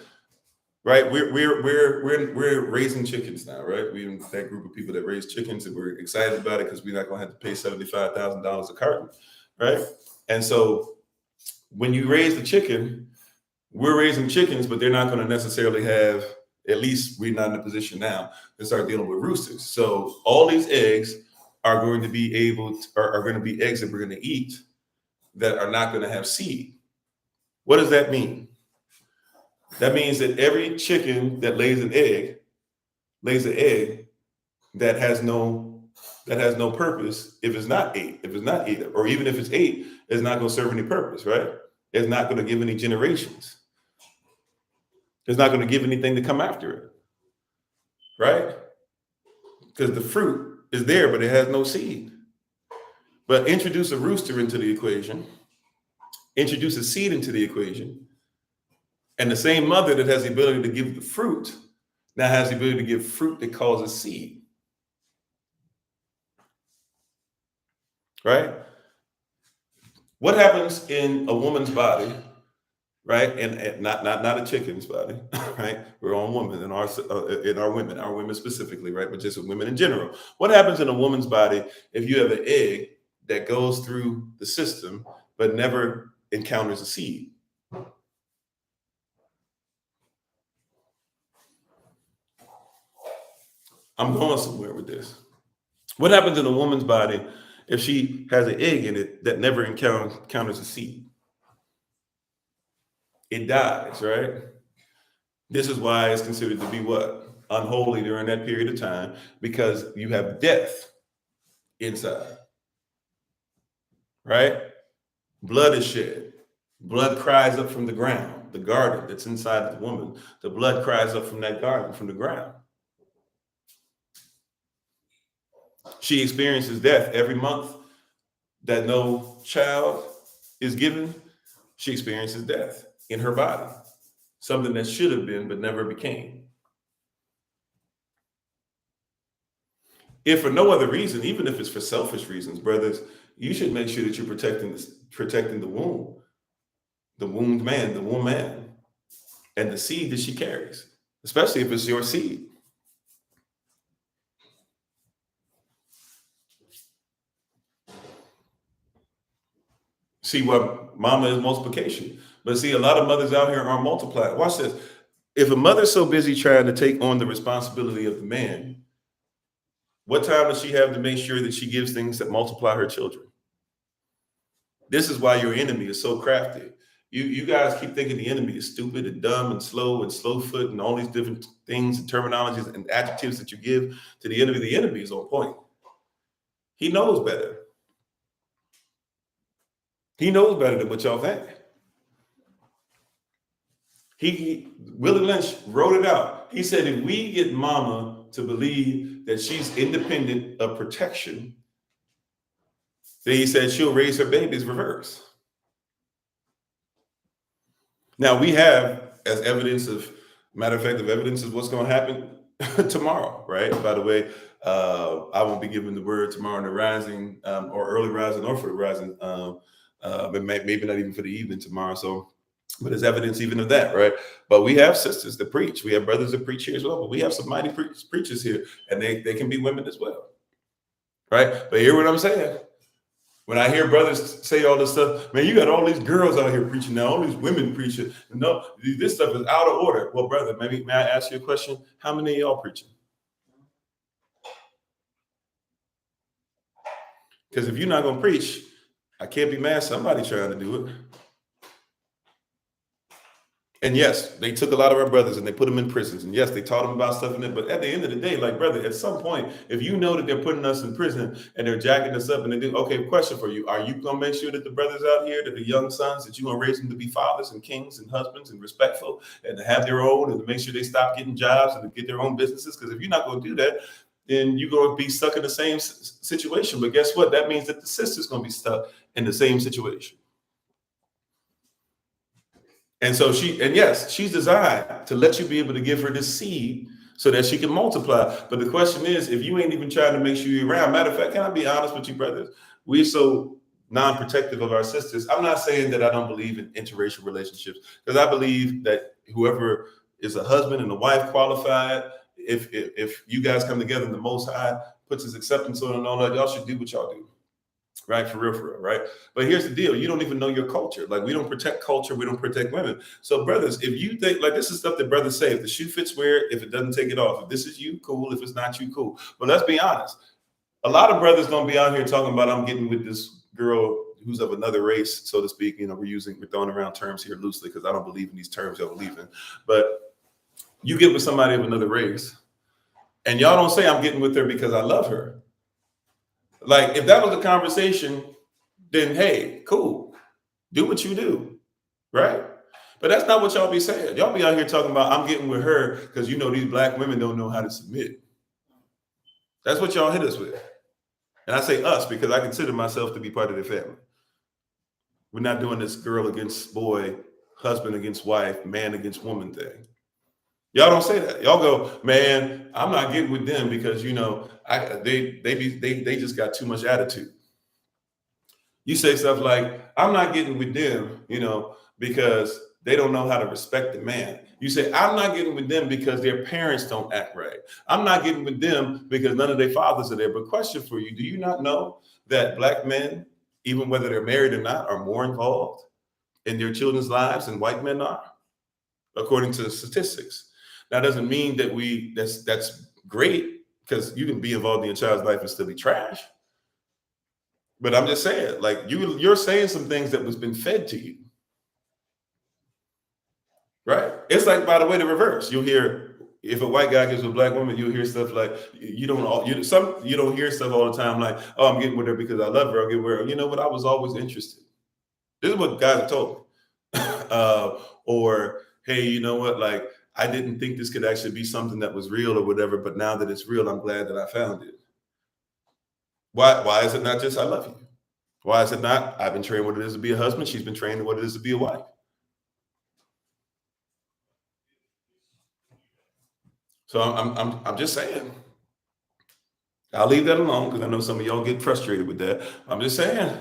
Right? We're raising chickens now, right? We're in that group of people that raise chickens, and we're excited about it because we're not going to have to pay $75,000 a carton, right? And so when you raise the chicken, we're raising chickens, but they're not going to necessarily have, at least we're not in a position now to start dealing with roosters. So all these eggs are going to be are going to be eggs that we're going to eat that are not going to have seed. What does that mean? That means that every chicken that lays an egg that has no purpose if it's not eight, or even if it's eight, it's not going to serve any purpose, right? It's not going to give any generations. It's not going to give anything to come after it, right? Because the fruit is there, but it has no seed. But introduce a rooster into the equation, introduce a seed into the equation, and the same mother that has the ability to give the fruit now has the ability to give fruit that causes seed. Right? What happens in a woman's body, right? And not a chicken's body, right? We're on women in our women specifically, right? But just women in general. What happens in a woman's body if you have an egg that goes through the system but never encounters a seed? I'm going somewhere with this. What happens in a woman's body if she has an egg in it that never encounters a seed? It dies, right? This is why it's considered to be what? Unholy during that period of time, because you have death inside, right? Blood is shed. Blood cries up from the ground, the garden that's inside the woman. The blood cries up from that garden, from the ground. She experiences death every month that no child is given, she experiences death in her body, something that should have been but never became. If for no other reason, even if it's for selfish reasons, brothers, you should make sure that you're protecting the wombed man, the woman, and the seed that she carries, especially if it's your seed. See what mama is multiplication. But see, a lot of mothers out here are multiplied. Watch this. If a mother's so busy trying to take on the responsibility of the man, what time does she have to make sure that she gives things that multiply her children? This is why your enemy is so crafty. You guys keep thinking the enemy is stupid and dumb and slow foot and all these different things and terminologies and adjectives that you give to the enemy. The enemy is on point. He knows better. He knows better than what y'all think. Willie Lynch wrote it out. He said, if we get mama to believe that she's independent of protection, then he said she'll raise her babies reverse. Now we have, as evidence of, matter of fact, of evidence of what's going to happen tomorrow, right? By the way, I won't be giving the word tomorrow in the rising or early rising or for the rising, but maybe not even for the evening tomorrow. So, but there's evidence even of that, right? But we have sisters that preach. We have brothers that preach here as well. But we have some mighty preachers here, and they can be women as well, right? But hear what I'm saying. When I hear brothers say all this stuff, man, you got all these girls out here preaching now, all these women preaching. No, this stuff is out of order. Well, brother, may I ask you a question? How many of y'all preaching? Because if you're not going to preach, I can't be mad. Somebody trying to do it. And yes, they took a lot of our brothers and they put them in prisons. And yes, they taught them about stuff in it. But at the end of the day, like, brother, at some point, if you know that they're putting us in prison and they're jacking us up and they do, okay, question for you. Are you going to make sure that the brothers out here, that the young sons, that you're going to raise them to be fathers and kings and husbands and respectful and to have their own and to make sure they stop getting jobs and to get their own businesses? Because if you're not going to do that, then you're going to be stuck in the same situation. But guess what? That means that the sister's going to be stuck in the same situation. And so she's designed to let you be able to give her this seed so that she can multiply. But the question is, if you ain't even trying to make sure you're around, matter of fact, can I be honest with you, brothers? We're so non-protective of our sisters. I'm not saying that I don't believe in interracial relationships, because I believe that whoever is a husband and a wife qualified, if you guys come together and the Most High puts his acceptance on and all that, y'all should do what y'all do. Right, for real, right? But here's the deal. You don't even know your culture. Like, we don't protect culture. We don't protect women. So, brothers, if you think, like, this is stuff that brothers say, if the shoe fits, wear it. If it doesn't, take it off. If this is you, cool. If it's not you, cool. But let's be honest. A lot of brothers going to be out here talking about, I'm getting with this girl who's of another race, so to speak. You know, we're throwing around terms here loosely because I don't believe in these terms y'all believe in. But you get with somebody of another race, and y'all don't say, I'm getting with her because I love her. Like, if that was a conversation, then hey, cool, do what you do, right? But that's not what y'all be saying. Y'all be out here talking about, I'm getting with her because you know these black women don't know how to submit. That's what y'all hit us with. And I say us because I consider myself to be part of the family. We're not doing this girl against boy, husband against wife, man against woman thing. Y'all don't say that. Y'all go, man, I'm not getting with them because, you know, they just got too much attitude. You say stuff like, I'm not getting with them, you know, because they don't know how to respect the man. You say, I'm not getting with them because their parents don't act right. I'm not getting with them because none of their fathers are there. But question for you, do you not know that black men, even whether they're married or not, are more involved in their children's lives than white men are, according to the statistics? That doesn't mean that that's great, because you can be involved in your child's life and still be trash. But I'm just saying, like, you're saying some things that was been fed to you, right? It's like, by the way, the reverse. You'll hear, if a white guy gets with a black woman, you'll hear stuff like, you don't hear stuff all the time like, oh, I'm getting with her because I love her. I'll get with her. You know what? I was always interested. This is what guys have told me. Or, hey, you know what? Like, I didn't think this could actually be something that was real or whatever, but now that it's real, I'm glad that I found it. Why is it not just I love you? Why is it not? I've been trained what it is to be a husband. She's been trained what it is to be a wife. So I'm just saying. I'll leave that alone because I know some of y'all get frustrated with that. I'm just saying,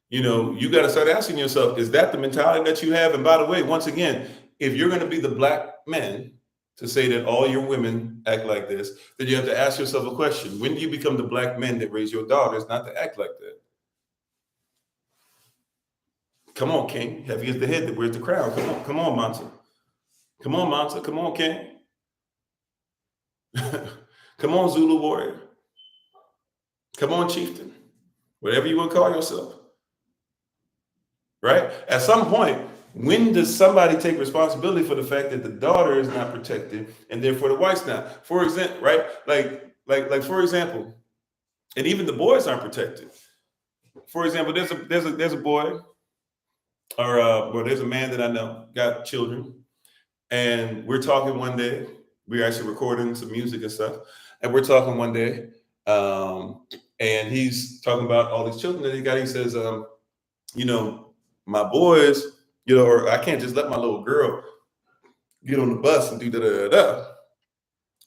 you got to start asking yourself, is that the mentality that you have? And by the way, once again, if you're going to be the black men to say that all your women act like this, then you have to ask yourself a question. When do you become the black men that raise your daughters not to act like that? Come on, King. Heavy is the head that wears the crown. Come on, Monta. Come on, Monta. Come on, King. Come on, Zulu warrior. Come on, chieftain. Whatever you want to call yourself. Right? At some point, when does somebody take responsibility for the fact that the daughter is not protected and therefore the wife's not? For example, right? Like for example, and even the boys aren't protected. For example, there's a boy, or there's a man that I know got children, and we're talking one day. We're actually recording some music and stuff, and we're talking one day, and he's talking about all these children that he got. He says, my boys, or I can't just let my little girl get on the bus and do da da da.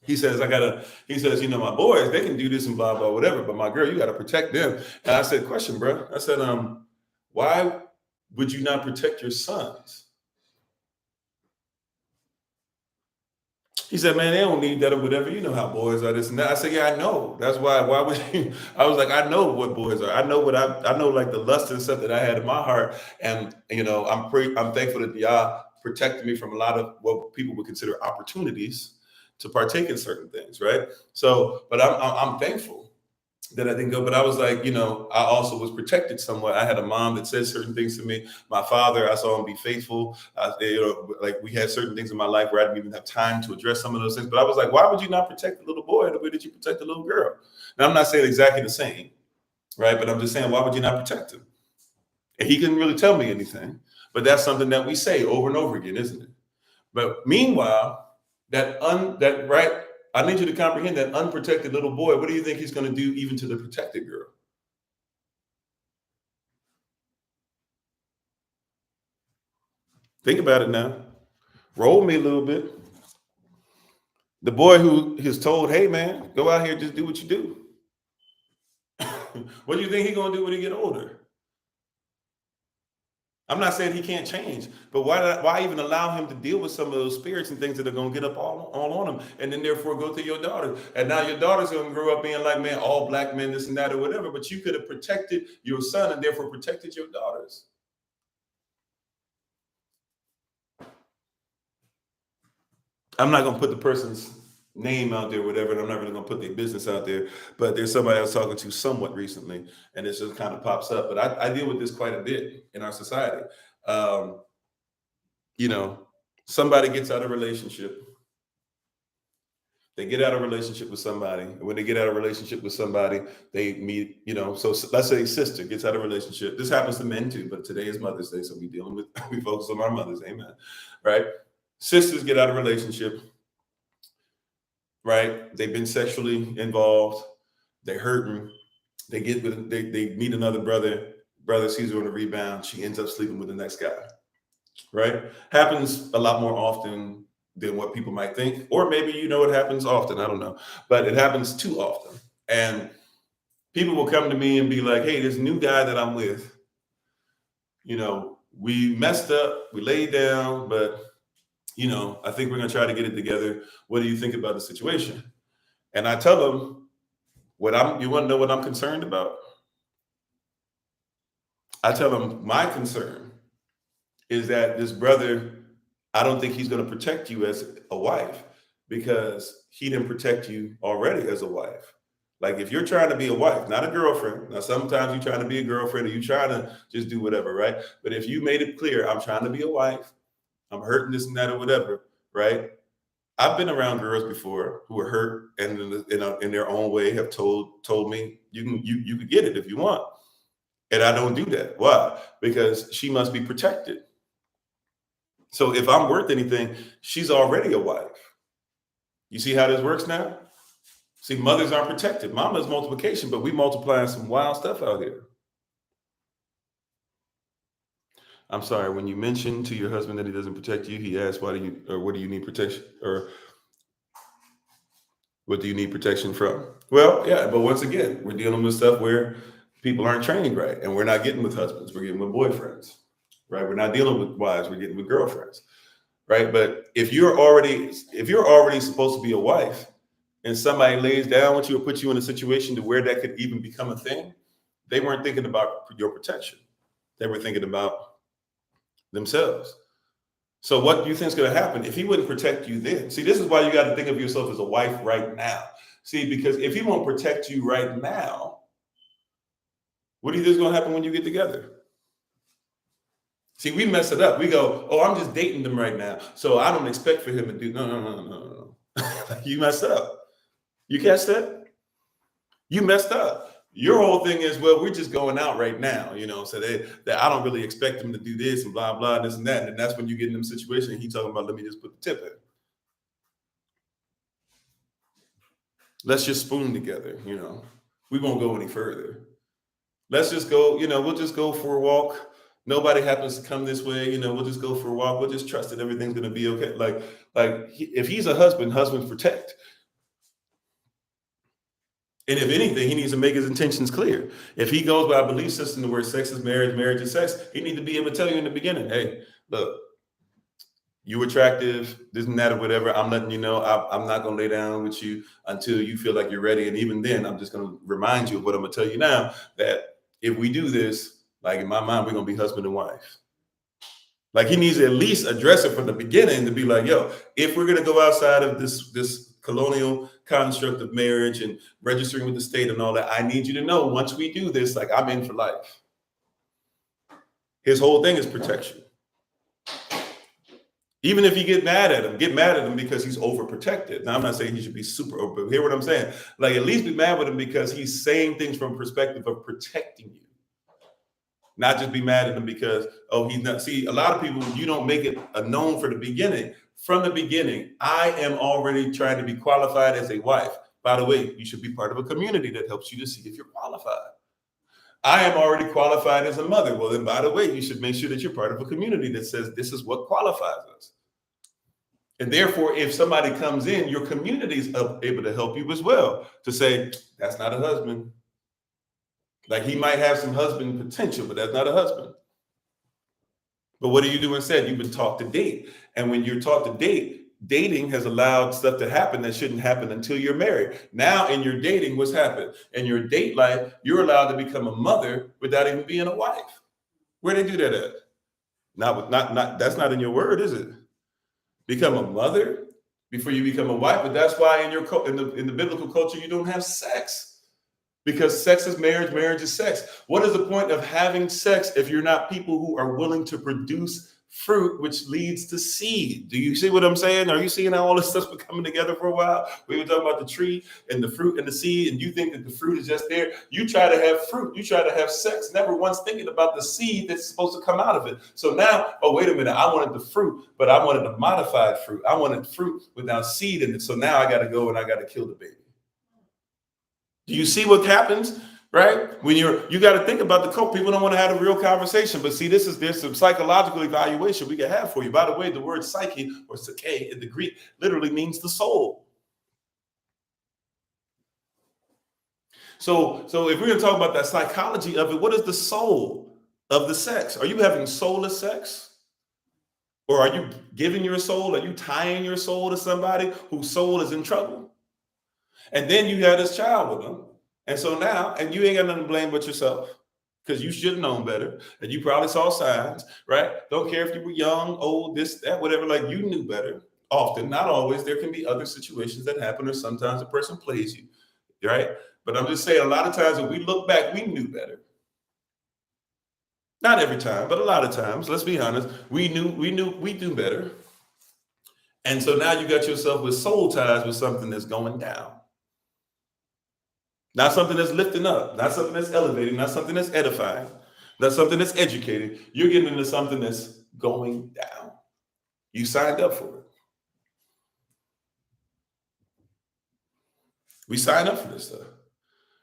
He says, my boys, they can do this and blah, blah, whatever. But my girl, you got to protect them. And I said, question, bro. I said, why would you not protect your sons? He said, man, they don't need that or whatever. You know how boys are, this and that. I said, yeah, I know. That's why would you? I was like, I know what boys are. I know I know, like the lust and stuff that I had in my heart. And, I'm thankful that y'all protected me from a lot of what people would consider opportunities to partake in certain things. Right. So, but I'm thankful that I didn't go. But I was like, I also was protected somewhat. I had a mom that said certain things to me. My father, I saw him be faithful. Like we had certain things in my life where I didn't even have time to address some of those things. But I was like, why would you not protect the little boy the way that you protect the little girl? Now, I'm not saying exactly the same, right? But I'm just saying, why would you not protect him? And he couldn't really tell me anything. But that's something that we say over and over again, isn't it? But meanwhile, right, I need you to comprehend that unprotected little boy. What do you think he's going to do even to the protected girl? Think about it now. Roll me a little bit. The boy who is told, hey, man, go out here, just do what you do. What do you think he's going to do when he get older? I'm not saying he can't change, but why even allow him to deal with some of those spirits and things that are going to get up all on him, and then therefore go to your daughter, and now your daughter's going to grow up being like, man, all black men, this and that or whatever. But you could have protected your son and therefore protected your daughters. I'm not going to put the person's name out there, whatever, and I'm not really going to put their business out there. But there's somebody I was talking to somewhat recently, and it just kind of pops up. But I deal with this quite a bit in our society. Somebody gets out of a relationship. They get out of a relationship with somebody. And when they get out of a relationship with somebody, they meet, so let's say sister gets out of a relationship. This happens to men too, but today is Mother's Day. So we focus on our mothers. Amen. Right. Sisters get out of a relationship. Right. They've been sexually involved. They're hurting. They meet another brother. Brother sees her on a rebound. She ends up sleeping with the next guy. Right. Happens a lot more often than what people might think. Or maybe, it happens often. I don't know. But it happens too often. And people will come to me and be like, hey, this new guy that I'm with, we messed up. We laid down, but I think we're going to try to get it together. What do you think about the situation? And I tell them you want to know what I'm concerned about? I tell them my concern is that this brother, I don't think he's going to protect you as a wife because he didn't protect you already as a wife. Like if you're trying to be a wife, not a girlfriend. Now, sometimes you're trying to be a girlfriend or you're trying to just do whatever, right? But if you made it clear, I'm trying to be a wife, I'm hurting this and that or whatever, right? I've been around girls before who were hurt and in their own way have told me you can get it if you want. And I don't do that. Why? Because she must be protected. So if I'm worth anything, she's already a wife. You see how this works now? See, mothers aren't protected. Mama's multiplication, but we multiplying some wild stuff out here. I'm sorry, when you mention to your husband that he doesn't protect you, he asks, why do you, or what do you need protection, or what do you need protection from? Well, yeah, but once again, we're dealing with stuff where people aren't trained right, and we're not getting with husbands, we're getting with boyfriends, right? We're not dealing with wives, we're getting with girlfriends, right? But if you're already supposed to be a wife, and somebody lays down with you or puts you in a situation to where that could even become a thing, they weren't thinking about your protection. They were thinking about themselves. So what do you think is going to happen if he wouldn't protect you then? See, this is why you got to think of yourself as a wife right now. See, because if he won't protect you right now, what do you think is going to happen when you get together? See, we mess it up. We go, oh, I'm just dating them right now, so I don't expect for him to do. No, no, no, no, no, no. You messed up. You catch that? You messed up. Your whole thing is, well, we're just going out right now, so that I don't really expect them to do this and blah, blah, this and that. And that's when you get in them situations. And he talking about, let me just put the tip in. Let's just spoon together, We won't go any further. Let's just go, we'll just go for a walk. Nobody happens to come this way, we'll just go for a walk. We'll just trust that everything's going to be okay. If he's a husband, husbands protect. And if anything, he needs to make his intentions clear. If he goes by a belief system where sex is marriage, marriage is sex, he needs to be able to tell you in the beginning, hey, look, you attractive, this and that or whatever. I'm letting you know I'm not going to lay down with you until you feel like you're ready. And even then, I'm just going to remind you of what I'm going to tell you now, that if we do this, like in my mind, we're going to be husband and wife. Like he needs to at least address it from the beginning to be like, yo, if we're going to go outside of this colonial construct of marriage and registering with the state and all that, I need you to know once we do this, like I'm in for life. His whole thing is protection. Even if you get mad at him because he's overprotected. Now, I'm not saying he should be super over, but hear what I'm saying? Like, at least be mad with him because he's saying things from a perspective of protecting you. Not just be mad at him because, oh, he's not. See, a lot of people, you don't make it a known for the beginning. From the beginning, I am already trying to be qualified as a wife. By the way, you should be part of a community that helps you to see if you're qualified. I am already qualified as a mother. Well, then, by the way, you should make sure that you're part of a community that says this is what qualifies us. And therefore, if somebody comes in, your community is able to help you as well to say, that's not a husband. Like he might have some husband potential, but that's not a husband. But what do you do instead? You've been taught to date. And when you're taught to date, dating has allowed stuff to happen that shouldn't happen until you're married. Now in your dating, what's happened? In your date life, you're allowed to become a mother without even being a wife. Where they do that at? Not that's not in your word, is it? Become a mother before you become a wife. But that's why in the biblical culture, you don't have sex. Because sex is marriage, marriage is sex. What is the point of having sex if you're not people who are willing to produce fruit, which leads to seed? Do you see what I'm saying? Are you seeing how all this stuff's been coming together for a while? We were talking about the tree and the fruit and the seed, and you think that the fruit is just there. You try to have fruit. You try to have sex, never once thinking about the seed that's supposed to come out of it. So now, oh, wait a minute, I wanted the fruit, but I wanted a modified fruit. I wanted fruit without seed in it. So now I got to go and I got to kill the baby. Do you see what happens, right? When you got to think about the cult. People don't want to have a real conversation, but see, there's some psychological evaluation we can have for you. By the way, the word psyche or psyche in the Greek literally means the soul. So if we're going to talk about that psychology of it, what is the soul of the sex? Are you having soulless sex? Or are you giving your soul? Are you tying your soul to somebody whose soul is in trouble? And then you had this child with them. And so now, and you ain't got nothing to blame but yourself because you should have known better. And you probably saw signs, right? Don't care if you were young, old, this, that, whatever, like you knew better. Often, not always. There can be other situations that happen, or sometimes a person plays you, right? But I'm just saying, a lot of times when we look back, we knew better. Not every time, but a lot of times, let's be honest, we do better. And so now you got yourself with soul ties with something that's going down. Not something that's lifting up, not something that's elevating, not something that's edifying, not something that's educating. You're getting into something that's going down. You signed up for it. We sign up for this stuff,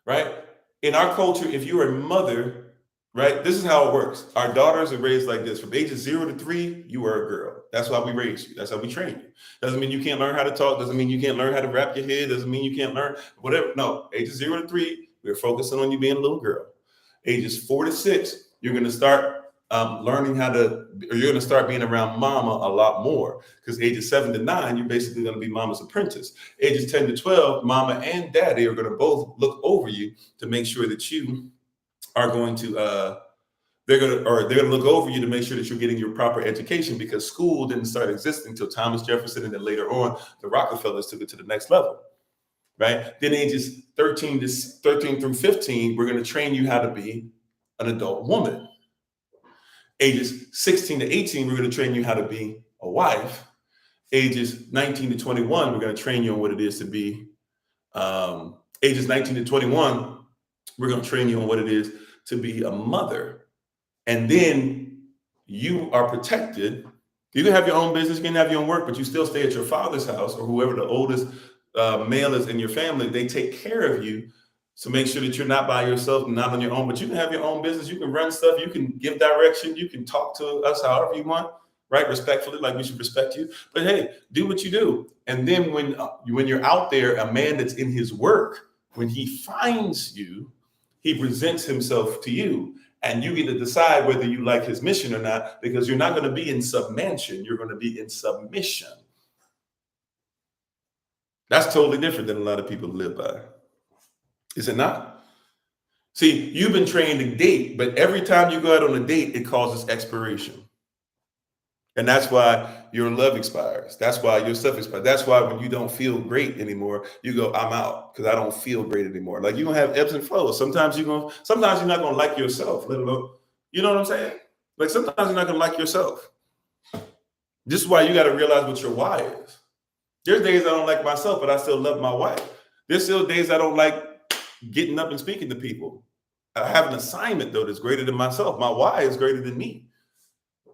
right? In our culture, if you're a mother right? This is how it works. Our daughters are raised like this. From ages 0 to 3, you are a girl. That's why we raise you. That's how we train you. Doesn't mean you can't learn how to talk. Doesn't mean you can't learn how to wrap your head. Doesn't mean you can't learn whatever. No, ages 0 to 3, we're focusing on you being a little girl. Ages 4 to 6, you're going to start learning how to, or you're going to start being around mama a lot more. Because ages 7 to 9, you're basically going to be mama's apprentice. Ages 10 to 12, mama and daddy are going to both look over you to make sure that you are going to they're gonna look over you to make sure that you're getting your proper education, because school didn't start existing until Thomas Jefferson, and then later on the Rockefellers took it to the next level, right? Then ages 13 through 15, we're going to train you how to be an adult woman. Ages 16 to 18, we're going to train you how to be a wife. Ages 19 to 21, we're going to train you on what it is to be ages 19 to 21, we're going to train you on what it is to be a mother. And then you are protected. You can have your own business, you can have your own work, but you still stay at your father's house, or whoever the oldest male is in your family. They take care of you. So make sure that you're not by yourself and not on your own, but you can have your own business. You can run stuff. You can give direction. You can talk to us however you want, right? Respectfully, like we should respect you. But hey, do what you do. And then when you're out there, a man that's in his work, when he finds you, he presents himself to you. And you get to decide whether you like his mission or not, because you're not going to be in submission. You're going to be in submission. That's totally different than a lot of people live by. Is it not? See, you've been trained to date, but every time you go out on a date, it causes expiration. And that's why your love expires. That's why your stuff expires. That's why when you don't feel great anymore, you go, I'm out because I don't feel great anymore. Like, you're gonna have ebbs and flows. Sometimes you're not gonna like yourself, let alone, you know what I'm saying? Like, sometimes you're not gonna like yourself. This is why you got to realize what your why is. There's days I don't like myself, but I still love my wife. There's still days I don't like getting up and speaking to people. I have an assignment though that's greater than myself. My why is greater than me.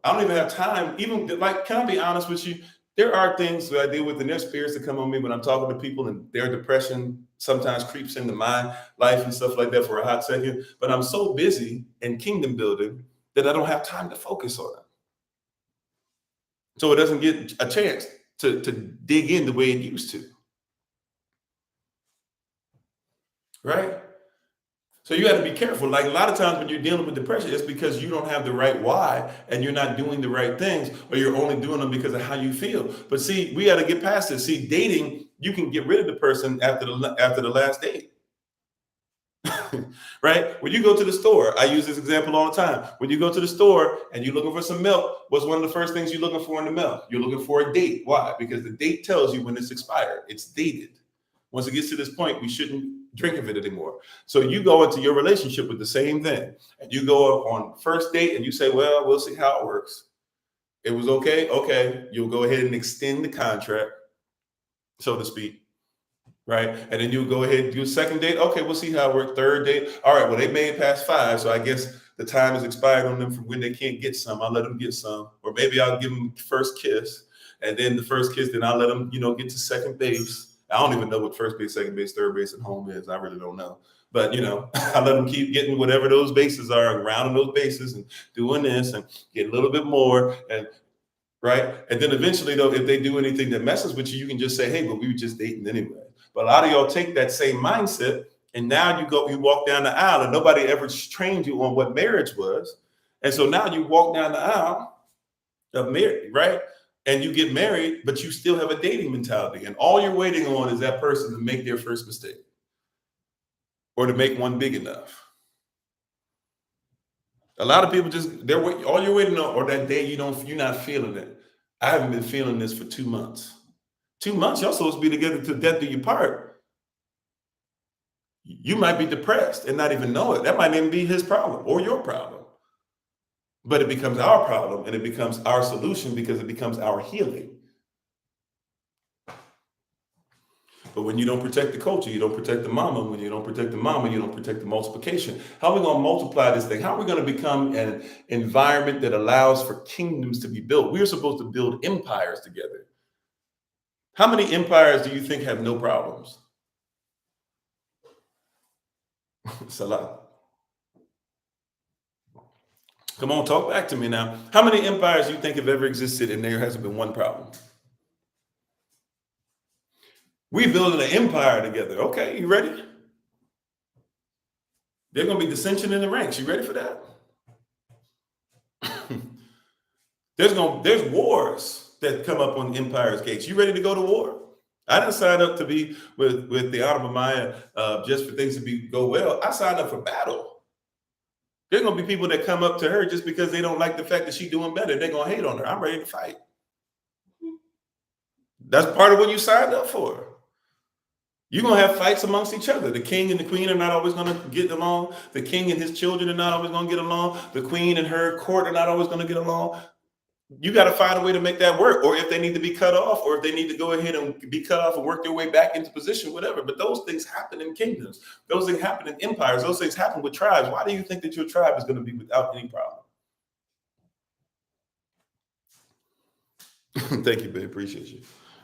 I don't even have time. Even like, can I be honest with you? There are things that I deal with, and there's spirits that come on me when I'm talking to people, and their depression sometimes creeps into my life and stuff like that for a hot second. But I'm so busy in kingdom building that I don't have time to focus on it. So it doesn't get a chance to dig in the way it used to. Right? So you got to be careful. Like, a lot of times when you're dealing with depression, it's because you don't have the right why, and you're not doing the right things, or you're only doing them because of how you feel. But see, we got to get past this. See, dating, you can get rid of the person after the last date. Right? When you go to the store, I use this example all the time. When you go to the store and you're looking for some milk, what's one of the first things you're looking for in the milk? You're looking for a date. Why? Because the date tells you when it's expired. It's dated. Once it gets to this point, we shouldn't drink of it anymore. So you go into your relationship with the same thing, and you go on first date and you say, well, we'll see how it works. It was okay. Okay. You'll go ahead and extend the contract, so to speak. Right. And then you go ahead and do a second date. Okay, we'll see how it works. Third date. All right. Well, they made it past 5. So I guess the time is expired on them from when they can't get some. I'll let them get some. Or maybe I'll give them first kiss. And then the first kiss, then I'll let them, get to second base. I don't even know what first base, second base, third base, and home is. I really don't know. But, I let them keep getting whatever those bases are, rounding those bases and doing this and get a little bit more. And right. And then eventually, though, if they do anything that messes with you, you can just say, hey, but we were just dating anyway. But a lot of y'all take that same mindset, and now you walk down the aisle, and nobody ever trained you on what marriage was. And so now you walk down the aisle of marriage, right? And you get married, but you still have a dating mentality. And all you're waiting on is that person to make their first mistake, or to make one big enough. A lot of people all you're waiting on, or that day you're not feeling it. I haven't been feeling this for 2 months. 2 months, y'all supposed to be together till death do you part. You might be depressed and not even know it. That might even be his problem or your problem. But it becomes our problem, and it becomes our solution, because it becomes our healing. But when you don't protect the culture, you don't protect the mama. When you don't protect the mama, you don't protect the multiplication. How are we going to multiply this thing? How are we going to become an environment that allows for kingdoms to be built? We're supposed to build empires together. How many empires do you think have no problems? It's a lot. Come on, talk back to me now. How many empires do you think have ever existed and there hasn't been one problem? We building an empire together. Okay, you ready? There's going to be dissension in the ranks. You ready for that? There's wars that come up on empire's gates. You ready to go to war? I didn't sign up to be with the Honorable Maya just for things to go well. I signed up for battle. There's going to be people that come up to her just because they don't like the fact that she's doing better. They're going to hate on her. I'm ready to fight. That's part of what you signed up for. You're going to have fights amongst each other. The king and the queen are not always going to get along. The king and his children are not always going to get along. The queen and her court are not always going to get along. You got to find a way to make that work. Or if they need to be cut off, or if they need to go ahead and be cut off and work their way back into position, whatever. But those things happen in kingdoms. Those things happen in empires. Those things happen with tribes. Why do you think that your tribe is going to be without any problem? Thank you, babe. Appreciate you.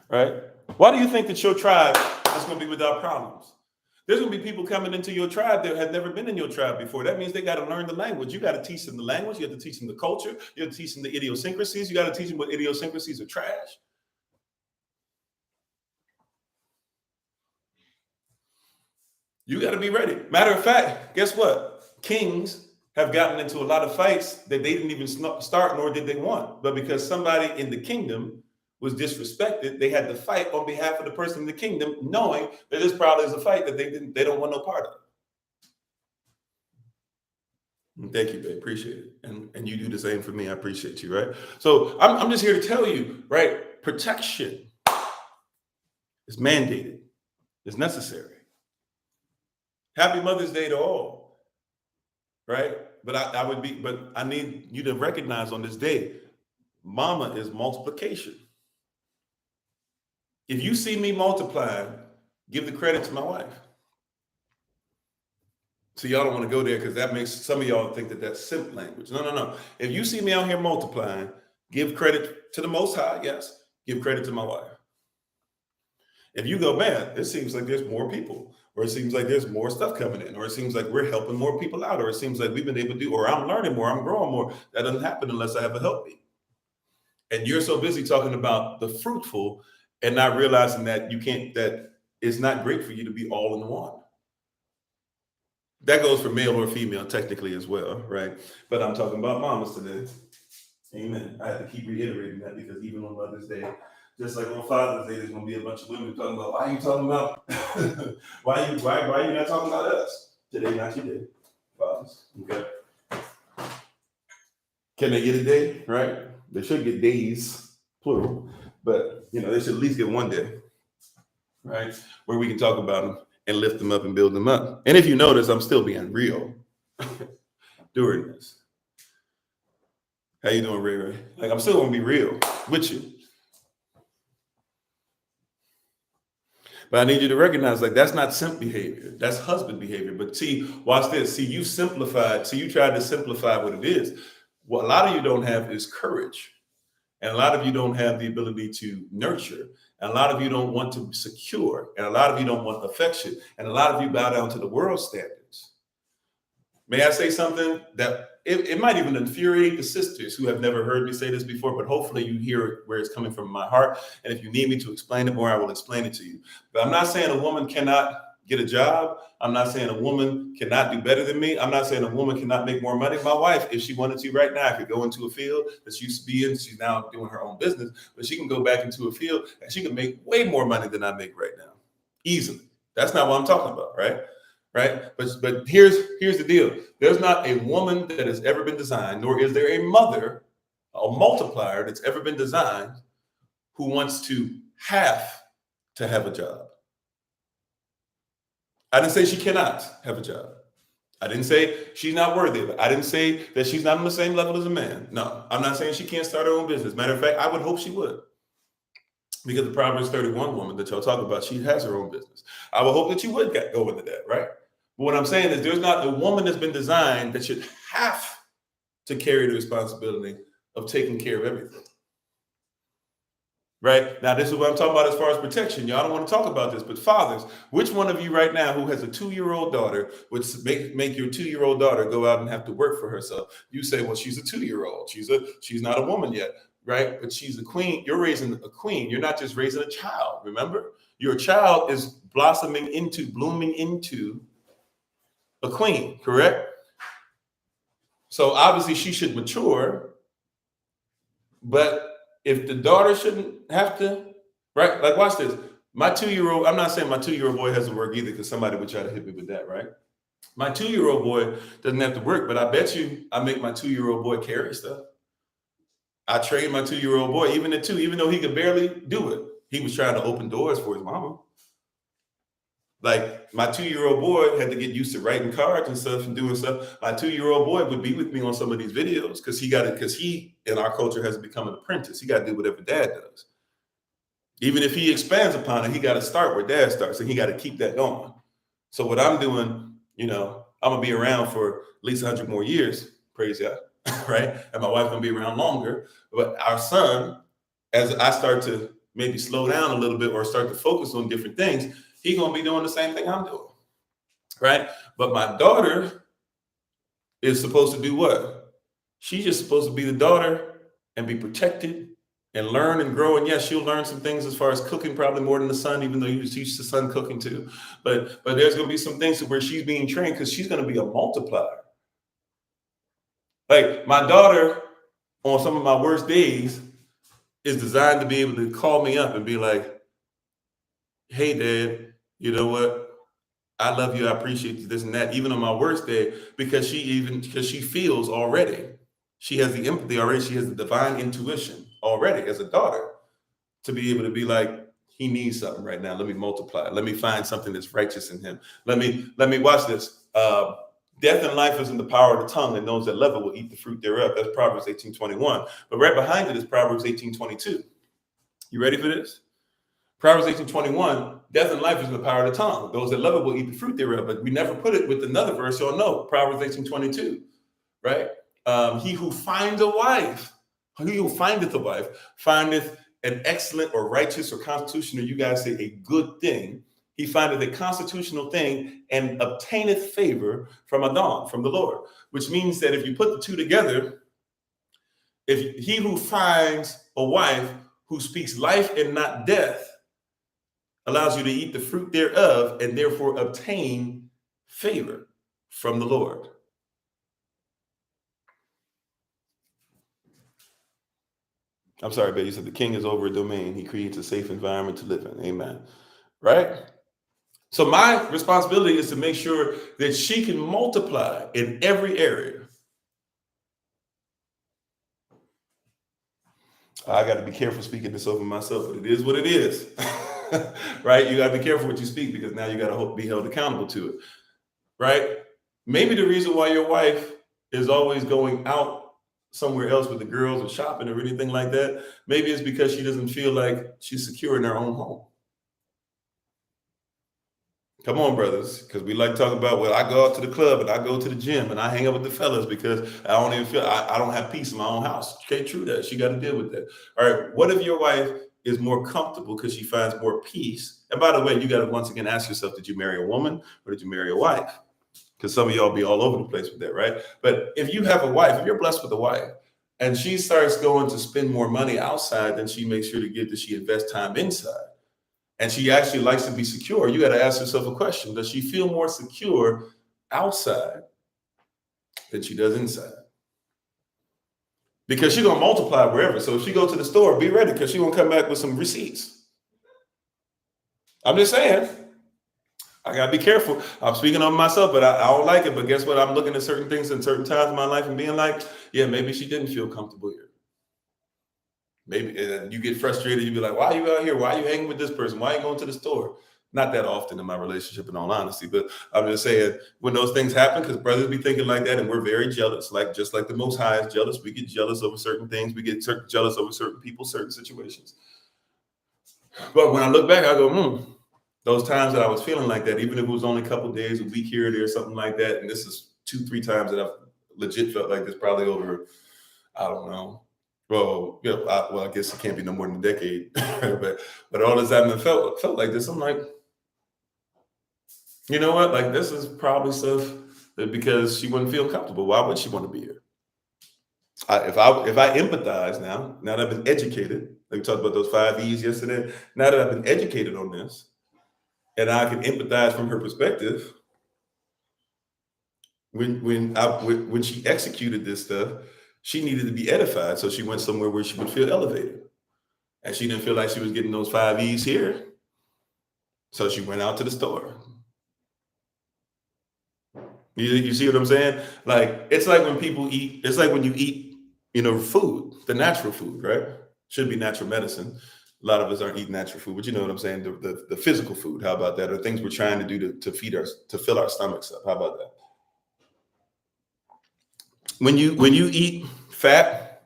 Right? Why do you think that your tribe is going to be without problems? There's going to be people coming into your tribe that have never been in your tribe before. That means they got to learn the language. You got to teach them the language. You have to teach them the culture. You have to teach them the idiosyncrasies. You got to teach them what idiosyncrasies are trash. You got to be ready. Matter of fact, guess what? Kings have gotten into a lot of fights that they didn't even start, nor did they want. But because somebody in the kingdom was disrespected, they had to fight on behalf of the person in the kingdom, knowing that this probably is a fight that they don't want no part of. Thank you, babe. Appreciate it. And you do the same for me. I appreciate you, right? So I'm just here to tell you, right? Protection is mandated. It's necessary. Happy Mother's Day to all, right? But I need you to recognize on this day, Mama is multiplication. If you see me multiplying, give the credit to my wife. So y'all don't want to go there because that makes some of y'all think that that's simp language. No. If you see me out here multiplying, give credit to the Most High. Yes, give credit to my wife. If you go, man, it seems like there's more people, or it seems like there's more stuff coming in, or it seems like we're helping more people out, or it seems like we've been able to do, or I'm learning more, I'm growing more. That doesn't happen unless I have a helpmeet. And you're so busy talking about the fruitful and not realizing that that it's not great for you to be all in one. That goes for male or female technically as well, right? But I'm talking about mamas today. Amen. I have to keep reiterating that because even on Mother's Day, just like on Father's Day, there's going to be a bunch of women talking about, why are you talking about, why are you not talking about us? Today, not your day, fathers, okay? Can they get a day, right? They should get days, plural, but, they should at least get one day, right? Where we can talk about them and lift them up and build them up. And if you notice, I'm still being real during this. How you doing, Ray Ray? Like, I'm still going to be real with you. But I need you to recognize, like, that's not simp behavior. That's husband behavior. But see, watch this. See, you tried to simplify what it is. What a lot of you don't have is courage. And a lot of you don't have the ability to nurture. And a lot of you don't want to secure. And a lot of you don't want affection. And a lot of you bow down to the world standards. May I say something that it might even infuriate the sisters who have never heard me say this before, but hopefully you hear it where it's coming from my heart. And if you need me to explain it more, I will explain it to you. But I'm not saying a woman cannot get a job. I'm not saying a woman cannot do better than me. I'm not saying a woman cannot make more money. My wife, if she wanted to right now, could go into a field that she used to be in. She's now doing her own business, but she can go back into a field and she can make way more money than I make right now. Easily. That's not what I'm talking about, right? Right? But here's the deal. There's not a woman that has ever been designed, nor is there a mother, a multiplier that's ever been designed who wants to have a job. I didn't say she cannot have a job. I didn't say she's not worthy of it. I didn't say that she's not on the same level as a man. No, I'm not saying she can't start her own business. Matter of fact, I would hope she would. Because the Proverbs 31 woman that y'all talk about, she has her own business. I would hope that you would go into that, right? But what I'm saying is there's not a woman that's been designed that should have to carry the responsibility of taking care of everything. Right? Now, this is what I'm talking about as far as protection. Y'all don't want to talk about this, but fathers, which one of you right now who has a 2-year-old daughter would make your 2-year-old daughter go out and have to work for herself? You say, well, she's a 2-year-old. She's not a woman yet, right? But she's a queen. You're raising a queen. You're not just raising a child. Remember, your child is blooming into a queen, correct? So obviously she should mature, but if the daughter shouldn't have to, right? Like, watch this. My 2-year-old, I'm not saying my 2-year-old boy hasn't worked either, because somebody would try to hit me with that, right? My 2-year-old boy doesn't have to work, but I bet you I make my 2-year-old boy carry stuff. I trained my 2-year-old boy, even at 2, even though he could barely do it. He was trying to open doors for his mama. Like, my 2-year-old boy had to get used to writing cards and stuff and doing stuff. My 2-year-old boy would be with me on some of these videos because he in our culture has become an apprentice. He got to do whatever dad does. Even if he expands upon it, he got to start where dad starts, and he got to keep that going. So what I'm doing, I'm gonna be around for at least 100 more years, praise God, right? And my wife's gonna be around longer. But our son, as I start to maybe slow down a little bit or start to focus on different things, he's gonna be doing the same thing I'm doing, right? But my daughter is supposed to do what? She's just supposed to be the daughter and be protected and learn and grow. And yes, she'll learn some things as far as cooking, probably more than the son, even though you teach the son cooking too. But there's going to be some things where she's being trained because she's going to be a multiplier. Like, my daughter, on some of my worst days, is designed to be able to call me up and be like, hey, Dad, you know what? I love you. I appreciate you, this and that, even on my worst day, because she feels already. She has the empathy already. She has the divine intuition already as a daughter to be able to be like, he needs something right now. Let me multiply. Let me find something that's righteous in him. Let me watch this. Death and life is in the power of the tongue, and those that love it will eat the fruit thereof. That's Proverbs 18:21. But right behind it is Proverbs 18:22. You ready for this? Proverbs 18:21, death and life is in the power of the tongue. Those that love it will eat the fruit thereof. But we never put it with another verse, so no. Proverbs 18:22, right? He who findeth a wife, findeth an excellent or righteous or constitutional, you guys say a good thing. He findeth a constitutional thing and obtaineth favor from Adon, from the Lord. Which means that if you put the two together, if he who finds a wife who speaks life and not death, allows you to eat the fruit thereof and therefore obtain favor from the Lord. I'm sorry, but you said the king is over a domain. He creates a safe environment to live in. Amen. Right? So my responsibility is to make sure that she can multiply in every area. I got to be careful speaking this over myself, but it is what it is. Right? You got to be careful what you speak, because now you got to be held accountable to it. Right? Maybe the reason why your wife is always going out somewhere else with the girls or shopping or anything like that, maybe it's because she doesn't feel like she's secure in her own home. Come on, brothers, because we like to talk about, well, I go out to the club and I go to the gym and I hang out with the fellas because I don't even feel, I don't have peace in my own house. Okay, true that. She got to deal with that. All right, what if your wife is more comfortable because she finds more peace? And by the way, you got to once again ask yourself, did you marry a woman or did you marry a wife? Because some of y'all be all over the place with that, right? But if you have a wife, if you're blessed with a wife, and she starts going to spend more money outside than she makes sure to get, that she invests time inside, and she actually likes to be secure, you got to ask yourself a question. Does she feel more secure outside than she does inside? Because she's going to multiply wherever. So if she go to the store, be ready, because she's going to come back with some receipts. I'm just saying. I got to be careful. I'm speaking on myself, but I don't like it. But guess what? I'm looking at certain things in certain times in my life and being like, yeah, maybe she didn't feel comfortable here. Maybe, and you get frustrated. You be like, why are you out here? Why are you hanging with this person? Why are you going to the store? Not that often in my relationship, in all honesty, but I'm just saying, when those things happen, because brothers be thinking like that, and we're very jealous, just like the Most High is jealous. We get jealous over certain things. We get jealous over certain people, certain situations. But when I look back, I go, those times that I was feeling like that, even if it was only a couple of days, a week here or there, something like that. And this is 2-3 times that I've legit felt like this, probably over, I don't know, Well, yeah, I guess it can't be no more than a decade, but all this time I felt like this. I'm like, you know what? Like this is probably stuff that because she wouldn't feel comfortable. Why would she want to be here? If I empathize now that I've been educated, like we talked about those 5 E's yesterday. Now that I've been educated on this, and I can empathize from her perspective, when she executed this stuff, she needed to be edified, so she went somewhere where she would feel elevated, and she didn't feel like she was getting those 5 E's here, so she went out to the store. You see what I'm saying? Like it's like when people eat. It's like when you eat, food, the natural food, right? Should be natural medicine. A lot of us aren't eating natural food, but you know what I'm saying. The physical food. How about that? Or things we're trying to do to fill our stomachs up. How about that? When you eat fat,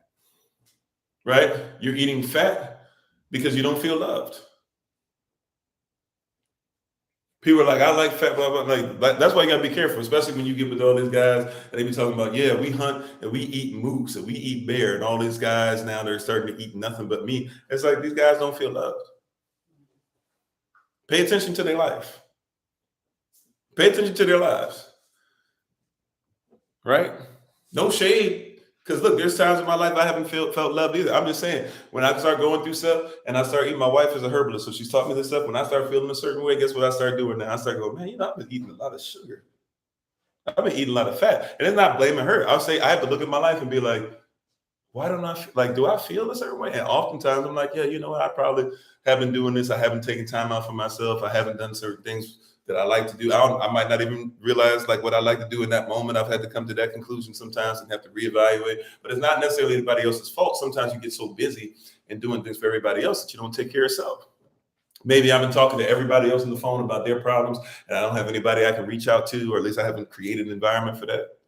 right? You're eating fat because you don't feel loved. People are like, I like fat, blah, blah. Like that's why you gotta be careful, especially when you get with all these guys and they be talking about, yeah, we hunt and we eat moose and we eat bear, and all these guys now they're starting to eat nothing but meat. It's like these guys don't feel loved. Pay attention to their life. Pay attention to their lives, right? No shade. Because look, there's times in my life I haven't felt loved either. I'm just saying, when I start going through stuff and I start eating, my wife is a herbalist, so she's taught me this stuff. When I start feeling a certain way, guess what I start doing now? I start going, man, I've been eating a lot of sugar. I've been eating a lot of fat. And it's not blaming her. I'll say I have to look at my life and be like, why don't I like, do I feel a certain way? And oftentimes I'm like, yeah, you know what? I probably have been doing this. I haven't taken time out for myself. I haven't done certain things that I like to do. I might not even realize like what I like to do in that moment. I've had to come to that conclusion sometimes and have to reevaluate. But it's not necessarily anybody else's fault. Sometimes you get so busy and doing things for everybody else that you don't take care of yourself. Maybe I've been talking to everybody else on the phone about their problems, and I don't have anybody I can reach out to, or at least I haven't created an environment for that.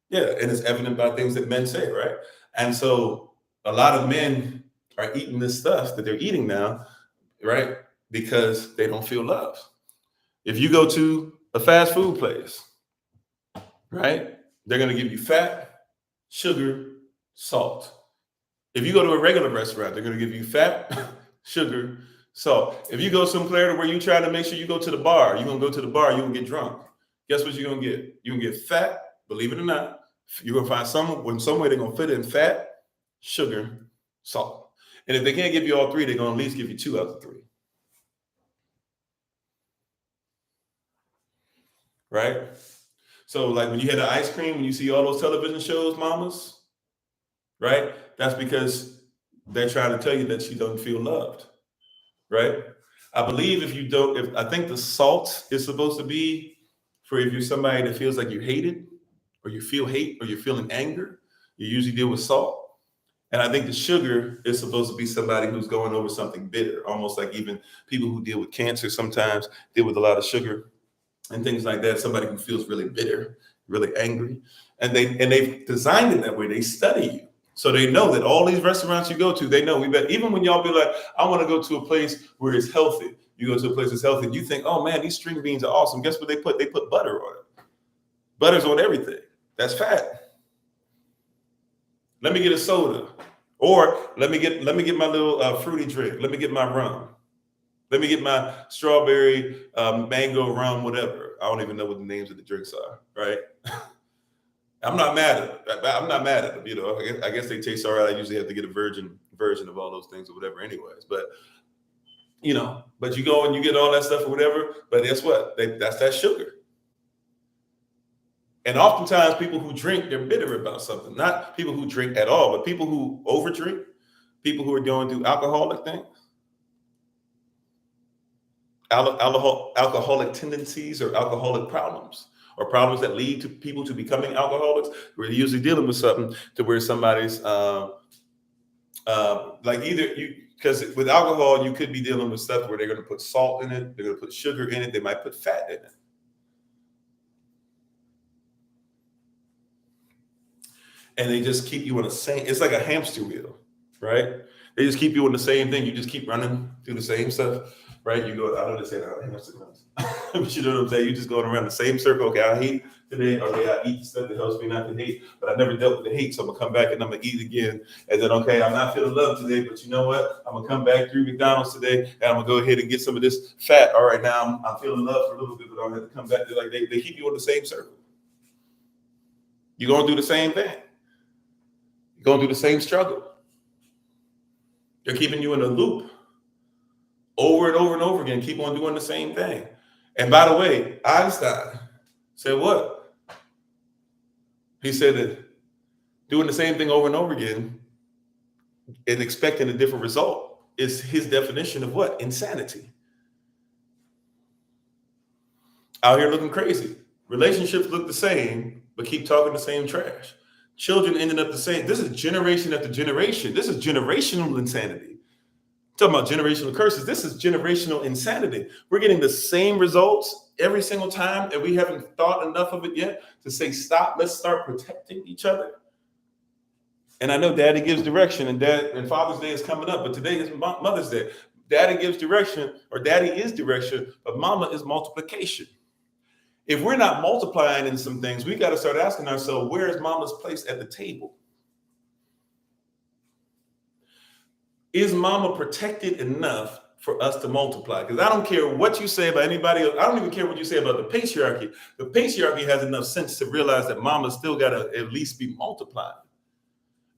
Yeah, and it's evident by things that men say, right? And so a lot of men are eating this stuff that they're eating now, right? Because they don't feel love. If you go to a fast food place, right? They're going to give you fat, sugar, salt. If you go to a regular restaurant, they're going to give you fat, sugar, salt. If you go somewhere where you try to make sure you go to the bar, you're going to go to the bar, you're going to get drunk. Guess what you're going to get? You're going to get fat, believe it or not. You're going to find some way they're going to fit in fat, sugar, salt. And if they can't give you all three, they're going to at least give you 2 out of 3. Right? So like when you had the ice cream, when you see all those television shows, mamas, right? That's because they're trying to tell you that you don't feel loved, right? I believe if I think the salt is supposed to be for if you're somebody that feels like you're hated or you feel hate or you're feeling anger, you usually deal with salt. And I think the sugar is supposed to be somebody who's going over something bitter, almost like even people who deal with cancer sometimes deal with a lot of sugar and things like that. Somebody who feels really bitter, really angry, and they've designed it that way. They study you, so they know that all these restaurants you go to, they know. Even when y'all be like, I want to go to a place where it's healthy. You go to a place that's healthy, and you think, oh man, these string beans are awesome. Guess what they put? They put butter on it. Butter's on everything. That's fat. Let me get a soda, or let me get my little fruity drink. Let me get my rum. Let me get my strawberry, mango rum, whatever. I don't even know what the names of the drinks are, right? I'm not mad at it. I'm not mad at them. I guess they taste all right. I usually have to get a virgin version of all those things or whatever anyways. But, but you go and you get all that stuff or whatever. But guess what? That's that sugar. And oftentimes people who drink, they're bitter about something. Not people who drink at all, but people who overdrink, people who are going through alcoholic things. Alcoholic tendencies or alcoholic problems or problems that lead to people to becoming alcoholics. We're usually dealing with something to where somebody's like because with alcohol, you could be dealing with stuff where they're going to put salt in it, they're going to put sugar in it, they might put fat in it. And they just keep you on it's like a hamster wheel, right? They just keep you on the same thing. You just keep running through the same stuff, right? You go, I know they say that hamster comes. You know what I'm saying? You just going around the same circle. Okay, I hate today. Okay, I eat stuff that helps me not to hate, but I never dealt with the hate, so I'm gonna come back and I'm gonna eat again. And then, okay, I'm not feeling love today, but you know what? I'm gonna come back through McDonald's today, and I'm gonna go ahead and get some of this fat. All right, now I'm feeling love for a little bit, but I'm gonna have to come back. They're like they keep you in the same circle. You're gonna do the same thing. You're gonna do the same struggle. They're keeping you in a loop over and over and over again. Keep on doing the same thing. And by the way, Einstein said what? He said that doing the same thing over and over again and expecting a different result is his definition of what? Insanity. Out here looking crazy. Relationships look the same, but keep talking the same trash. Children ended up the same. This is generation after generation. This is generational insanity. Talking about generational curses. This is generational insanity. We're getting the same results every single time, and we haven't thought enough of it yet to say, stop, let's start protecting each other. And I know Daddy gives direction, and Father's Day is coming up, but today is Mother's Day. Daddy gives direction, or Daddy is direction, but Mama is multiplication. If we're not multiplying in some things, we got to start asking ourselves, where is Mama's place at the table? Is Mama protected enough for us to multiply? Because I don't care what you say about anybody else. I don't even care what you say about the patriarchy. The patriarchy has enough sense to realize that Mama still got to at least be multiplied.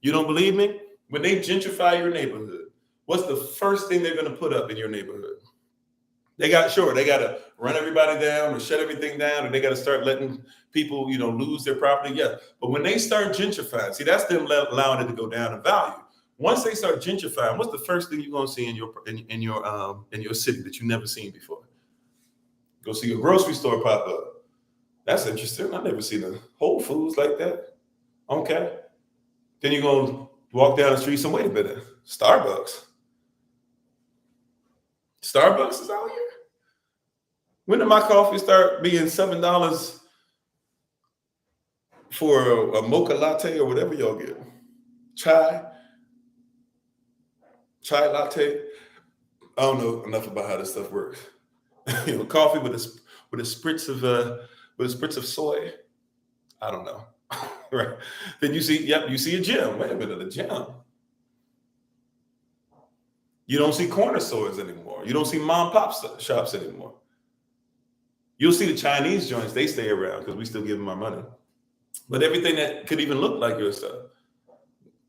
You don't believe me? When they gentrify your neighborhood, what's the first thing they're going to put up in your neighborhood? They got to run everybody down or shut everything down, or they got to start letting people, lose their property. Yeah. But when they start gentrifying, see, that's them allowing it to go down in value. Once they start gentrifying, what's the first thing you're going to see in your city that you've never seen before? Go see a grocery store pop up. That's interesting. I've never seen a Whole Foods like that. Okay. Then you're going to walk down the street and wait a minute. Starbucks is out here. When did my coffee start being $7 for a mocha latte or whatever y'all get? Chai latte. I don't know enough about how this stuff works. Coffee with a spritz of soy. I don't know. Right. Then you see a gym. Wait a minute, a gym. You don't see corner stores anymore. You don't see mom and pop shops anymore. You'll see the Chinese joints, they stay around because we still give them our money. But everything that could even look like your stuff,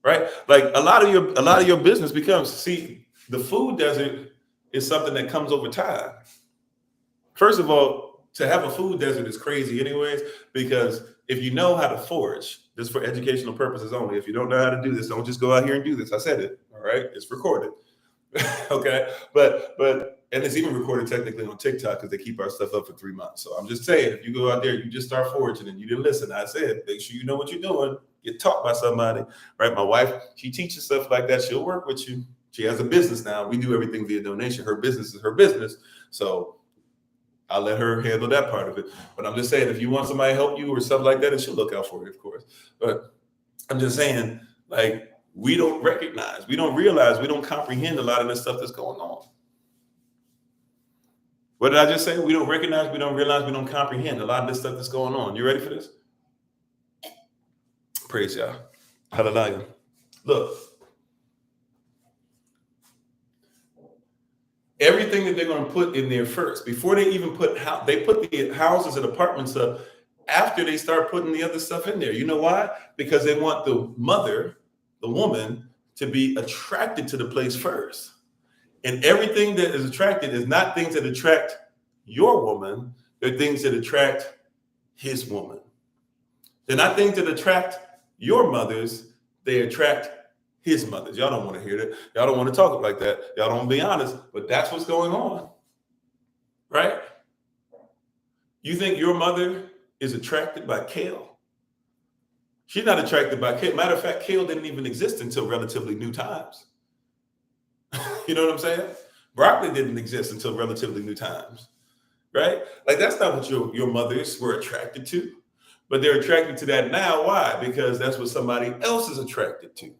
right? Like a lot of your business becomes, see, the food desert is something that comes over time. First of all, to have a food desert is crazy anyways, because if you know how to forage, this is for educational purposes only. If you don't know how to do this, don't just go out here and do this. I said it, all right? It's recorded. Okay, but and it's even recorded technically on TikTok because they keep our stuff up for 3 months. So I'm just saying, if you go out there, you just start foraging and you didn't listen. I said, make sure you know what you're doing. Get taught by somebody, right? My wife, she teaches stuff like that. She'll work with you. She has a business now. We do everything via donation. Her business is her business, so I'll let her handle that part of it. But I'm just saying, if you want somebody to help you or something like that, and she'll look out for you, of course. But I'm just saying, like, we don't recognize, we don't realize, we don't comprehend a lot of this stuff that's going on. What did I just say? We don't recognize, we don't realize, we don't comprehend a lot of this stuff that's going on. You ready for this? Praise y'all. Hallelujah. Look, everything that they're going to put in there first, before they even put the houses and apartments up after they start putting the other stuff in there. You know why? Because they want the mother, the woman, to be attracted to the place first. And everything that is attracted is not things that attract your woman. They're things that attract his woman. They're not things that attract your mothers. They attract his mothers. Y'all don't want to hear that. Y'all don't want to talk like that. Y'all don't want to be honest, but that's what's going on. Right? You think your mother is attracted by kale? She's not attracted by kale. Matter of fact, kale didn't even exist until relatively new times. You know what I'm saying? Broccoli didn't exist until relatively new times, right? Like, that's not what your mothers were attracted to, but they're attracted to that now. Why? Because that's what somebody else is attracted to.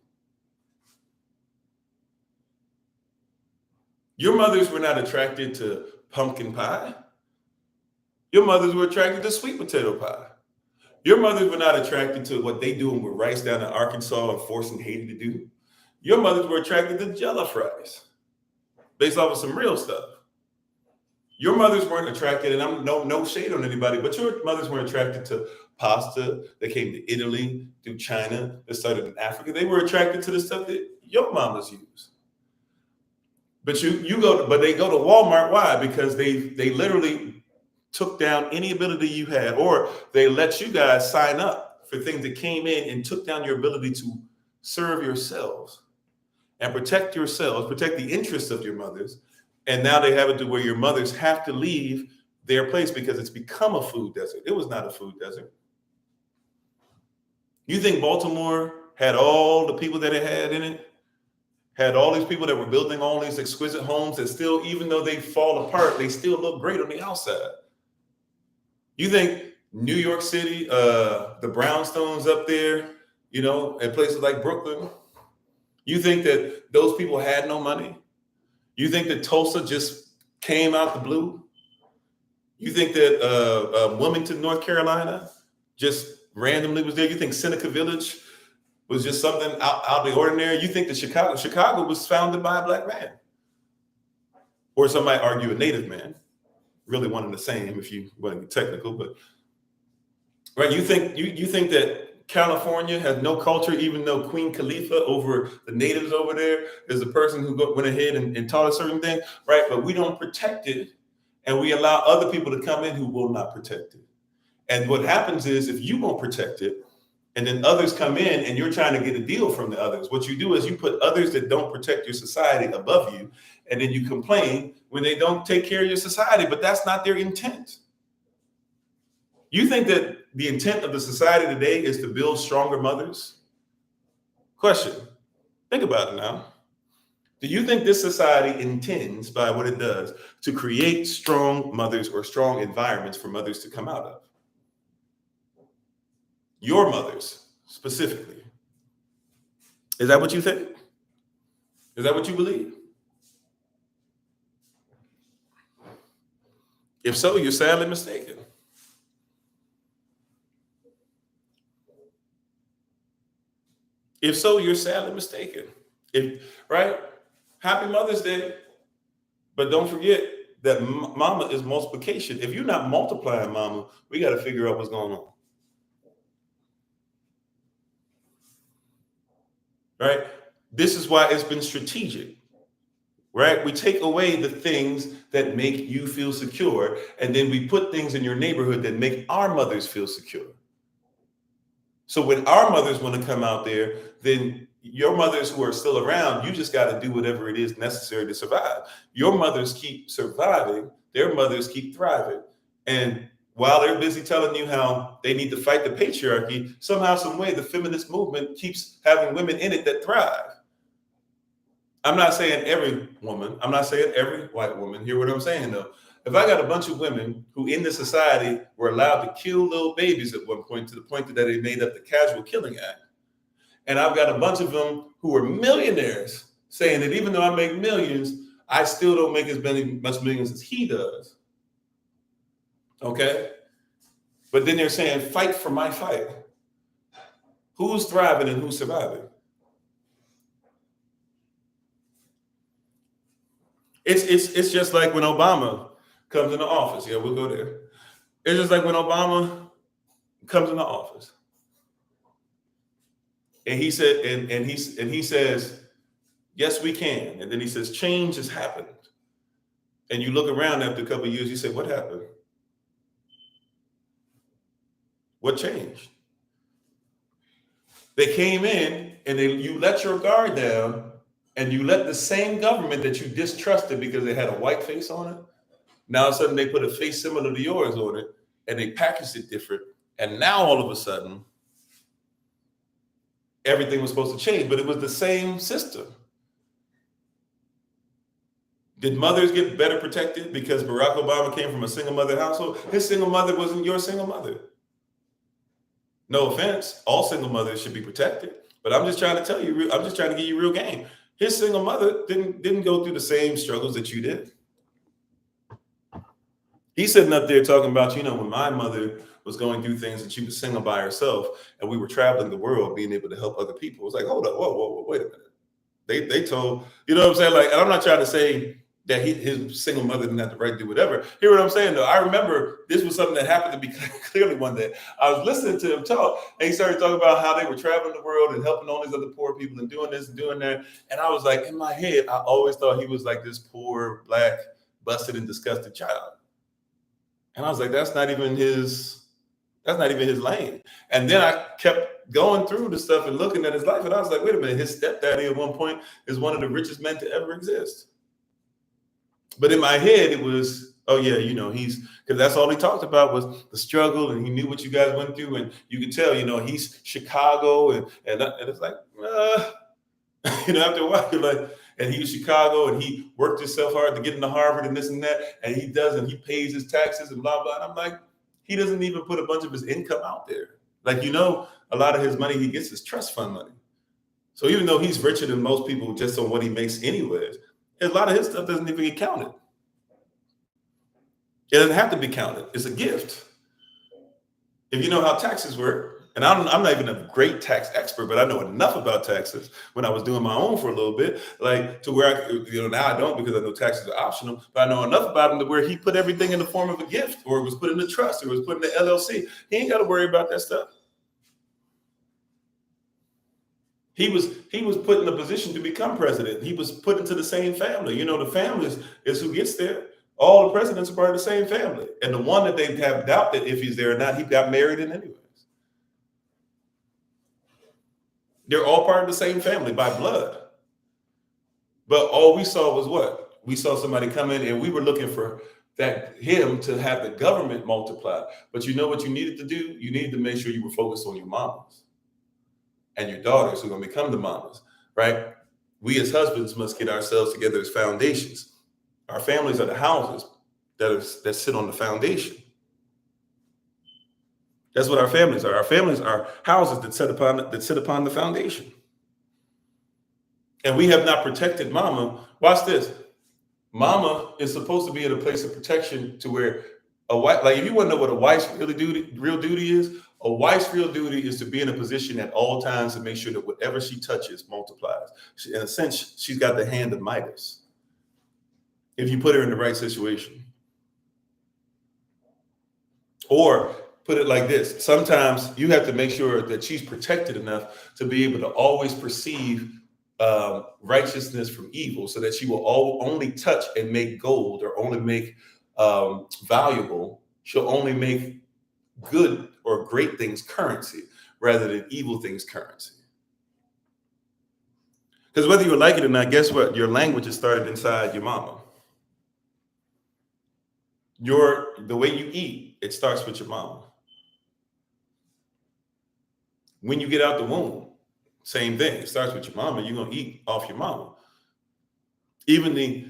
Your mothers were not attracted to pumpkin pie. Your mothers were attracted to sweet potato pie. Your mothers were not attracted to what they doing with rice down in Arkansas and forcing Haiti to do. Your mothers were attracted to Jell-O fries based off of some real stuff. Your mothers weren't attracted, and I'm no shade on anybody, but your mothers weren't attracted to pasta that came to Italy, through China, that started in Africa. They were attracted to the stuff that your mamas use. But they go to Walmart. Why? Because they literally took down any ability you had, or they let you guys sign up for things that came in and took down your ability to serve yourselves and protect yourselves, protect the interests of your mothers. And now they have it to where your mothers have to leave their place because it's become a food desert. It was not a food desert. You think Baltimore had all the people that it had in it? Had all these people that were building all these exquisite homes that still, even though they fall apart, they still look great on the outside. You think New York City, the brownstones up there, and places like Brooklyn, you think that those people had no money? You think that Tulsa just came out the blue? You think that Wilmington, North Carolina just randomly was there? You think Seneca Village was just something out of the ordinary? You think that Chicago was founded by a Black man? Or some might argue a Native man. Really one and the same if you want to be technical, but right, you think that California has no culture, even though Queen Khalifa over the natives over there is the person who went ahead and taught us certain things, right? But we don't protect it, and we allow other people to come in who will not protect it. And what happens is, if you won't protect it, and then others come in and you're trying to get a deal from the others, what you do is you put others that don't protect your society above you, and then you complain when they don't take care of your society, but that's not their intent. You think that the intent of the society today is to build stronger mothers? Question. Think about it now. Do you think this society intends, by what it does, to create strong mothers or strong environments for mothers to come out of? Your mothers, specifically. Is that what you think? Is that what you believe? If so, you're sadly mistaken. If so, you're sadly mistaken. Right? Happy Mother's Day. But don't forget that mama is multiplication. If you're not multiplying mama, we got to figure out what's going on. Right? This is why it's been strategic. Right? We take away the things that make you feel secure, and then we put things in your neighborhood that make our mothers feel secure. So when our mothers want to come out there, then your mothers who are still around, you just got to do whatever it is necessary to survive. Your mothers keep surviving, their mothers keep thriving. And while they're busy telling you how they need to fight the patriarchy, somehow, some way, the feminist movement keeps having women in it that thrive. I'm not saying every woman, I'm not saying every white woman. Hear what I'm saying, though. If I got a bunch of women who in this society were allowed to kill little babies at one point, to the point that they made up the Casual Killing Act, and I've got a bunch of them who are millionaires saying that even though I make millions, I still don't make as much millions as he does. Okay? But then they're saying, fight for my fight. Who's thriving and who's surviving? It's just like when Obama comes into office. Yeah, we'll go there. It's just like when Obama comes into office, and he said, and he says, yes, we can. And then he says, change has happened. And you look around after a couple of years, you say, what happened? What changed? They came in and you let your guard down, and you let the same government that you distrusted because they had a white face on it, now all of a sudden they put a face similar to yours on it, and they packaged it different. And now all of a sudden, everything was supposed to change, but it was the same system. Did mothers get better protected because Barack Obama came from a single mother household? His single mother wasn't your single mother. No offense, all single mothers should be protected, but I'm just trying to tell you, I'm just trying to give you real game. His single mother didn't go through the same struggles that you did. He's sitting up there talking about, when my mother was going through things and she was single by herself and we were traveling the world, being able to help other people. It's like, hold up, whoa, wait a minute. They told, you know what I'm saying? Like, and I'm not trying to say that his single mother didn't have the right to do whatever. Hear what I'm saying, though? I remember this was something that happened to me clearly one day. I was listening to him talk, and he started talking about how they were traveling the world and helping all these other poor people and doing this and doing that. And I was like, in my head, I always thought he was like this poor, black, busted and disgusted child. And I was like, that's not even his lane. And then I kept going through the stuff and looking at his life, and I was like, wait a minute, his stepdaddy at one point is one of the richest men to ever exist. But in my head, it was, oh yeah, he's, because that's all he talked about was the struggle, and he knew what you guys went through, and you could tell, he's Chicago, and it's like, after a while, you're like, and he was Chicago, and he worked himself hard to get into Harvard and this and that, and he does, and he pays his taxes and blah blah. And I'm like, he doesn't even put a bunch of his income out there. Like, a lot of his money he gets is trust fund money. So even though he's richer than most people just on what he makes anyways, a lot of his stuff doesn't even get counted. It doesn't have to be counted. It's a gift. If you know how taxes work, and I'm not even a great tax expert, but I know enough about taxes when I was doing my own for a little bit, like to where now I don't, because I know taxes are optional, but I know enough about him to where he put everything in the form of a gift, or it was put in the trust, or it was put in the LLC. He ain't got to worry about that stuff. He was put in a position to become president. He was put into the same family. The family is who gets there. All the presidents are part of the same family. And the one that they have doubt that if he's there or not, he got married in anyways. They're all part of the same family by blood. But all we saw was what? We saw somebody come in, and we were looking for him to have the government multiply. But you know what you needed to do? You needed to make sure you were focused on your mamas and your daughters who are going to become the mamas, right? We as husbands must get ourselves together as foundations. Our families are the houses that sit on the foundation. That's what our families are. Our families are houses that sit upon the foundation. And we have not protected mama. Watch this. Mama is supposed to be in a place of protection to where a wife, like if you want to know what a wife's real duty is, a wife's real duty is to be in a position at all times to make sure that whatever she touches multiplies. In a sense, she's got the hand of Midas. If you put her in the right situation. Or put it like this, sometimes you have to make sure that she's protected enough to be able to always perceive righteousness from evil, so that she will only touch and make gold, or only make valuable. She'll only make good or great things currency rather than evil things currency. Because whether you like it or not, guess what? Your language is started inside your mama. The way you eat, it starts with your mama. When you get out the womb, same thing. It starts with your mama. You're going to eat off your mama. Even the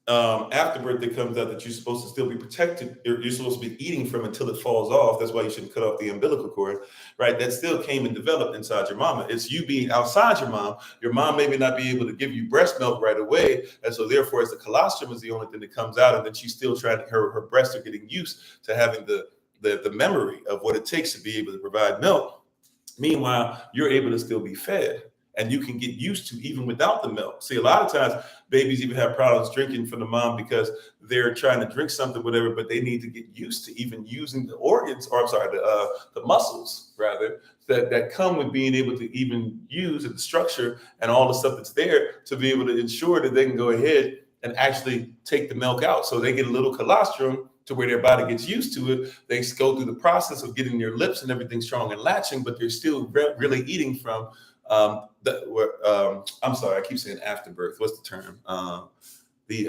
afterbirth that comes out that you're supposed to still be protected, you're supposed to be eating from until it falls off. That's why you shouldn't cut off the umbilical cord, right? That still came and developed inside your mama. It's you being outside your mom. Your mom may not be able to give you breast milk right away. And so therefore, as the colostrum is the only thing that comes out, and then she's still trying to, her breasts are getting used to having the memory of what it takes to be able to provide milk. Meanwhile, you're able to still be fed, and you can get used to even without the milk. See, a lot of times babies even have problems drinking from the mom because they're trying to drink something, whatever, but they need to get used to even using the organs, or I'm sorry, the muscles rather, that come with being able to even use the structure and all the stuff that's there to be able to ensure that they can go ahead and actually take the milk out. So they get a little colostrum to where their body gets used to it. They go through the process of getting their lips and everything strong and latching, but they're still really eating from I'm sorry, I keep saying afterbirth. What's the term? What is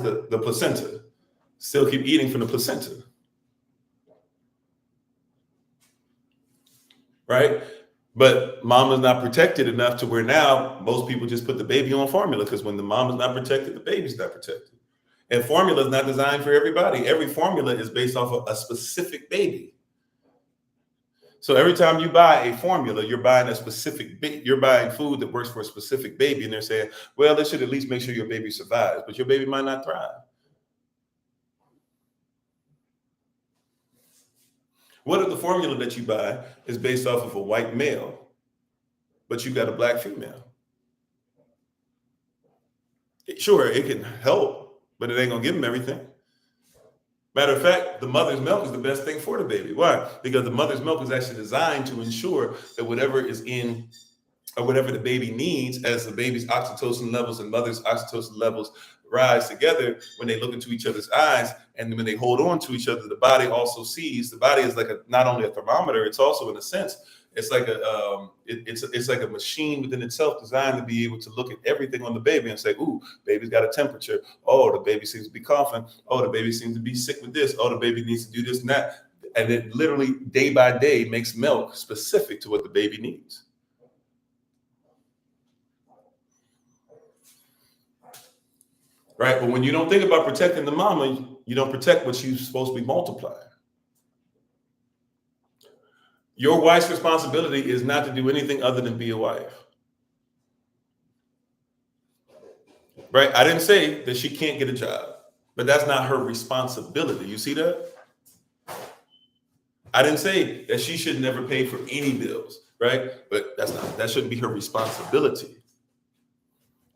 the placenta? Still keep eating from the placenta, right? But mama's not protected enough to where now most people just put the baby on formula, because when the mama's not protected, the baby's not protected. And formula is not designed for everybody. Every formula is based off of a specific baby. So every time you buy a formula, you're buying you're buying food that works for a specific baby. And they're saying, well, they should at least make sure your baby survives, but your baby might not thrive. What if the formula that you buy is based off of a white male, but you got a black female? Sure, it can help, but it ain't gonna give them everything. Matter of fact, the mother's milk is the best thing for the baby. Why? Because the mother's milk is actually designed to ensure that whatever is in or whatever the baby needs, as the baby's oxytocin levels and mother's oxytocin levels rise together, when they look into each other's eyes and when they hold on to each other, the body also sees. The body is like not only a thermometer, it's also, in a sense, it's like it's like a machine within itself designed to be able to look at everything on the baby and say, ooh, baby's got a temperature. Oh, the baby seems to be coughing. Oh, the baby seems to be sick with this. Oh, the baby needs to do this and that. And it literally day by day makes milk specific to what the baby needs. Right? But when you don't think about protecting the mama, you don't protect what she's supposed to be multiplying. Your wife's responsibility is not to do anything other than be a wife. Right? I didn't say that she can't get a job, but that's not her responsibility. You see that? I didn't say that she should never pay for any bills, right? But that shouldn't be her responsibility.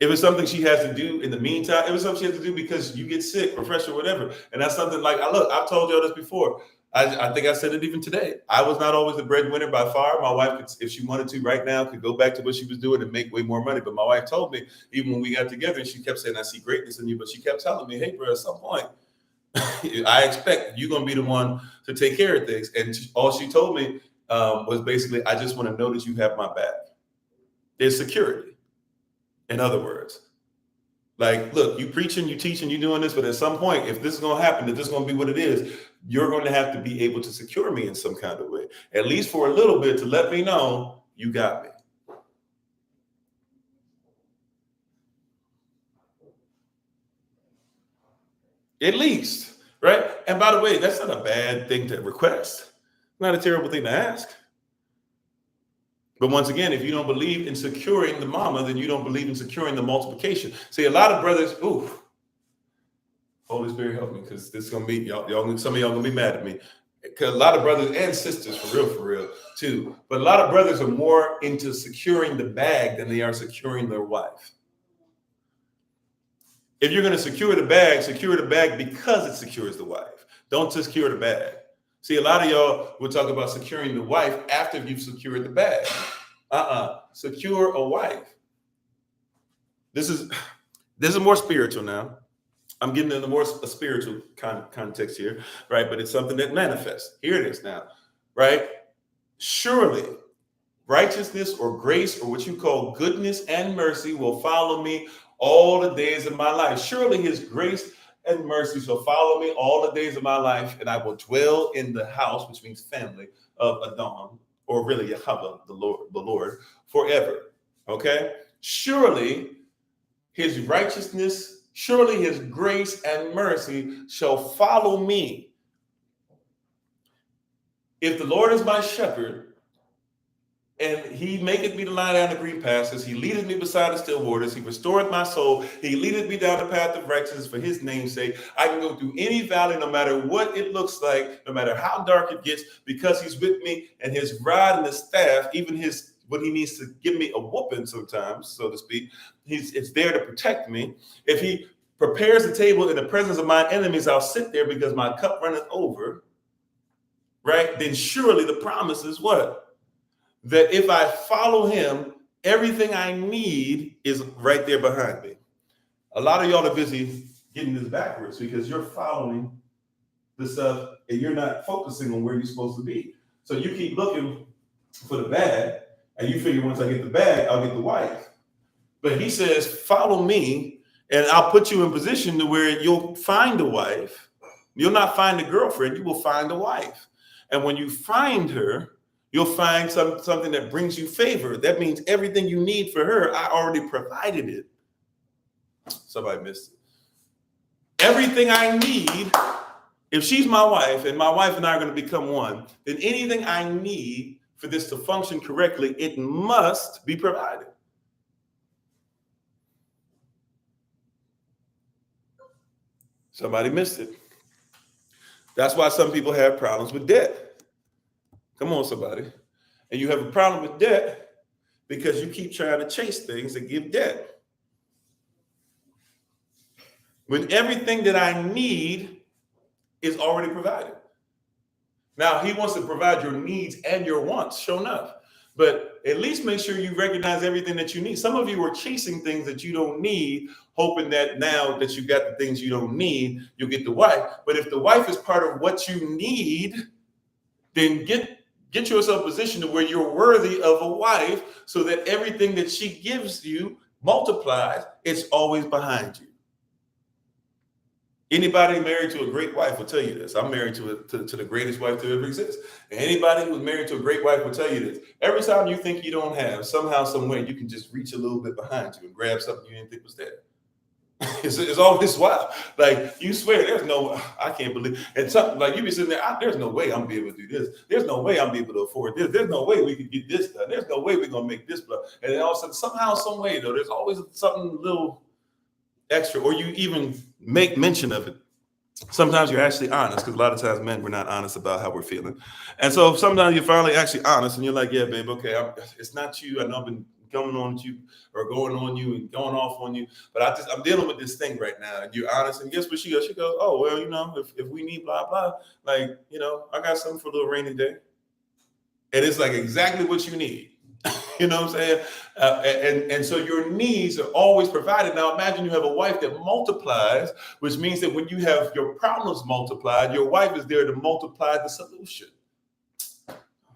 If it's something she has to do in the meantime, if it's something she has to do because you get sick or fresh or whatever, and that's something like, I've told y'all this before. I think I said it even today. I was not always the breadwinner by far. My wife, if she wanted to right now, could go back to what she was doing and make way more money. But my wife told me, even when we got together, she kept saying, I see greatness in you. But she kept telling me, hey, bro, at some point, I expect you're going to be the one to take care of things. And all she told me was basically, I just want to know that you have my back. There's security. In other words, like, look, you preaching, you teaching, you doing this, but at some point, if this is going to happen, if this is going to be what it is, you're going to have to be able to secure me in some kind of way, at least for a little bit, to let me know you got me. At least, right? And by the way, that's not a bad thing to request. Not a terrible thing to ask. But once again, if you don't believe in securing the mama, then you don't believe in securing the multiplication. See, a lot of brothers, Holy Spirit help me, because this is gonna be y'all. Some of y'all gonna be mad at me, because a lot of brothers and sisters, for real, too. But a lot of brothers are more into securing the bag than they are securing their wife. If you're gonna secure the bag because it secures the wife. Don't secure the bag. See, a lot of y'all will talk about securing the wife after you've secured the bag. Secure a wife. This is more spiritual now. I'm getting into more a spiritual context here, right? But it's something that manifests. Here it is now, right? Surely righteousness or grace or what you call goodness and mercy will follow me all the days of my life. Surely his grace and mercy shall follow me all the days of my life, and I will dwell in the house, which means family, of Adam, or really Yahweh, the Lord, forever. Okay? Surely his righteousness, surely his grace and mercy shall follow me. If the Lord is my shepherd, and he maketh me to lie down in green pastures, he leadeth me beside the still waters, he restoreth my soul, he leadeth me down the path of righteousness for his name's sake. I can go through any valley, no matter what it looks like, no matter how dark it gets, because he's with me, and his rod and his staff, even when he needs to give me a whooping sometimes, so to speak, it's there to protect me. If he prepares the table in the presence of my enemies, I'll sit there because my cup runneth over, right? Then surely the promise is what? That if I follow him, everything I need is right there behind me. A lot of y'all are busy getting this backwards because you're following the stuff and you're not focusing on where you're supposed to be. So you keep looking for the bag and you figure once I get the bag, I'll get the wife. But he says, follow me and I'll put you in position to where you'll find a wife. You'll not find a girlfriend, you will find a wife. And when you find her, you'll find something that brings you favor. That means everything you need for her, I already provided it. Somebody missed it. Everything I need, if she's my wife and my wife and I are going to become one, then anything I need for this to function correctly, it must be provided. Somebody missed it. That's why some people have problems with debt. Come on, somebody. And you have a problem with debt because you keep trying to chase things that give debt. When everything that I need is already provided. Now, he wants to provide your needs and your wants, sure enough. But at least make sure you recognize everything that you need. Some of you are chasing things that you don't need, hoping that now that you got the things you don't need, you'll get the wife. But if the wife is part of what you need, then get yourself positioned to where you're worthy of a wife so that everything that she gives you multiplies. It's always behind you. Anybody married to a great wife will tell you this. I'm married to the greatest wife to ever exist. And anybody who's married to a great wife will tell you this. Every time you think you don't have, somehow, some way, you can just reach a little bit behind you and grab something you didn't think was there. It's always wild. Like, you swear, there's no, I can't believe, and something like you be sitting there, there's no way I'm gonna be able to do this. There's no way I'm gonna be able to afford this. There's no way we could get this done. There's no way we're gonna make this blow. And then all of a sudden, somehow, some way, though, there's always something little extra, or you even make mention of it. Sometimes you're actually honest, because a lot of times, men, we're not honest about how we're feeling. And so sometimes you're finally actually honest and you're like, yeah, babe, okay, it's not you. I know I've been going on you or going on you and going off on you, but I'm dealing with this thing right now. And you're honest. And guess what she goes? She goes, oh, well, you know, if we need blah, blah, like, you know, I got something for a little rainy day. And it's like exactly what you need. You know what I'm saying? And so your needs are always provided. Now imagine you have a wife that multiplies, which means that when you have your problems multiplied, your wife is there to multiply the solution.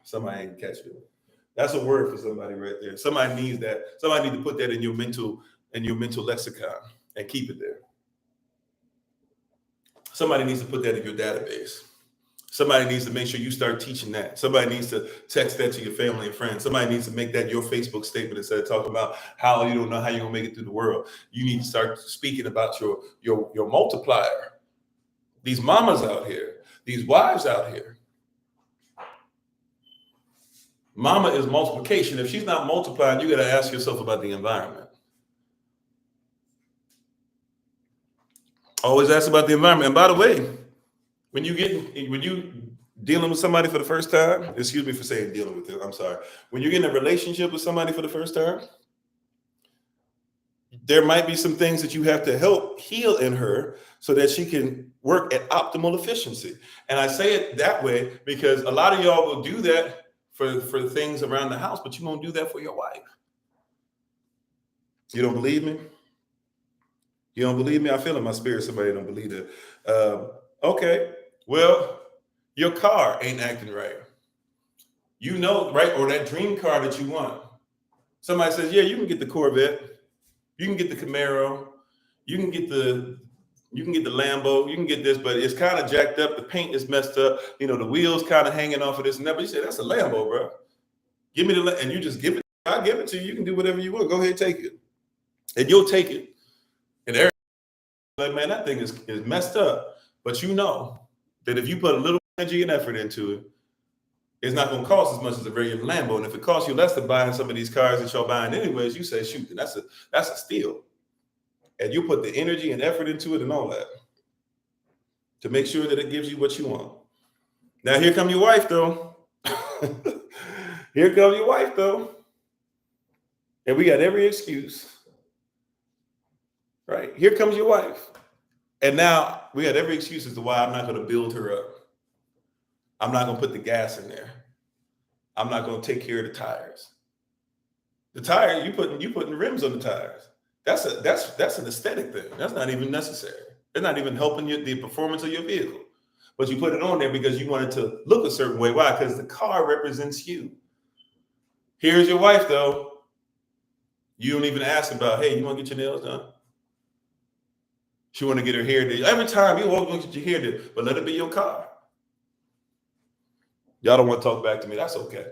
Somebody ain't catch it. That's a word for somebody right there. Somebody needs that. Somebody need to put that in your mental lexicon and keep it there. Somebody needs to put that in your database. Somebody needs to make sure you start teaching that. Somebody needs to text that to your family and friends. Somebody needs to make that your Facebook statement instead of talking about how you don't know how you're gonna make it through the world. You need to start speaking about your multiplier. These mamas out here, these wives out here. Mama is multiplication. If she's not multiplying, you got to ask yourself about the environment. Always ask about the environment. And by the way, when you dealing with somebody for the first time, excuse me for saying dealing with them, I'm sorry. When you're getting a relationship with somebody for the first time, there might be some things that you have to help heal in her so that she can work at optimal efficiency. And I say it that way because a lot of y'all will do that for things around the house, but you won't do that for your wife. You don't believe me? You don't believe me? I feel in my spirit somebody don't believe that. Okay, well, your car ain't acting right. You know, right? Or that dream car that you want. Somebody says, yeah, you can get the Corvette. You can get the Camaro. You can get the Lambo. You can get this, but it's kind of jacked up. The paint is messed up. You know, the wheels kind of hanging off of this and that. But you say, that's a Lambo, bro. Give me and you just give it. I'll give it to you. You can do whatever you want. Go ahead, take it. And you'll take it. And everybody's like, man, that thing is messed up. But you know that if you put a little energy and effort into it, it's not going to cost as much as a regular Lambo. And if it costs you less than buying some of these cars that y'all buying anyways, you say, shoot, that's a steal. And you put the energy and effort into it and all that to make sure that it gives you what you want. Now, here come your wife, though. Here comes your wife, though. And we got every excuse. Right? Here comes your wife. And now we got every excuse as to why I'm not going to build her up. I'm not going to put the gas in there. I'm not going to take care of the tires. The tire, you putting rims on the tires. That's an aesthetic thing. That's not even necessary. It's not even helping the performance of your vehicle. But you put it on there because you want it to look a certain way. Why? Because the car represents you. Here's your wife, though. You don't even ask about, hey, you want to get your nails done? She want to get her hair done. Every time you want to get your hair done, but let it be your car. Y'all don't want to talk back to me. That's okay.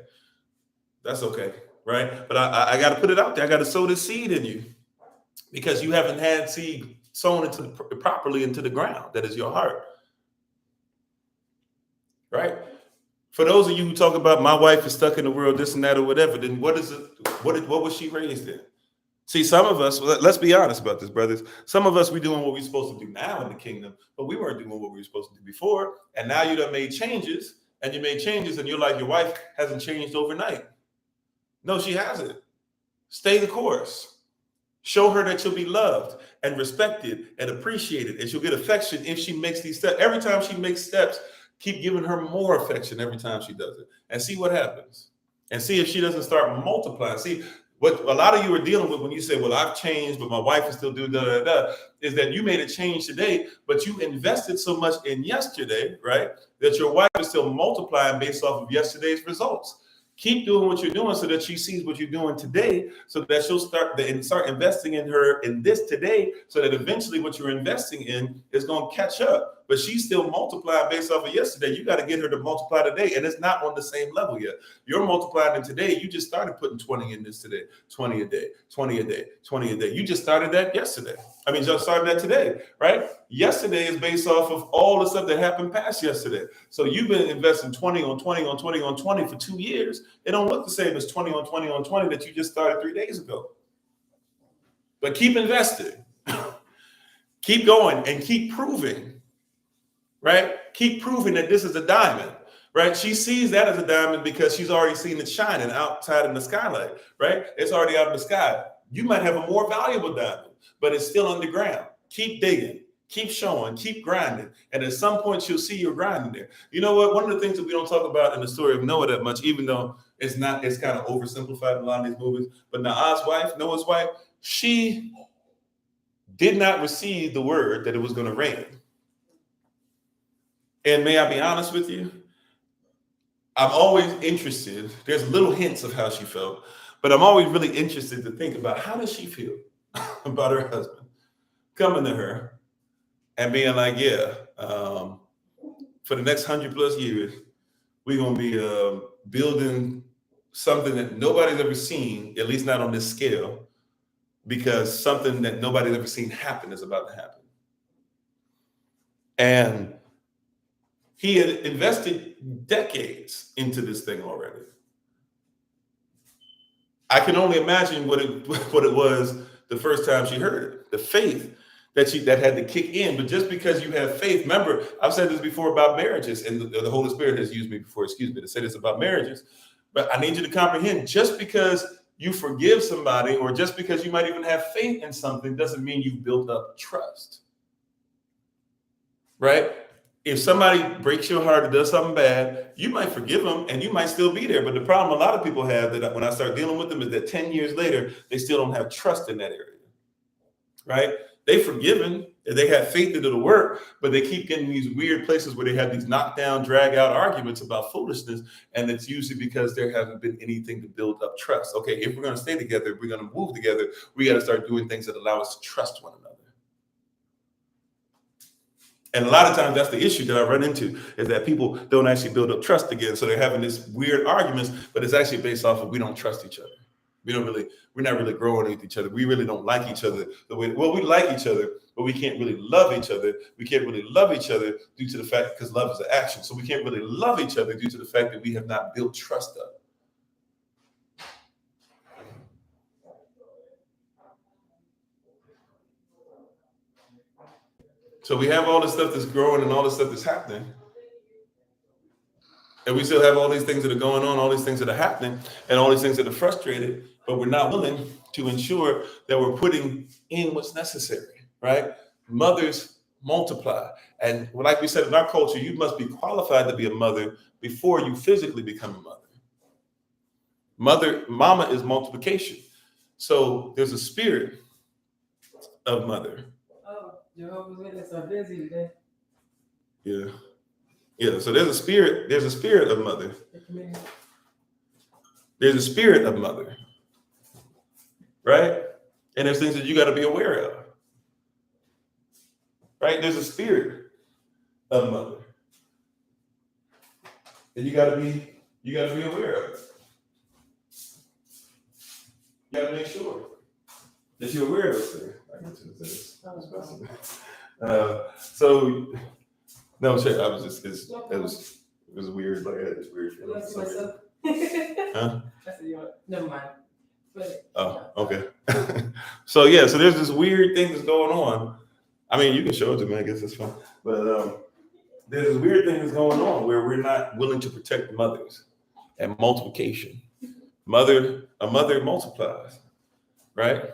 That's okay, right? But I got to put it out there. I got to sow the seed in you because you haven't had seed sown properly into the ground. That is your heart, right? For those of you who talk about my wife is stuck in the world, this and that or whatever, then what is it? What was she raised in? See, some of us, let's be honest about this, brothers. Some of us, we're doing what we're supposed to do now in the kingdom, but we weren't doing what we were supposed to do before. And now you done made changes. and you made changes, and you're like, your wife hasn't changed overnight. No, she hasn't. Stay the course. Show her that you'll be loved and respected and appreciated, and she'll get affection if she makes these steps. Every time she makes steps, keep giving her more affection every time she does it, and see what happens. And see if she doesn't start multiplying. See, what a lot of you are dealing with when you say, well, I've changed, but my wife is still doing is that you made a change today, but you invested so much in yesterday, right? That your wife is still multiplying based off of yesterday's results. Keep doing what you're doing so that she sees what you're doing today, so that she'll start investing in her in this today, so that eventually what you're investing in is going to catch up. But she's still multiplying based off of yesterday. You got to get her to multiply today, and it's not on the same level yet. You're multiplying in today. You just started putting 20 in this today, 20 a day, 20 a day, 20 a day. You just started that yesterday. Just started that today, right? Yesterday is based off of all the stuff that happened past yesterday. So you've been investing 20 on 20 on 20 on 20 for 2 years. It don't look the same as 20 on 20 on 20 that you just started 3 days ago. But keep investing. Keep going and keep proving. Right? Keep proving that this is a diamond, right? She sees that as a diamond because she's already seen it shining outside in the skylight, right? It's already out in the sky. You might have a more valuable diamond, but it's still underground. Keep digging, keep showing, keep grinding. And at some point she'll see you're grinding there. You know what? One of the things that we don't talk about in the story of Noah that much, even though it's kind of oversimplified in a lot of these movies, but Noah's wife, she did not receive the word that it was going to rain. And may I be honest with you? I'm always interested. There's little hints of how she felt, but I'm always really interested to think about how does she feel about her husband coming to her and being like, for the next 100+ years, we're going to be building something that nobody's ever seen, at least not on this scale, because something that nobody's ever seen happen is about to happen. And he had invested decades into this thing already. I can only imagine what it was the first time she heard it, the faith that had to kick in. But just because you have faith, remember, I've said this before about marriages, and the Holy Spirit has used me before, to say this about marriages. But I need you to comprehend, just because you forgive somebody, or just because you might even have faith in something, doesn't mean you've built up trust. Right? If somebody breaks your heart or does something bad, you might forgive them and you might still be there. But the problem a lot of people have, that when I start dealing with them, is that 10 years later, they still don't have trust in that area. Right? They've forgiven and they have faith that it'll work, but they keep getting these weird places where they have these knockdown, drag out arguments about foolishness. And it's usually because there hasn't been anything to build up trust. Okay, if we're going to stay together, if we're going to move together, we got to start doing things that allow us to trust one another. And a lot of times that's the issue that I run into, is that people don't actually build up trust again. So they're having this weird arguments, but it's actually based off of we don't trust each other. We're not really growing with each other. We really don't like each other the way, we like each other, but we can't really love each other. We can't really love each other due to the fact, because love is an action. So we can't really love each other due to the fact that we have not built trust up. So we have all this stuff that's growing and all this stuff that's happening. And we still have all these things that are going on, all these things that are happening, and all these things that are frustrated, but we're not willing to ensure that we're putting in what's necessary, right? Mothers multiply. And like we said in our culture, you must be qualified to be a mother before you physically become a mother. Momma is multiplication. So there's a spirit of mother. Jehovah's Witnesses are busy today. Yeah. So there's a spirit of mother. There's a spirit of mother. Right? And there's things that you got to be aware of. Right? There's a spirit of mother. And you got to be aware of it. You got to make sure that you're aware of those things. I get to this. No, shit. I was just, it was weird. Like I had this weird feeling. Huh? I said, never mind. Oh, okay. So there's this weird thing that's going on. I mean, you can show it to me. I guess it's fine. But there's this weird thing that's going on where we're not willing to protect mothers and multiplication. A mother multiplies, right?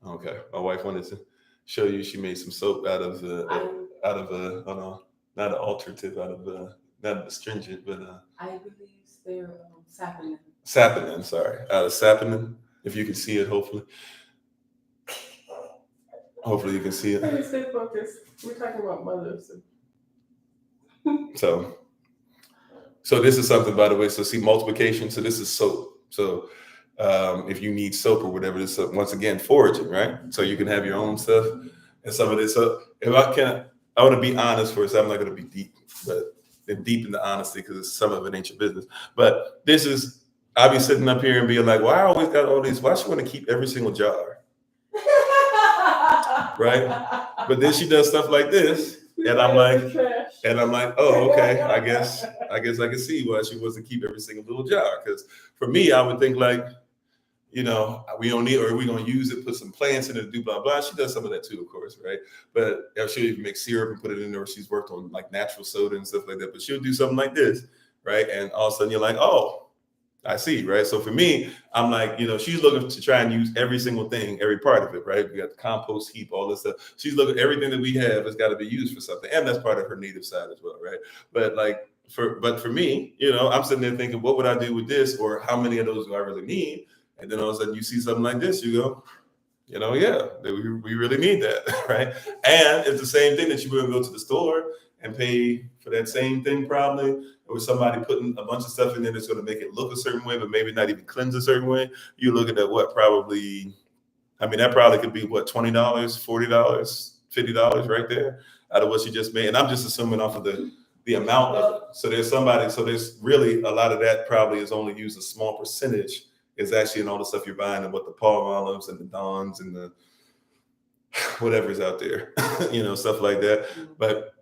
Okay, my wife wanted to show you she made some soap out of oh no, not an alternative, not astringent, but I believe they're saponin. Saponin, sorry, out of saponin. If you can see it, hopefully you can see it. Stay focused. We're talking about mothers. So this is something, by the way. So see, multiplication. So this is soap. So if you need soap or whatever, this once again foraging, right? So you can have your own stuff and some of this. So if I want to be honest for a second. I'm not going to be deep, but deep into honesty because some of it ain't your business. But this is, I'll be sitting up here and being like, "Why I always got all these? Why she want to keep every single jar?" Right? But then she does stuff like this. And I'm like, oh, okay. I guess I can see why she wants to keep every single little jar. Because for me, I would think like, we don't need, or we're gonna use it, put some plants in it, do blah blah. She does some of that too, of course, right? But she'll even make syrup and put it in there. She's worked on like natural soda and stuff like that. But she'll do something like this, right? And all of a sudden you're like, oh, I see, right? So for me, I'm like, she's looking to try and use every single thing, every part of it, right? We got the compost heap, all this stuff. She's looking, everything that we have has got to be used for something. And that's part of her native side as well, right? But for me, I'm sitting there thinking, what would I do with this? Or how many of those do I really need? And then all of a sudden you see something like this, you go, yeah, we really need that, right? And it's the same thing that you would go to the store and pay for that same thing probably, or somebody putting a bunch of stuff in there that's going to make it look a certain way, but maybe not even cleanse a certain way. You're looking at what probably, that probably could be what, $20, $40, $50 right there out of what you just made. And I'm just assuming off of the amount of it. So there's really a lot of that probably is only used a small percentage is actually in all the stuff you're buying and what the palm olives and the Dons and the whatever's out there, stuff like that. But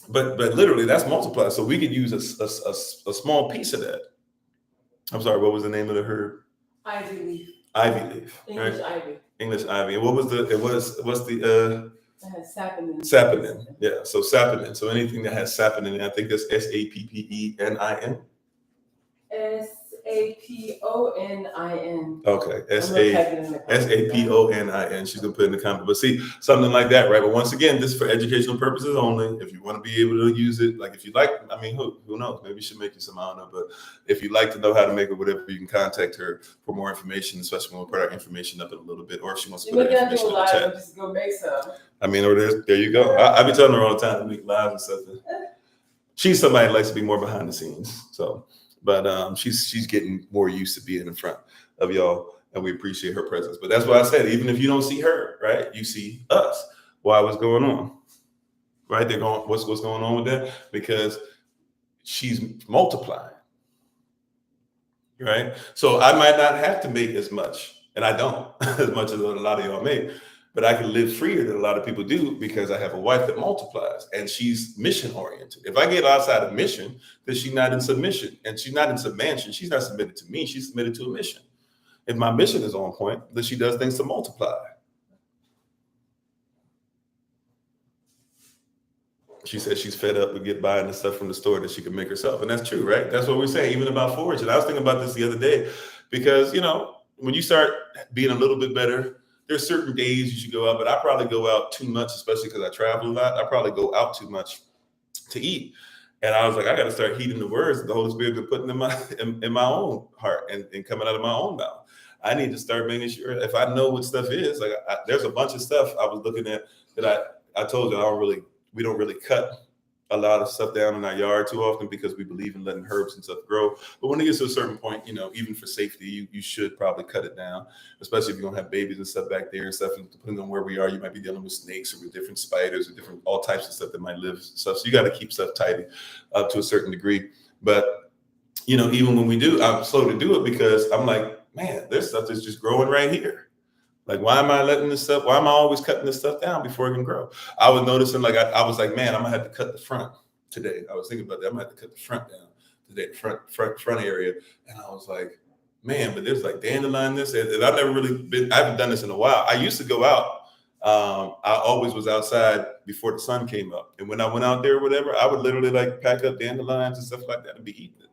literally that's multiplied. So we could use a small piece of that. I'm sorry, what was the name of the herb? Ivy leaf. Ivy leaf. English right? ivy. English ivy. And what was what's the it has saponin. Saponin. Yeah. So saponin. So anything that has saponin, I think that's SAPPENIN. SAPONIN. Okay, SAPONIN. She's gonna put in the comment. But see, something like that, right? But once again, this is for educational purposes only. If you want to be able to use it, like if you like, who knows? Maybe she make you some, I don't know. But if you'd like to know how to make it, whatever, you can contact her for more information, especially when we put our information up in a little bit, or if she wants to put her information in the chat. Just go make some. Or there you go. I be telling her all the time to make lives and stuff. She's somebody that likes to be more behind the scenes. So. But she's getting more used to being in front of y'all, and we appreciate her presence. But that's why I said, even if you don't see her, right, you see us. Why? What's going on? Right? They're going. What's going on with that? Because she's multiplying. Right? So I might not have to make as much, and I don't as much as a lot of y'all make. But I can live freer than a lot of people do because I have a wife that multiplies and she's mission oriented. If I get outside of mission, then she's not in submission and she's not in submission. She's not submitted to me. She's submitted to a mission. If my mission is on point, then she does things to multiply. She says she's fed up with buying the stuff from the store that she can make herself. And that's true, right? That's what we're saying, even about foraging. I was thinking about this the other day because, when you start being a little bit better, there's certain days you should go out, but I probably go out too much, especially because I travel a lot. I probably go out too much to eat. And I was like, I got to start heeding the words that the Holy Spirit been putting in my own heart and coming out of my own mouth. I need to start making sure if I know what stuff is, like there's a bunch of stuff I was looking at that I told you we don't really cut a lot of stuff down in our yard too often because we believe in letting herbs and stuff grow. But when it gets to a certain point, even for safety, you should probably cut it down, especially if you're gonna have babies and stuff back there and stuff. And depending on where we are, you might be dealing with snakes or with different spiders or different all types of stuff that might live stuff. So you got to keep stuff tidy up to a certain degree. But even when we do, I'm slow to do it because I'm like, man, there's stuff that's just growing right here. Like, why am I letting this stuff? Why am I always cutting this stuff down before it can grow? I was noticing, like, I was like, man, I'm gonna have to cut the front today. I was thinking about that. I'm gonna have to cut the front down today, front area. And I was like, man, but there's like dandelion this, and I've never really been. I haven't done this in a while. I used to go out I always was outside before the sun came up. And when I went out there or whatever, I would literally like pack up dandelions and stuff like that and be eating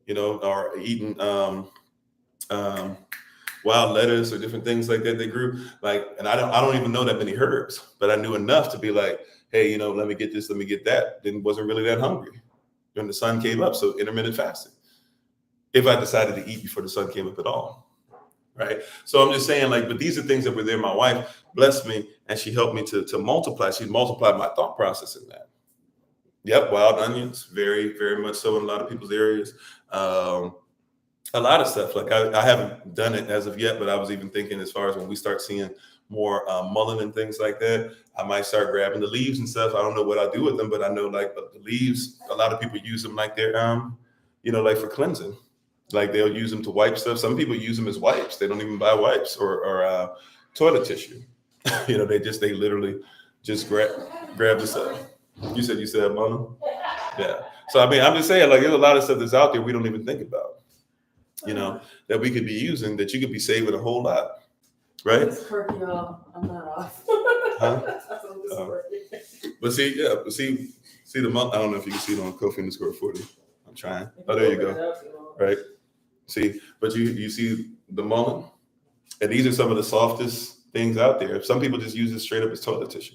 it, or eating um, wild lettuce or different things like that they grew. Like, and I don't even know that many herbs, but I knew enough to be like, hey, let me get this, let me get that. Then wasn't really that hungry when the sun came up. So intermittent fasting. If I decided to eat before the sun came up at all. Right. So I'm just saying, like, but these are things that were there. My wife blessed me and she helped me to multiply. She multiplied my thought process in that. Yep. Wild onions, very, very much so in a lot of people's areas. A lot of stuff. Like I haven't done it as of yet, but I was even thinking as far as when we start seeing more mullein and things like that, I might start grabbing the leaves and stuff. I don't know what I'll do with them, but I know like the leaves, a lot of people use them like they're, like for cleansing. Like they'll use them to wipe stuff. Some people use them as wipes. They don't even buy wipes or toilet tissue. They literally just grab the stuff. You said, Mama? Yeah. So I mean, I'm just saying, like, there's a lot of stuff that's out there we don't even think about, that we could be using, that you could be saving a whole lot, right? It's quirky, y'all. I'm not off. Huh? But see the month. I don't know if you can see it on Kofi _ 40. I'm trying. Oh, there you go. Right. See, but you see the mullein, and these are some of the softest things out there. Some people just use it straight up as toilet tissue.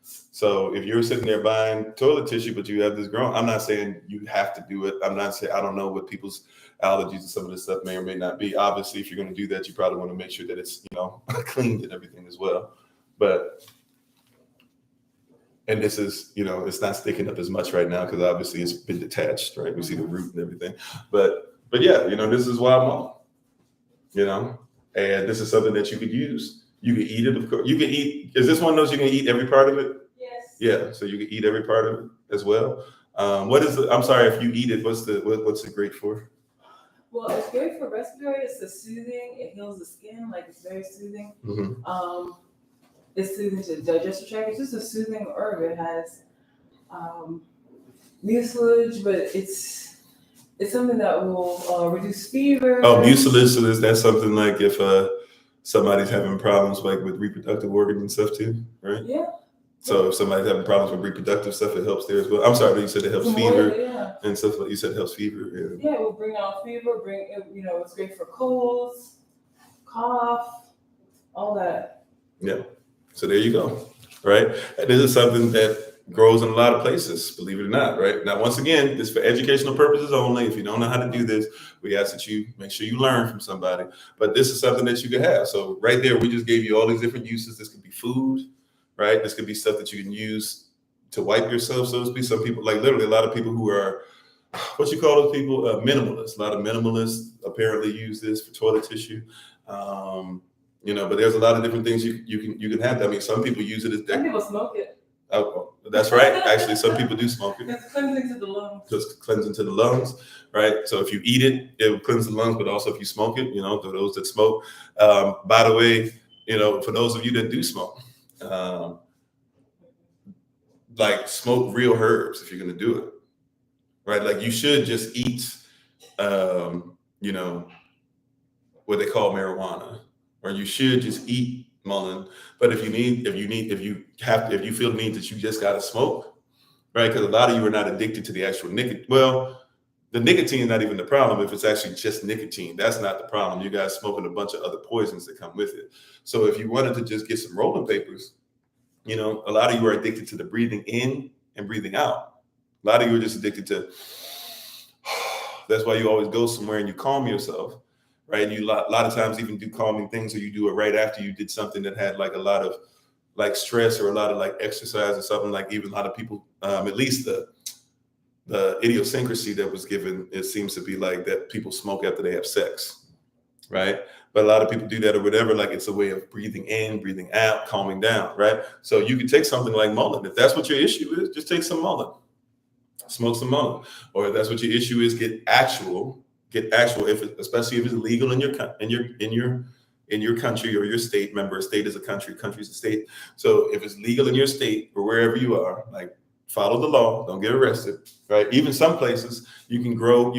So if you're sitting there buying toilet tissue, but you have this growing, I'm not saying you have to do it. I'm not saying, I don't know what people's allergies and some of this stuff may or may not be. Obviously, if you're going to do that, you probably want to make sure that it's, cleaned and everything as well. And this is, it's not sticking up as much right now because obviously it's been detached, right? We see the root and everything. But yeah, this is why I'm on, and this is something that you could use. You could eat it, of course. You can eat, is this one of those you can eat every part of it? Yes. Yeah, so you can eat every part of it as well. I'm sorry, if you eat it, what's it great for? Well, it's great for respiratory. It's soothing. It heals the skin. Like, it's very soothing. Mm-hmm. It's soothing to the digestive tract. It's just a soothing herb. It has mucilage, but it's something that will reduce fever. Oh, mucilage. So that's something like if somebody's having problems like with reproductive organs and stuff too, right? Yeah. So if somebody's having problems with reproductive stuff, it helps there as well. I'm sorry, but you said it helps fever and stuff. Like you said, it helps fever. Yeah, it will bring down fever. It's great for colds, cough, all that. Yeah. So there you go. Right. And this is something that grows in a lot of places, believe it or not. Right. Now, once again, this is for educational purposes only. If you don't know how to do this, we ask that you make sure you learn from somebody. But this is something that you can have. So right there, we just gave you all these different uses. This could be food. Right. This could be stuff that you can use to wipe yourself, so to speak. Some people, like literally a lot of people who are, what you call those people? Minimalists. A lot of minimalists apparently use this for toilet tissue. But there's a lot of different things you can have. I mean, some people use it as Some people smoke it. Oh, that's right. Actually, some people do smoke it. It's cleansing to the lungs. Just cleansing to the lungs, right? So if you eat it, it will cleanse the lungs, but also if you smoke it, for those that smoke. By the way, for those of you that do smoke, like smoke real herbs if you're going to do it, right? Like you should just eat, what they call marijuana, or you should just eat mullein. But if you feel the need that you just got to smoke, right? Because a lot of you are not addicted to the actual nicotine. Well, the nicotine is not even the problem. If it's actually just nicotine, that's not the problem. You guys smoking a bunch of other poisons that come with it. So if you wanted to just get some rolling papers, a lot of you are addicted to the breathing in and breathing out. A lot of you are just addicted to, that's why you always go somewhere and you calm yourself, right? You a lot of times even do calming things, or you do it right after you did something that had like a lot of like stress or a lot of like exercise or something. Like even a lot of people, at least the idiosyncrasy that was given, it seems to be like that people smoke after they have sex, right? But a lot of people do that or whatever, like it's a way of breathing in, breathing out, calming down, right? So you can take something like mullein. If that's what your issue is, just take some mullein, smoke some mullein. Or if that's what your issue is, get actual, especially if it's legal in your country or your state. Remember, a state is a country, country is a state. So if it's legal in your state or wherever you are, like follow the law, don't get arrested, right? Even some places you can even grow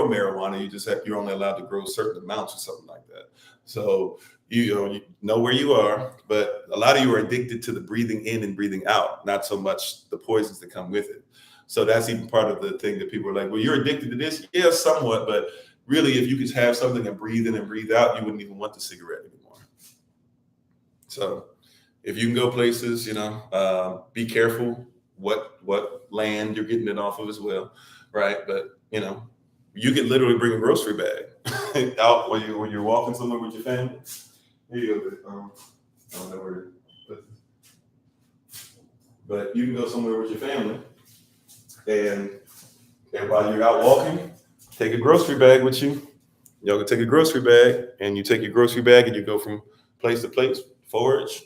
marijuana. You're only allowed to grow certain amounts or something like that. So you know where you are, but a lot of you are addicted to the breathing in and breathing out, not so much the poisons that come with it. So that's even part of the thing that people are like, well, you're addicted to this. Yeah, somewhat, but really, if you could have something and breathe in and breathe out, you wouldn't even want the cigarette anymore. So if you can go places, be careful what land you're getting it off of as well, right? But you could literally bring a grocery bag out when you're walking somewhere with your family. Here you go. I don't know where to put this. But you can go somewhere with your family, and while you're out walking, take a grocery bag with you. Y'all can take a grocery bag, and you take your grocery bag and you go from place to place, forage.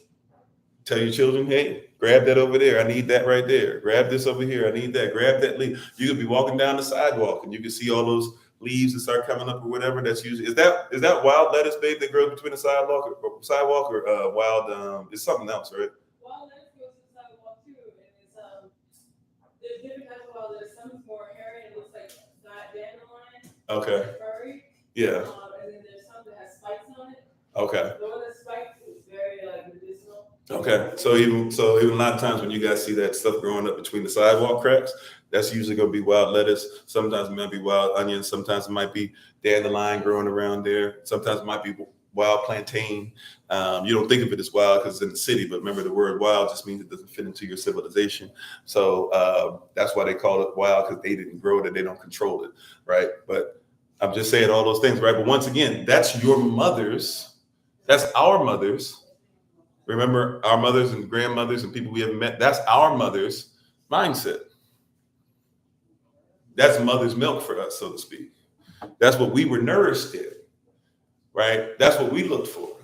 Tell your children, hey, grab that over there. I need that right there. Grab this over here. I need that. Grab that leaf. You could be walking down the sidewalk and you can see all those leaves that start coming up or whatever. That's usually is that wild lettuce, babe, that grows between the sidewalk or wild it's something else, right? Wild lettuce goes to the sidewalk too, and it's there's different types of wild lettuce. Some is more hairy and it looks like dandelion. Okay. Furry. Yeah. And then there's some that has spikes on it. Okay. The one that's spiked is very medicinal. Okay, so even a lot of times when you guys see that stuff growing up between the sidewalk cracks, that's usually going to be wild lettuce. Sometimes it might be wild onions. Sometimes it might be dandelion growing around there. Sometimes it might be wild plantain. You don't think of it as wild because it's in the city, but remember the word wild just means it doesn't fit into your civilization. So that's why they call it wild, because they didn't grow it and they don't control it, right? But I'm just saying all those things, right? But once again, that's your mother's. That's our mother's. Remember, our mothers and grandmothers and people we haven't met, that's our mother's mindset. That's mother's milk for us, so to speak. That's what we were nourished in, right? That's what we looked for.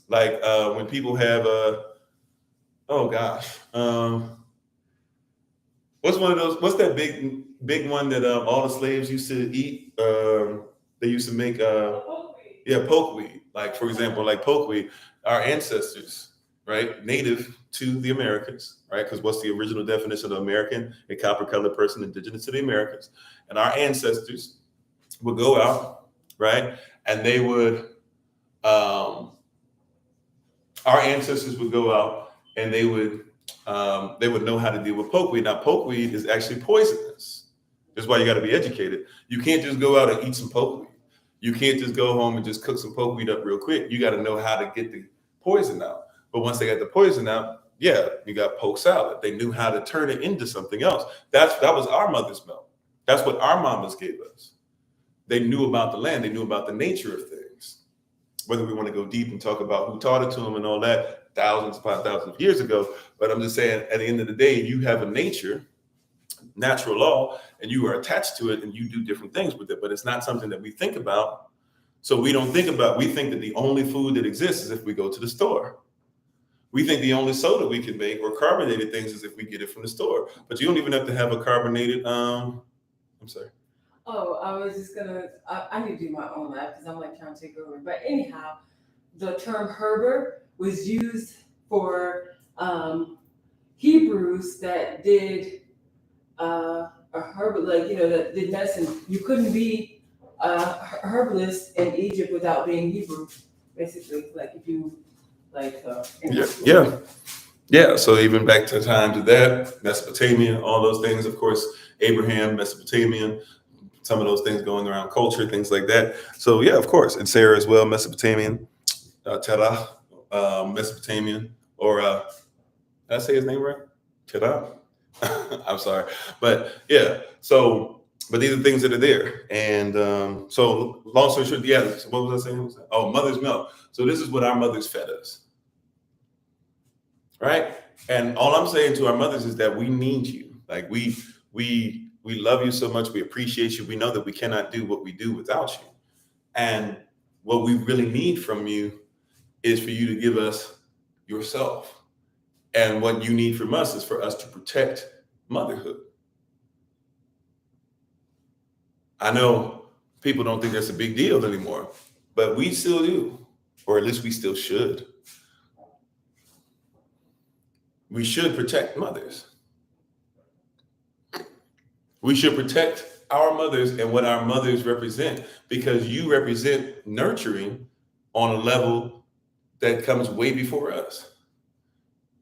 Like when people have what's that big one that all the slaves used to eat? They used to make pokeweed. Like, for example, like pokeweed, our ancestors, right, native to the Americas, right? Because what's the original definition of American? A copper-colored person indigenous to the Americas. And our ancestors would go out, right, and they would our ancestors would go out and they would know how to deal with pokeweed. Now, pokeweed is actually poisonous. That's why you got to be educated. You can't just go out and eat some pokeweed. You can't just go home and just cook some pokeweed up real quick. You got to know how to get the poison out. But once they got the poison out, yeah, you got poke salad. They knew how to turn it into something else. That was our mother's milk. That's what our mamas gave us. They knew about the land. They knew about the nature of things. Whether we want to go deep and talk about who taught it to them and all that, thousands upon thousands of years ago. But I'm just saying, at the end of the day, you have a natural law, and you are attached to it and you do different things with it. But it's not something that we think about. So we think that the only food that exists is if we go to the store. We think the only soda we can make or carbonated things is if we get it from the store. But you don't even have to have a carbonated, I'm sorry. Oh, I was just I need to do my own lab because I'm trying to take over. But anyhow, the term herber was used for Hebrews that did a herb, that did medicine. You couldn't be a herbalist in Egypt without being Hebrew, basically. If you Yeah. So even back to the times of that, Mesopotamia, all those things, of course, Abraham, Mesopotamian, some of those things going around culture, things like that. So yeah, of course, and Sarah as well, Mesopotamian, Terah, Mesopotamian, or did I say his name right? Terah. I'm sorry, but yeah. So, but these are things that are there, and so long story short, yeah. So what was I saying? Oh, mother's milk. So this is what our mothers fed us, right? And all I'm saying to our mothers is that we need you. Like we love you so much. We appreciate you. We know that we cannot do what we do without you. And what we really need from you is for you to give us yourself. And what you need from us is for us to protect motherhood. I know people don't think that's a big deal anymore, but we still do, or at least we still should. We should protect mothers. We should protect our mothers and what our mothers represent, because you represent nurturing on a level that comes way before us,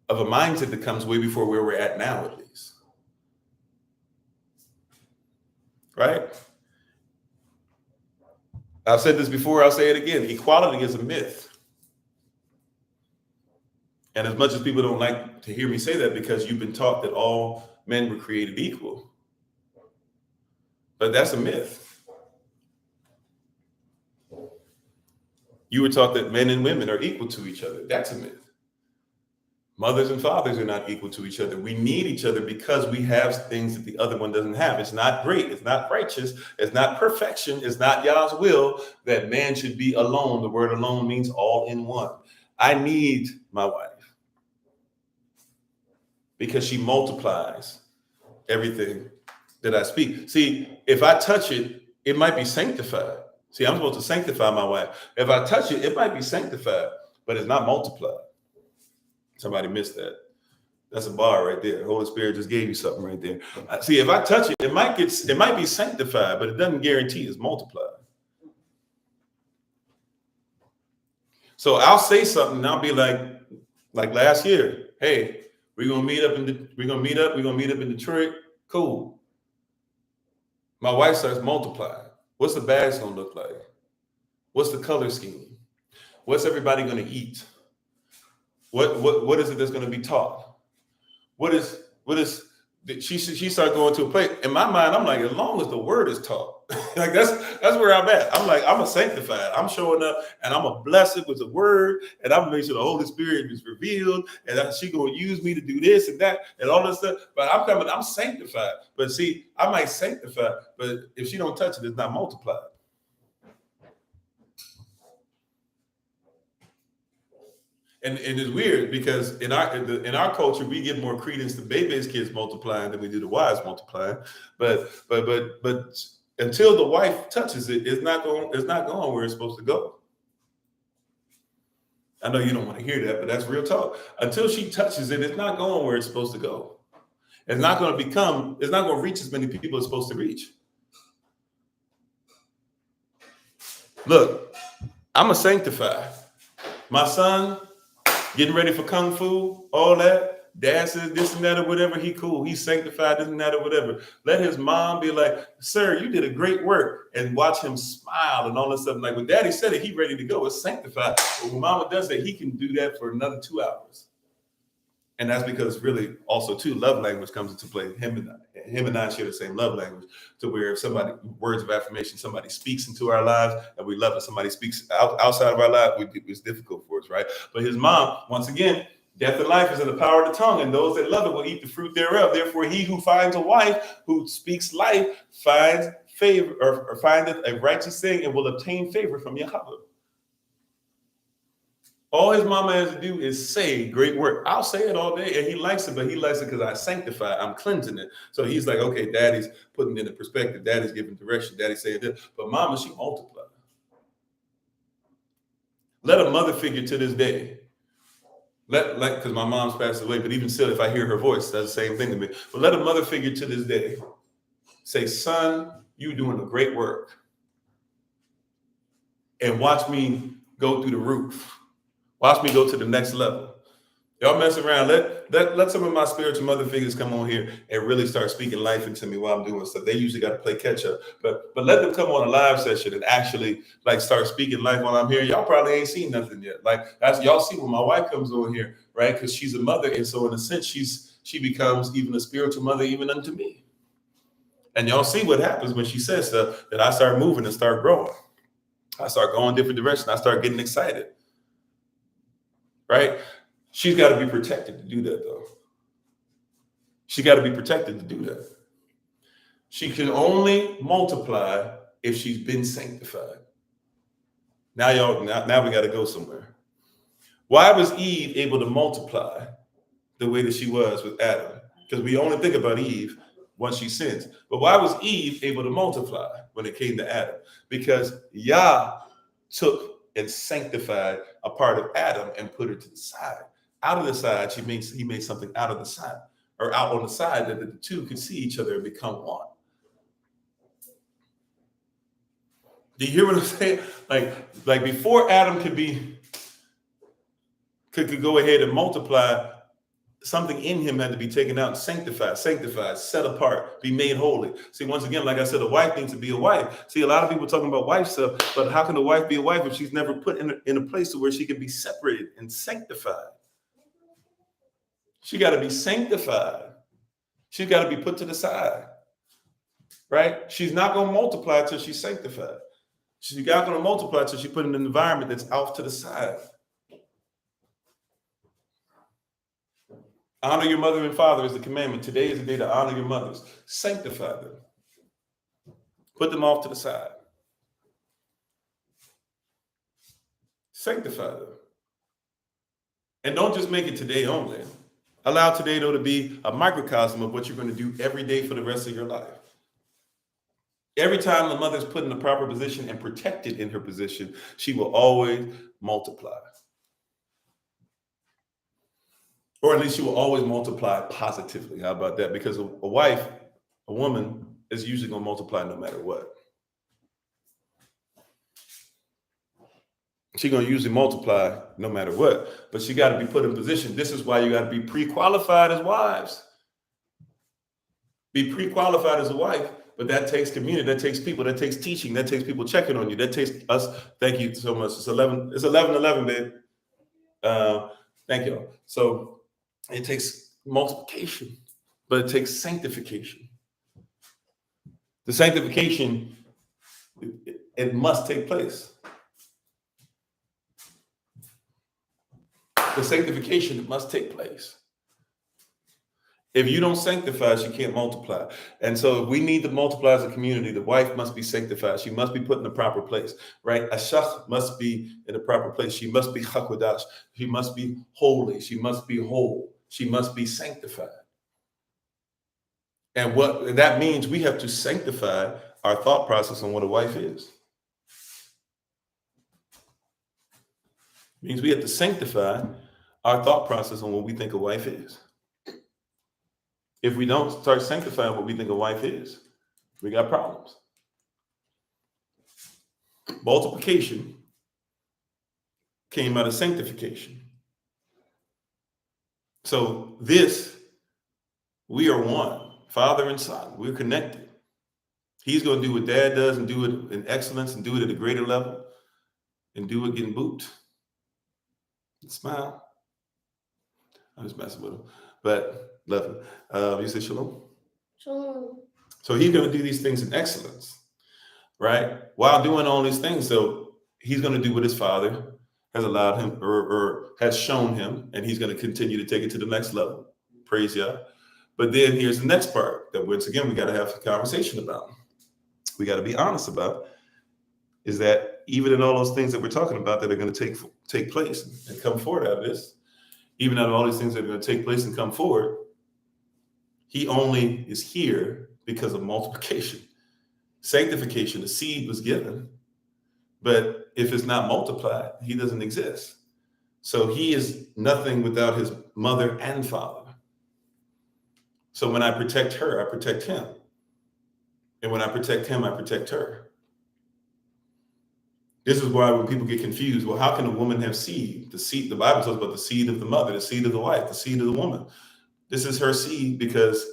of a mindset that comes way before where we're at now, at least. Right? I've said this before, I'll say it again. Equality is a myth. And as much as people don't like to hear me say that, because you've been taught that all men were created equal, but that's a myth. You were taught that men and women are equal to each other. That's a myth. Mothers and fathers are not equal to each other. We need each other because we have things that the other one doesn't have. It's not great. It's not righteous. It's not perfection. It's not Yah's will that man should be alone. The word alone means all in one. I need my wife because she multiplies everything that I speak. See, if I touch it, it might be sanctified. See, I'm supposed to sanctify my wife. If I touch it, it might be sanctified, but it's not multiplied. Somebody missed that. That's a bar right there. The Holy Spirit just gave you something right there. See, if I touch it, it might be sanctified, but it doesn't guarantee it's multiplied. So I'll say something and I'll be like last year, hey, we're gonna meet up in Detroit. Cool. My wife starts multiplying. What's the bags gonna look like? What's the color scheme? What's everybody gonna eat? What is it that's gonna be taught? What is she started going to a place. In my mind, I'm like, as long as the word is taught, like that's where I'm at. I'm like, I'm a sanctified. I'm showing up and I'm a blessed with the word, and I'm making sure the Holy Spirit is revealed, and she gonna use me to do this and that and all this stuff. But I'm sanctified. But see, I might sanctify, but if she don't touch it, it's not multiplied. And it's weird because in our culture, we give more credence to baby's kids multiplying than we do the wives multiplying. But until the wife touches it, it's not going where it's supposed to go. I know you don't want to hear that, but that's real talk. Until she touches it, it's not going where it's supposed to go. It's not going to reach as many people as it's supposed to reach. Look, I'm a sanctified. My son getting ready for kung fu, all that. Dad says this and that or whatever. He cool. He's sanctified, this and that or whatever. Let his mom be like, sir, you did a great work. And watch him smile and all this stuff. Like when daddy said it, he ready to go. It's sanctified. But when mama does that, he can do that for another 2 hours. And that's because really also too, love language comes into play. Him and I share the same love language, to where if somebody, words of affirmation, somebody speaks into our lives and we love it, somebody speaks outside of our life, it's difficult for us, right? But his mom, once again, death and life is in the power of the tongue, and those that love it will eat the fruit thereof. Therefore, he who finds a wife who speaks life finds favor, or findeth a righteous thing, and will obtain favor from Yahweh. All his mama has to do is say great work. I'll say it all day, and he likes it, but he likes it because I sanctify. I'm cleansing it. So he's like, okay, daddy's putting it in perspective. Daddy's giving direction. Daddy's saying this. But mama, she multiplied. Let a mother figure to this day. Because my mom's passed away, but even still, if I hear her voice, that's the same thing to me. But let a mother figure to this day say, son, you doing a great work. And watch me go through the roof. Watch me go to the next level. Y'all mess around. Let some of my spiritual mother figures come on here and really start speaking life into me while I'm doing stuff. They usually got to play catch up, but let them come on a live session and actually like start speaking life while I'm here. Y'all probably ain't seen nothing yet. Like that's y'all see when my wife comes on here, right? Because she's a mother, and so in a sense she becomes even a spiritual mother even unto me. And y'all see what happens when she says stuff, that I start moving and start growing. I start going different directions. I start getting excited. Right? She's got to be protected to do that, though. She got to be protected to do that. She can only multiply if she's been sanctified. Now we got to go somewhere. Why was Eve able to multiply the way that she was with Adam? Because we only think about Eve once she sins. But why was Eve able to multiply when it came to Adam? Because Yah took and sanctified a part of Adam and put it to the side. Out of the side, he made something out of the side, or out on the side, that the two could see each other and become one. Do you hear what I'm saying? Like before Adam could go ahead and multiply, something in him had to be taken out, sanctified, set apart, be made holy. See, once again, like I said, a wife needs to be a wife. See, a lot of people talking about wife stuff, but how can a wife be a wife if she's never put in a place to where she can be separated and sanctified? She got to be sanctified. She's got to be put to the side, right? She's not going to multiply until she's sanctified. She's not going to multiply until she put in an environment that's off to the side. Honor your mother and father is the commandment. Today is the day to honor your mothers. Sanctify them. Put them off to the side. Sanctify them. And don't just make it today only. Allow today, though, to be a microcosm of what you're going to do every day for the rest of your life. Every time the mother's put in the proper position and protected in her position, she will always multiply. Or at least she will always multiply positively. How about that? Because a wife, a woman, is usually going to multiply no matter what. She's going to usually multiply no matter what. But she got to be put in position. This is why you got to be pre-qualified as wives. Be pre-qualified as a wife. But that takes community, that takes people, that takes teaching, that takes people checking on you, that takes us. Thank you so much. It's 11:11, babe. Thank you. So it takes multiplication, but it takes sanctification. The sanctification, it must take place. The sanctification must take place. If you don't sanctify, she can't multiply. And so we need to multiply as a community. The wife must be sanctified. She must be put in the proper place, right? Ashach must be in the proper place. She must be chakodash. She must be holy. She must be whole. She must be sanctified. And what that means, we have to sanctify our thought process on what a wife is. It means we have to sanctify our thought process on what we think a wife is. If we don't start sanctifying what we think a wife is, we got problems. Multiplication came out of sanctification. So we are one, father and son. We're connected. He's going to do what dad does and do it in excellence and do it at a greater level and do it getting booped. And smile. I'm just messing with him. But love him. You say shalom? Shalom. So he's going to do these things in excellence, right? While doing all these things, so he's going to do what his father has allowed him or has shown him, and he's going to continue to take it to the next level. Praise Yah. But then here's the next part that once again we got to have a conversation about. We got to be honest about is that even in all those things that we're talking about that are going to take place and come forward out of this, even out of all these things that are going to take place and come forward, he only is here because of multiplication. Sanctification, the seed was given, but if it's not multiplied, he doesn't exist. So he is nothing without his mother and father. So when I protect her, I protect him. And when I protect him, I protect her. This is why when people get confused, well, how can a woman have seed? The Bible talks about the seed of the mother, the seed of the wife, the seed of the woman. This is her seed because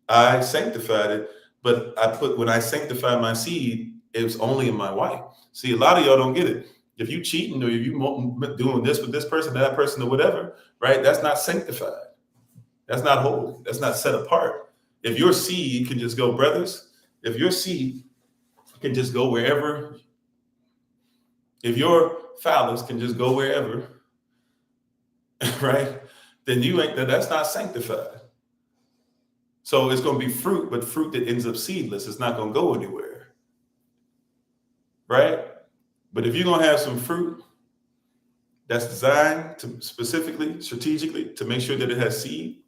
I sanctified it, but when I sanctify my seed, it was only in my wife. See, a lot of y'all don't get it. If you cheating or if you doing this with this person, that person, or whatever, right? That's not sanctified. That's not holy. That's not set apart. If your seed can just go, brothers, if your seed can just go wherever, if your phallus can just go wherever, right? Then that's not sanctified. So it's going to be fruit, but fruit that ends up seedless. It's not going to go anywhere, right? But if you're going to have some fruit that's designed to specifically, strategically, to make sure that it has seed,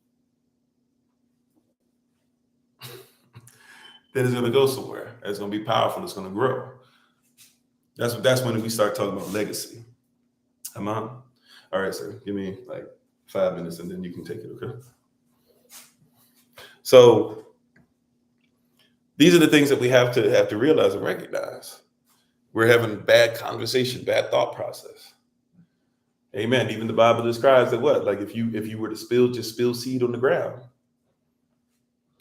then it's going to go somewhere. It's going to be powerful. It's going to grow. That's when we start talking about legacy. Am I? All right, sir. Give me like 5 minutes and then you can take it, okay? So these are the things that we have to realize and recognize. We're having bad conversation, bad thought process. Amen. Even the Bible describes that what? Like if you were to spill seed on the ground,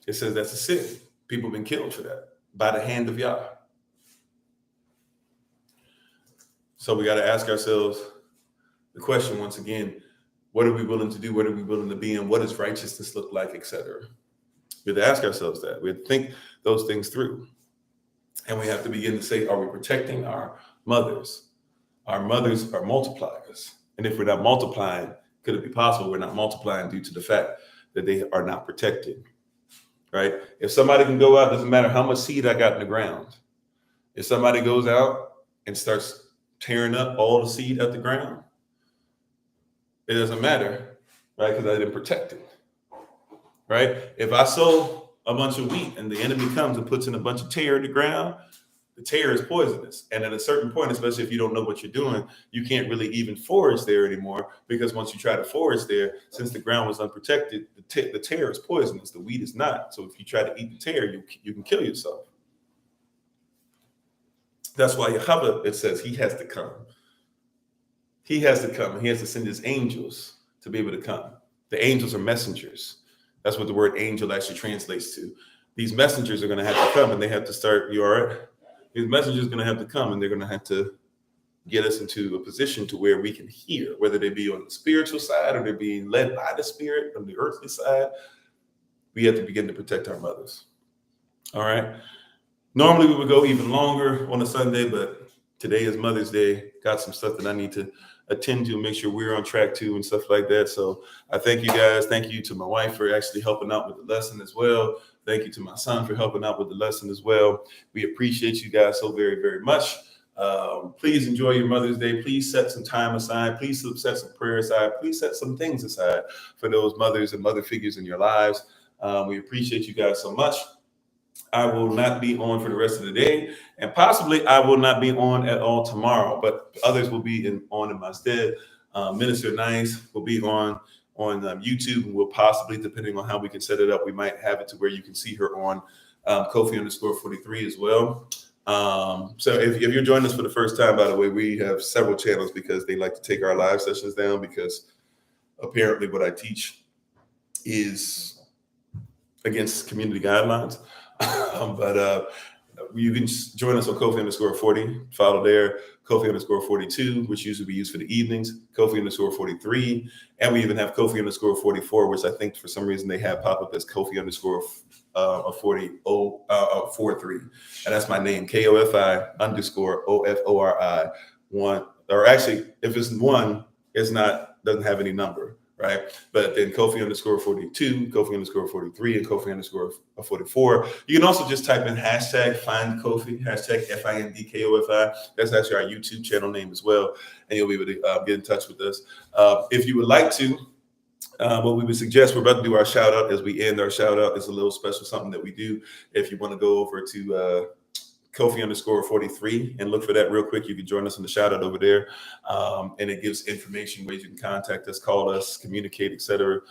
it says that's a sin. People have been killed for that by the hand of Yah. So we got to ask ourselves the question once again, what are we willing to do? What are we willing to be? And what does righteousness look like, etc.? We have to ask ourselves that. We have to think those things through. And we have to begin to say, are we protecting our mothers? Our mothers are multipliers. And if we're not multiplying, could it be possible we're not multiplying due to the fact that they are not protected? Right? If somebody can go out, doesn't matter how much seed I got in the ground. If somebody goes out and starts tearing up all the seed at the ground, it doesn't matter, right? Because I didn't protect it, right? If I sow a bunch of wheat and the enemy comes and puts in a bunch of tear in the ground, the tear is poisonous. And at a certain point, especially if you don't know what you're doing, you can't really even forage there anymore, because once you try to forage there, since the ground was unprotected, the tear is poisonous. The wheat is not. So if you try to eat the tear, you can kill yourself. That's why Yahweh, it says, he has to come. He has to come, and he has to send his angels to be able to come. The angels are messengers. That's what the word angel actually translates to. These messengers are going to have to come, and they have to start, you all right? These messengers are going to have to come, and they're going to have to get us into a position to where we can hear, whether they be on the spiritual side or they're being led by the spirit on the earthly side. We have to begin to protect our mothers. All right. Normally we would go even longer on a Sunday, but today is Mother's Day. Got some stuff that I need to attend to and make sure we're on track too and stuff like that. So I thank you guys. Thank you to my wife for actually helping out with the lesson as well. Thank you to my son for helping out with the lesson as well. We appreciate you guys so very, very much. Please enjoy your Mother's Day. Please set some time aside. Please set some prayer aside. Please set some things aside for those mothers and mother figures in your lives. We appreciate you guys so much. I will not be on for the rest of the day, and possibly I will not be on at all tomorrow, but others will be on in my stead. Minister Nice will be on YouTube, and we'll possibly, depending on how we can set it up, we might have it to where you can see her on Kofi_43 as well. So if you're joining us for the first time, by the way, we have several channels because they like to take our live sessions down, because apparently what I teach is against community guidelines. But you can join us on Kofi_40, follow there, Kofi_42, which usually we use for the evenings, Kofi_43, and we even have Kofi_44, which I think for some reason they have pop up as Kofi_4043, and that's my name, KOFI_OFORI 1, or actually, if it's 1, it's not, doesn't have any number. Right. But then Kofi_42, Kofi_43, and Kofi_44. You can also just type in hashtag find Kofi, hashtag FINDKOFI. That's actually our YouTube channel name as well. And you'll be able to get in touch with us. If you would like to, what we would suggest, we're about to do our shout out. As we end our shout out, it's a little special something that we do. If you want to go over to Kofi_43 and look for that real quick, you can join us in the shout out over there. And it gives information, ways you can contact us, call us, communicate, etc.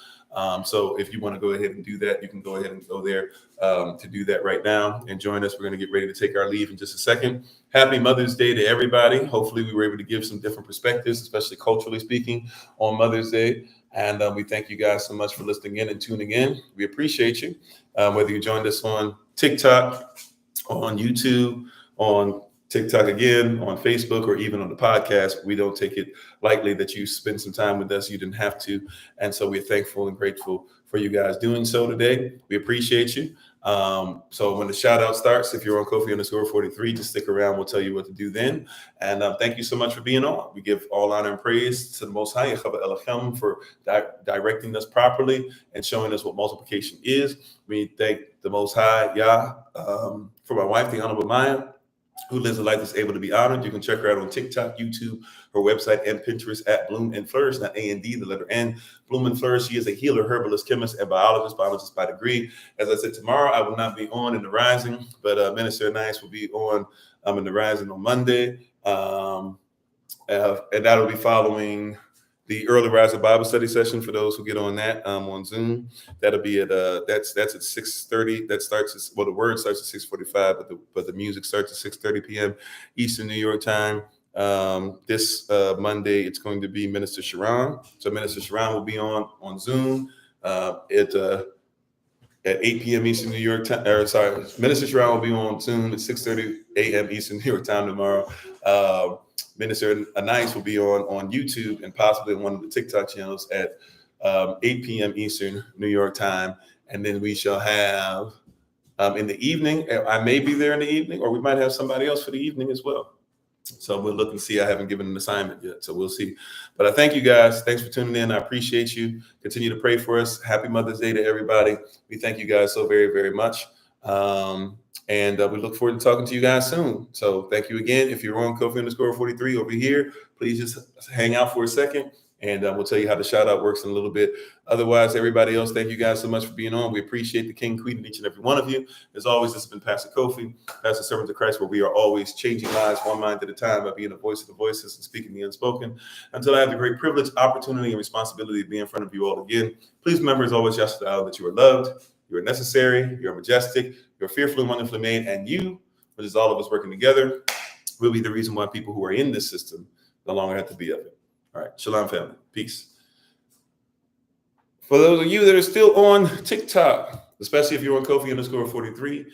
So if you want to go ahead and do that, you can go ahead and go there to do that right now and join us. We're going to get ready to take our leave in just a second. Happy Mother's Day to everybody. Hopefully we were able to give some different perspectives, especially culturally speaking, on Mother's Day. And we thank you guys so much for listening in and tuning in. We appreciate you. Whether you joined us on TikTok, on YouTube, on TikTok again, on Facebook, or even on the podcast, we don't take it lightly that you spend some time with us. You didn't have to. And so we're thankful and grateful for you guys doing so today. We appreciate you. So when the shout out starts, if you're on Kofi_43, just stick around. We'll tell you what to do then. And thank you so much for being on. We give all honor and praise to the Most High, Yahweh Elohim, for directing us properly and showing us what multiplication is. We thank the Most High, Yah, for my wife, the Honorable Maya, who lives a life that's able to be honored. You can check her out on TikTok, YouTube, her website, and Pinterest at Bloom and Flourish, not A&D, the letter N. Bloom and Flourish. She is a healer, herbalist, chemist, and biologist by degree. As I said, tomorrow I will not be on in the Rising, but Minister Nice will be on in the Rising on Monday. And that'll be following the Early Riser Bible Study session for those who get on that on Zoom. That'll be at that's at 6:30. That starts the word starts at 6:45, but the music starts at 6:30 p.m. Eastern New York time. This Monday, it's going to be Minister Sharon. So Minister Sharon will be on Zoom at 8 p.m. Eastern New York time. Minister Sharon will be on Zoom at 6:30 a.m. Eastern New York time tomorrow. Minister Anais will be on YouTube and possibly on one of the TikTok channels at 8 p.m. Eastern New York time. And then we shall have in the evening, I may be there in the evening, or we might have somebody else for the evening as well. So we'll look and see. I haven't given an assignment yet, so we'll see. But I thank you guys. Thanks for tuning in. I appreciate you. Continue to pray for us. Happy Mother's Day to everybody. We thank you guys so very, very much. And we look forward to talking to you guys soon. So thank you again. If you're on Kofi_43 over here, please just hang out for a second, and we'll tell you how the shout out works in a little bit. Otherwise, everybody else, thank you guys so much for being on. We appreciate the King, Queen, and each and every one of you. As always, this has been Pastor Kofi, Pastor Servant of Christ, where we are always changing lives one mind at a time by being a voice of the voiceless and speaking the unspoken. Until I have the great privilege, opportunity, and responsibility to be in front of you all again, please remember, as always, yesterday, that you are loved, you are necessary, you're majestic, you're fearfully and wonderfully made, and you, which is all of us working together, will be the reason why people who are in this system no longer have to be of it. All right. Shalom, family. Peace. For those of you that are still on TikTok, especially if you're on Kofi_43,